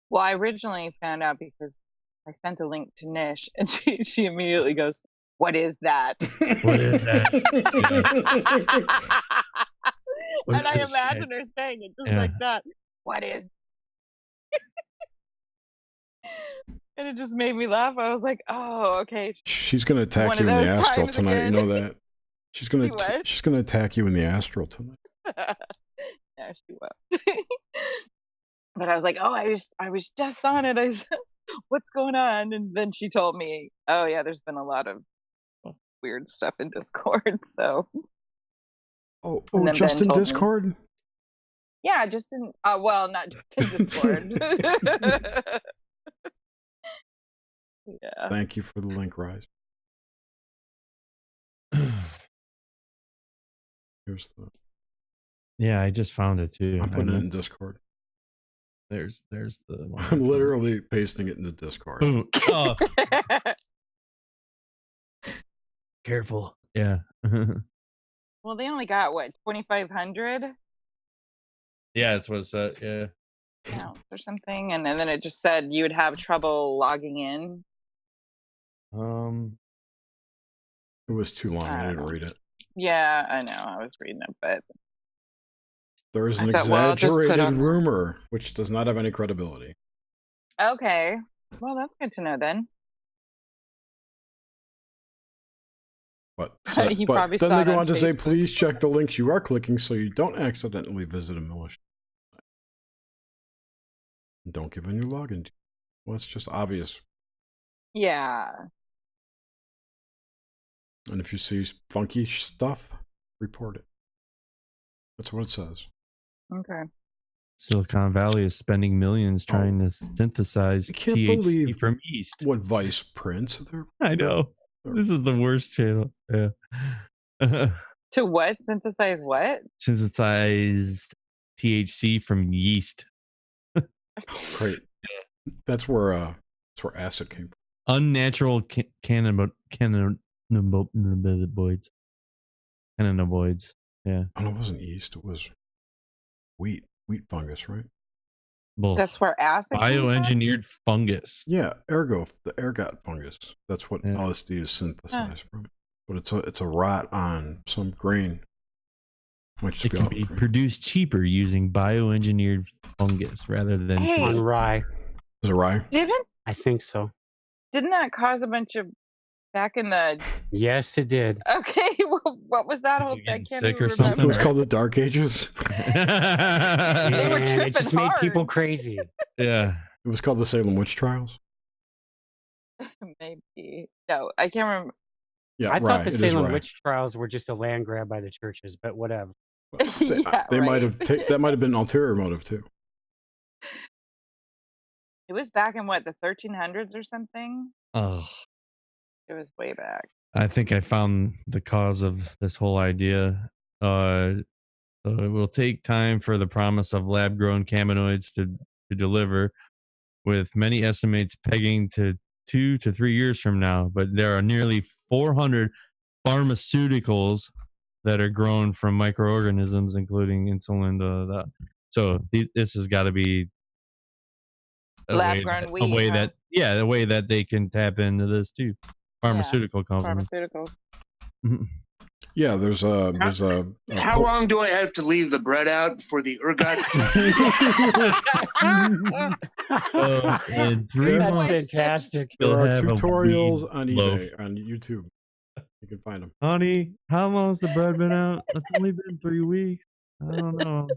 Well, I originally found out because I sent a link to Nish, and she immediately goes, "What is that?" What is that? And I imagine her saying it just like that. What is? And it just made me laugh. I was like, "Oh, okay." She's gonna attack you in the astral tonight. You know that. She's gonna attack you in the astral tonight. Yeah, she will. But I was like, "Oh, I was just on it. I said, what's going on?" And then she told me, "Oh yeah, there's been a lot of weird stuff in Discord." So. Oh, just in Discord? Me, yeah, just in. Well, not just in Discord. Yeah. Thank you for the link, Rise. Here's the. Yeah, I just found it too. I'm putting it in Discord. There's the one. I'm literally pasting it in the Discord. Boom. Oh, careful. Yeah. Well, they only got what 2,500 Yeah, it's what's that. Yeah. accounts or something, and then it just said you would have trouble logging in. It was too long. I I don't didn't know. read it. Yeah, I know. I was reading it, but There is I an thought, well, I'll just put exaggerated on- rumor, which does not have any credibility. okay. Well, that's good to know then. But, You but probably then saw they it go on on to say, Facebook. please check the links you are clicking so you don't accidentally visit a militia. Don't give in your login. Well, it's just obvious. Yeah. And if you see funky stuff, report it. That's what it says. Okay. Silicon Valley is spending millions trying to synthesize I can't THC believe from yeast. what Vice prints. I know. This is the worst channel. Yeah. To what? Synthesize what? Synthesize THC from yeast. Great. That's where acid came from. Unnatural cannabinoids. Cannabinoids. Yeah. Oh, no, it wasn't yeast. It was wheat fungus, right? Both. That's where acid came from? Bioengineered fungus. Yeah, the ergot fungus. That's what LSD is synthesized from. But it's a rot on some grain. It can be produced cheaper using bioengineered fungus rather than Hey. On rye. Is it rye? I think so. Didn't that cause a bunch of back in the? Yes, it did. Okay, well, what was that whole? I getting can't sick even or something? It was remember. called the Dark Ages. They were And it tripping just made people hard. crazy. Yeah. It was called the Salem Witch Trials. Maybe no, I can't remember. Yeah, I rye. thought the It is Salem rye. witch trials were just a land grab by the churches, but whatever. Yeah, They might right. have that might have been an ulterior motive too. It was back in what, the 1300s or something? Oh, It was way back. I think I found the cause of this whole idea. So it will take time for the promise of lab-grown cannabinoids to deliver, with many estimates pegging to 2 to 3 years from now. But there are nearly 400 pharmaceuticals that are grown from microorganisms, including insulin. So this has got to be a Lab-grown weed, way huh? the way that they can tap into this too. Pharmaceutical companies. Pharmaceuticals. Yeah, there's a How long do I have to leave the bread out before the ergot? In 3 That's months, fantastic. there you'll are have a tutorials weed on loaf. eBay, on YouTube. You can find them. Honey, how long's the bread been out? It's only been 3 weeks. I don't know.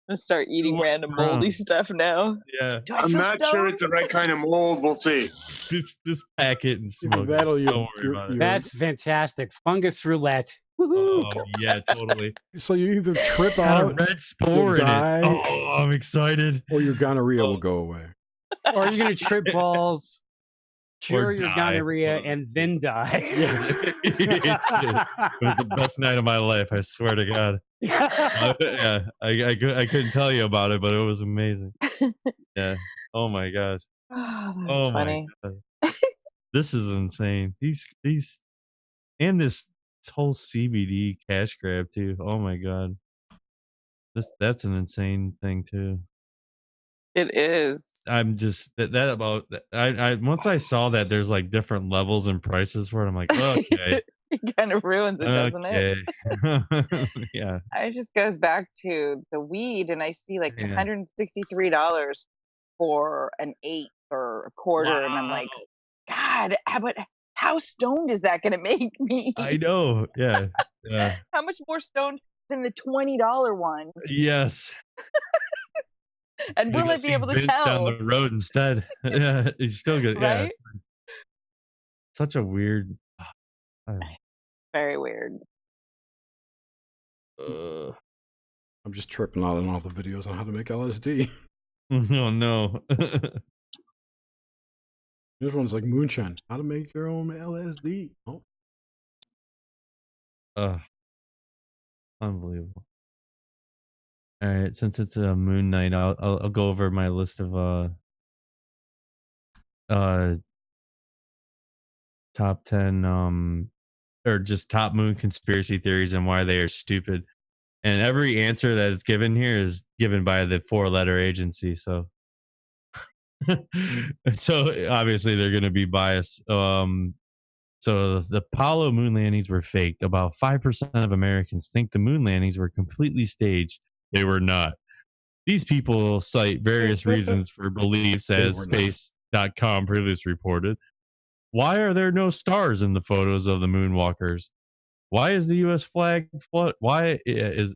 Let's start eating What's random wrong? moldy stuff now. Yeah, Do I I'm feel not sure stoned? it's the right kind of mold. We'll see. just pack it and smoke That'll it. your- Don't worry your- about your- it. That's fantastic. Fungus roulette. Woohoo. Oh yeah, totally. So you either trip Got a out, red spore in die. it. Oh, I'm excited. or your gonorrhea Oh. will go away. Or you're going to trip balls, cure your die. gonorrhea, and then die. Yes. It was the best night of my life. I swear to God. Yeah, I couldn't tell you about it, but it was amazing. Yeah. Oh my God. Oh, that's Oh funny. my God. This is insane. These and this whole CBD cash grab too. Oh my God. That's an insane thing too. It is. I'm just that about I once I saw that there's like different levels and prices for it. I'm like, okay. It kind of ruins it, doesn't it? Okay. Yeah. It just goes back to the weed, and I see like Yeah. $163 for an eighth or a quarter, and I'm like, God, how stoned is that going to make me? I know. Yeah. Yeah. How much more stoned than the $20 one? Yes. And will I be able to Vince tell? down the road instead? Yeah, he's still good. Yeah. Right? Such a weird. I don't Very weird. know. I'm just tripping out on all the videos on how to make LSD. Oh no. This one's like moonshine. How to make your own LSD. Oh, Unbelievable. All right, since it's a moon night, I'll go over my list of uh top 10 or just top moon conspiracy theories and why they are stupid. And every answer that is given here is given by the four-letter agency, so so obviously they're going to be biased. So the Apollo moon landings were faked. About 5% of Americans think the moon landings were completely staged. They were not. These people cite various reasons for beliefs, They as were not. space.com previously reported. Why are there no stars in the photos of the moonwalkers? Why is the U.S. flag why is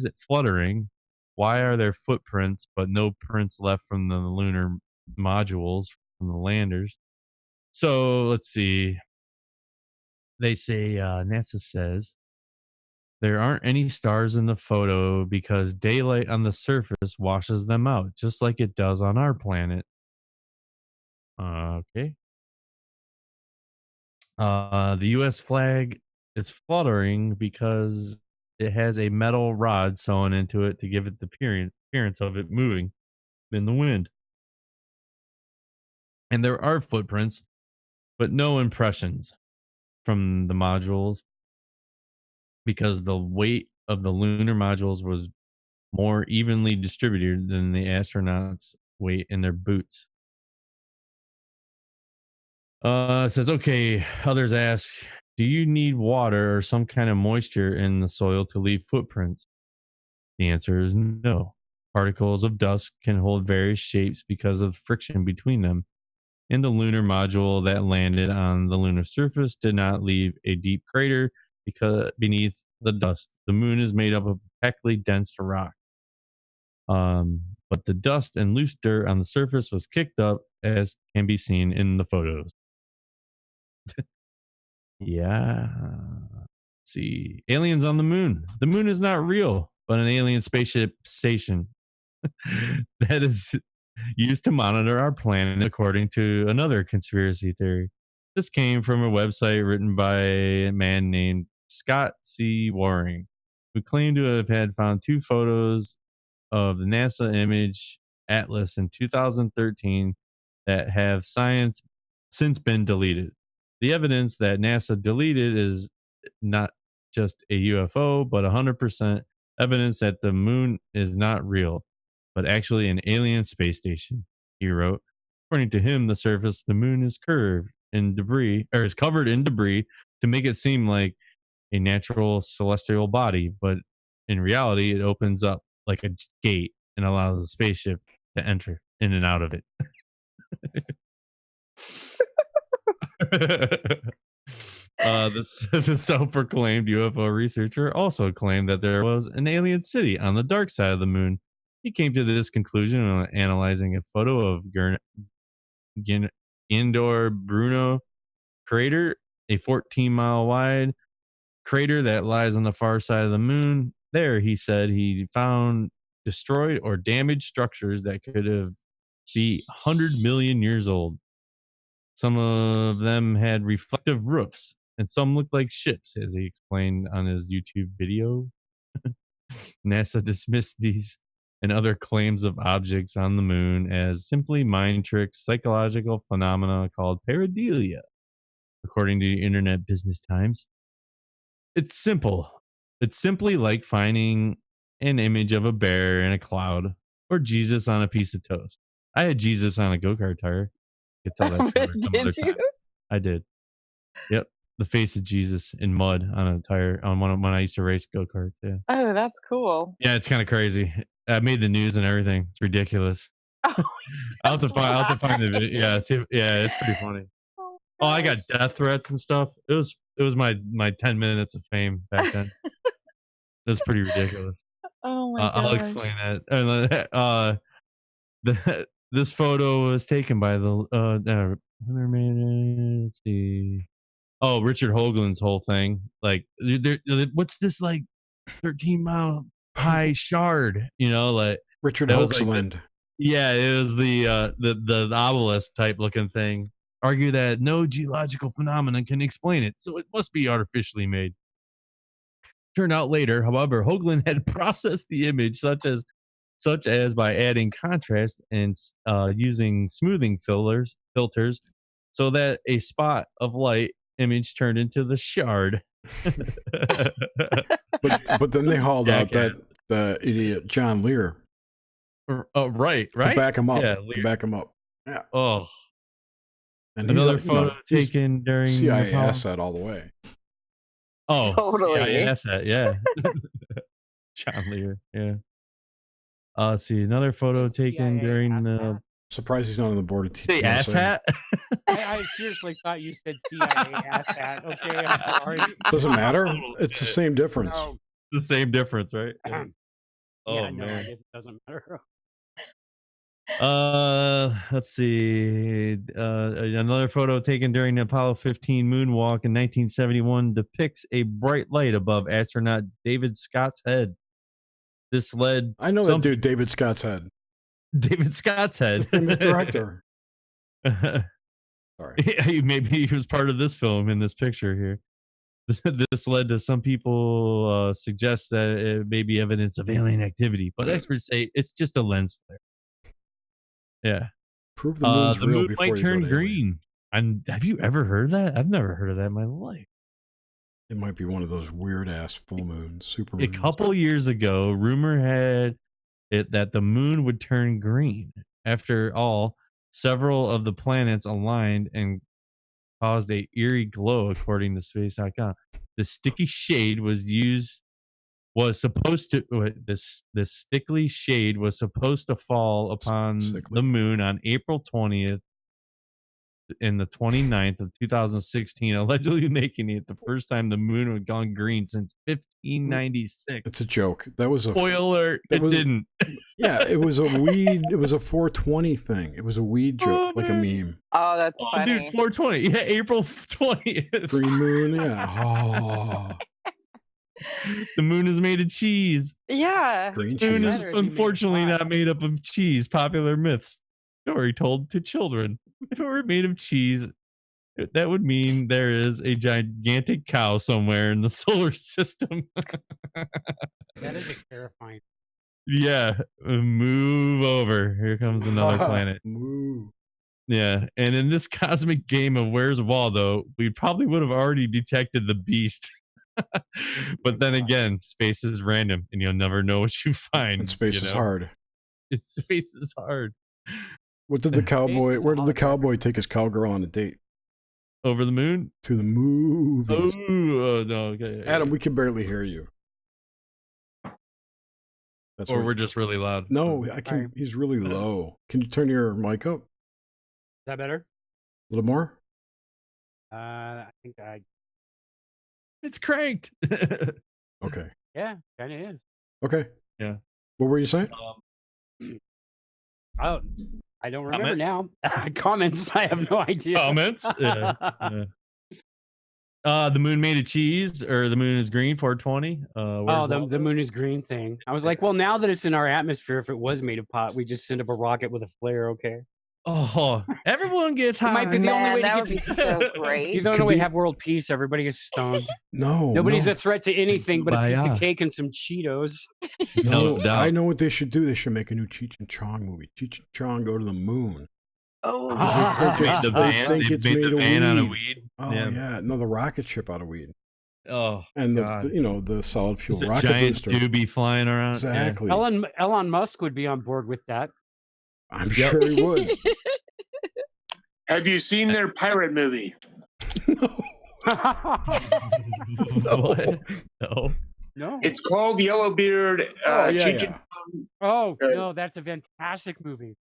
it fluttering? Why are there footprints but no prints left from the lunar modules from the landers? So let's see. They say NASA says there aren't any stars in the photo because daylight on the surface washes them out, just like it does on our planet. Okay. The U.S. flag is fluttering because it has a metal rod sewn into it to give it the appearance of it moving in the wind. And there are footprints, but no impressions from the modules because the weight of the lunar modules was more evenly distributed than the astronauts' weight in their boots. It says, okay, others ask, do you need water or some kind of moisture in the soil to leave footprints? The answer is no. Particles of dust can hold various shapes because of friction between them. And the lunar module that landed on the lunar surface did not leave a deep crater because beneath the dust. The moon is made up of heavily dense rock. But the dust and loose dirt on the surface was kicked up, as can be seen in the photos. Yeah. Let's see. Aliens on the moon. The moon is not real, but an alien spaceship station that is used to monitor our planet, according to another conspiracy theory. This came from a website written by a man named Scott C. Waring, who claimed to have had found two photos of the NASA image atlas in 2013 that have science since been deleted. The evidence that NASA deleted is not just a UFO, but 100% evidence that the moon is not real, but actually an alien space station, he wrote. According to him, the surface of the moon is curved in debris, or is covered in debris to make it seem like a natural celestial body, but in reality, it opens up like a gate and allows the spaceship to enter in and out of it. The self-proclaimed UFO researcher also claimed that there was an alien city on the dark side of the moon. He came to this conclusion when analyzing a photo of Indor Bruno crater, a 14-mile wide crater that lies on the far side of the moon. There, he said he found destroyed or damaged structures that could have be 100 million years old. Some of them had reflective roofs, and some looked like ships, as he explained on his YouTube video. NASA dismissed these and other claims of objects on the moon as simply mind tricks, psychological phenomena called pareidolia, according to the Internet Business Times. It's simple. It's simply like finding an image of a bear in a cloud or Jesus on a piece of toast. I had Jesus on a go-kart tire. I could tell that story some other Did you? time. I did. Yep. The face of Jesus in mud on a tire on one when I used to race go-karts. Yeah. Oh, that's cool. Yeah, it's kind of crazy. I made the news and everything. It's ridiculous. Oh, I'll have that's to find the wild. video. Yeah, it's pretty funny. Oh, Oh, I got gosh. death threats and stuff. It was my 10 minutes of fame back then. It was pretty ridiculous. Oh my I'll gosh. explain that. And this photo was taken by the let's see. Oh, Richard Hoagland's whole thing. Like, what's this like 13-mile high shard? You know, like Richard that was like Hoaxland. yeah, it was the obelisk type looking thing. Argue that no geological phenomenon can explain it, so it must be artificially made. Turned out later, however, Hoagland had processed the image such as by adding contrast and using smoothing filters, so that a spot of light image turned into the shard. But then they hauled out that the idiot John Lear. Oh, right. To back him up. Yeah, to back him up. Yeah. Oh. And another photo taken during CIA asset all the way. Oh, Totally. CIA asset, yeah. John Lear, yeah. Let's see, another photo taken during the. Surprised he's not on the board of The ass hat. I seriously thought you said CIA ass hat. Okay, I'm sorry. Doesn't matter. It's the same difference. No. The same difference, right? Yeah, Oh no, man. it doesn't matter. Let's see. Another photo taken during the Apollo 15 moonwalk in 1971 depicts a bright light above astronaut David Scott's head. This led. I know that dude, David Scott's head. David Scott's head. The famous director. Sorry. Maybe he was part of this film in this picture here. This led to some people suggest that it may be evidence of alien activity, but experts say it's just a lens flare. Yeah. Prove the moon's the real moon before might you go turn to green. Have you ever heard that? I've never heard of that in my life. It might be one of those weird ass full moons, super A moons. couple years ago, rumor had it that the moon would turn green. After all, several of the planets aligned and caused a eerie glow, according to Space.com. The sticky shade was supposed to this stickly shade was supposed to fall upon the moon on April 20th and the 29th of 2016, allegedly making it the first time the moon had gone green since 1596. It's a joke. That was a spoiler. It didn't. Yeah, it was a weed. It was a 420 thing. It was a weed joke, like a meme. Oh, that's funny. Dude, 420. Yeah, April 20th. Green moon. Yeah. Oh. The moon is made of cheese. Yeah. Green The moon cheese. is unfortunately not made up of cheese. Popular myths. Story told to children. If it were made of cheese, that would mean there is a gigantic cow somewhere in the solar system. That is terrifying. Yeah, move over. Here comes another planet. Move. Yeah, and in this cosmic game of Where's Waldo, we probably would have already detected the beast. But then again, space is random, and you'll never know what you find. And space is hard. Space is hard. What did the cowboy? Where did the cowboy take his cowgirl on a date? Over the moon? To the movies. Oh no! Okay. Adam, we can barely hear you. That's or what, we're just really loud. No, I can. He's really low. Can you turn your mic up? Is that better? A little more? I think it's cranked. Okay. Yeah, kind of is. Okay. Yeah. What were you saying? Oh, I don't remember now. Comments. I have no idea. Comments. Yeah. The moon made of cheese, or the moon is green. 420. The moon is green thing. I was like, well, now that it's in our atmosphere, if it was made of pot, we just send up a rocket with a flare. Okay. Oh, everyone gets high. It might be the only way that to would get be so great. You don't know we have world peace. Everybody is stoned. Nobody's a threat to anything but a piece of cake and some Cheetos. No, I know what they should do. They should make a new Cheech and Chong movie. Cheech and Chong go to the moon. Oh, they made the van out of weed. Oh yeah, no, the rocket ship out of weed. Oh, and the solid fuel rocket giant booster. doobie flying around. Exactly. Yeah. Elon Musk would be on board with that. I'm sure he would. Have you seen their pirate movie? No. It's called Yellowbeard. No, that's a fantastic movie.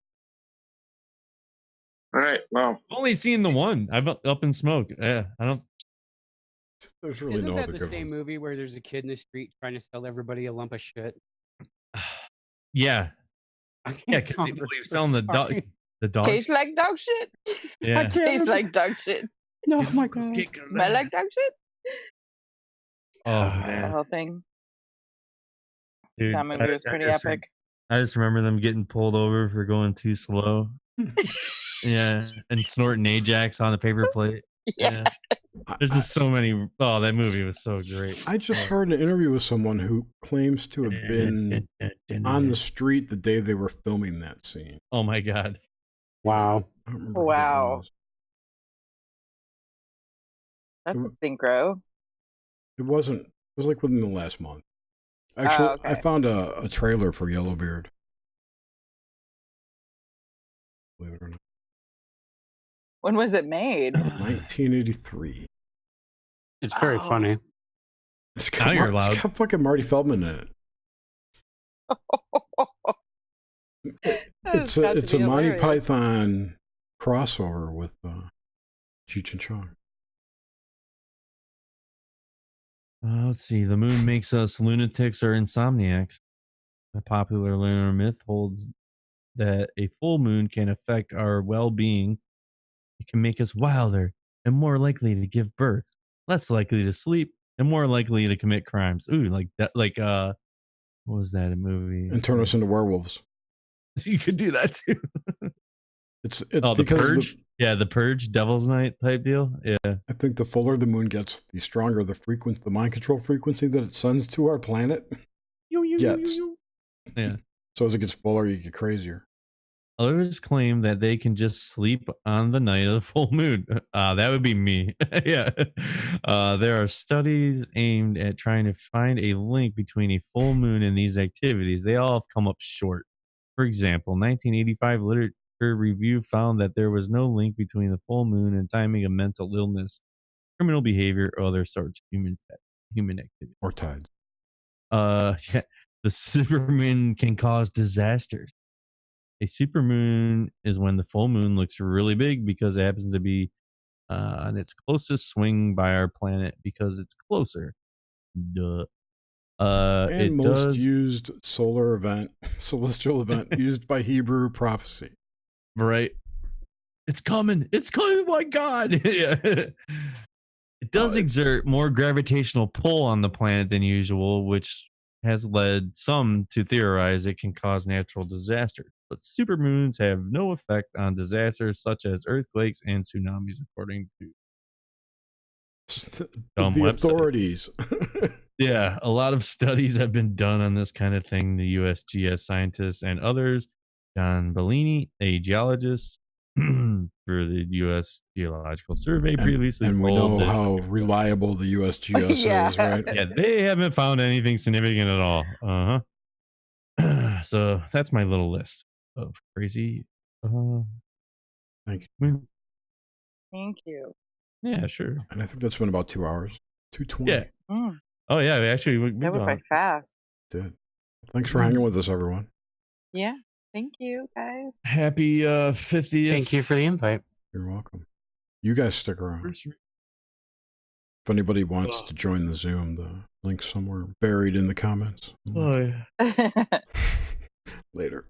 All right. Well, I've only seen the one. I've Up in Smoke. Yeah, I don't. There's really Isn't no that other the good same one. movie where there's a kid in the street trying to sell everybody a lump of shit? Yeah. Yeah, because he believes selling the dog. The dog. Tastes like dog shit. Yeah. Tastes like dog shit. No, my God. Smell like dog shit. Oh The man, whole thing. dude, That movie was pretty epic. I just remember them getting pulled over for going too slow. Yeah, and snorting Ajax on the paper plate. Yes. There's just so many. Oh, that movie was so great. I just heard an interview with someone who claims to have been on the street the day they were filming that scene. Oh my god! Wow. I don't remember who that Wow. was. That's a synchro. It wasn't. It was like within the last month. Actually, okay. I found a trailer for Yellowbeard. Believe it or not. When was it made? 1983. It's very funny. It's Now you're it's loud. got fucking Marty Feldman in it. It's a Monty Python crossover with Cheech and Chong. Let's see. The moon makes us lunatics or insomniacs. A popular lunar myth holds that a full moon can affect our well-being. It can make us wilder and more likely to give birth, less likely to sleep, and more likely to commit crimes. Ooh, like that. Like what was that? A movie? And turn us into werewolves. You could do that too. It's The because Purge. Yeah, the Purge, Devil's Night type deal. Yeah. I think the fuller the moon gets, the stronger the mind control frequency that it sends to our planet gets. Yeah. So as it gets fuller, you get crazier. Others claim that they can just sleep on the night of the full moon. That would be me. Yeah. There are studies aimed at trying to find a link between a full moon and these activities. They all have come up short. For example, 1985 literature review found that there was no link between the full moon and timing of mental illness, criminal behavior, or other sorts of human activity. Or tides. Yeah, the supermoon can cause disasters. A supermoon is when the full moon looks really big because it happens to be on its closest swing by our planet because it's closer. Duh. And most used celestial event used by Hebrew prophecy. Right. It's coming. It's coming. My God. Yeah. It does exert more gravitational pull on the planet than usual, which has led some to theorize it can cause natural disasters. But supermoons have no effect on disasters such as earthquakes and tsunamis, according to the authorities. Yeah, a lot of studies have been done on this kind of thing. The USGS scientists and others. John Bellini, a geologist for the U.S. Geological Survey, previously and we know how reliable the USGS is, right? Yeah, they haven't found anything significant at all. So that's my little list of crazy. Thank you. Thank you. Yeah, sure. And I think that's been about 2 hours. 2:20. Yeah. Oh yeah, actually, that went by fast. Did. Thanks for hanging with us, everyone. Yeah. Thank you, guys. Happy 50th. Thank you for the invite. You're welcome. You guys stick around. If anybody wants to join the Zoom, the link's somewhere buried in the comments. Oh, yeah. Later.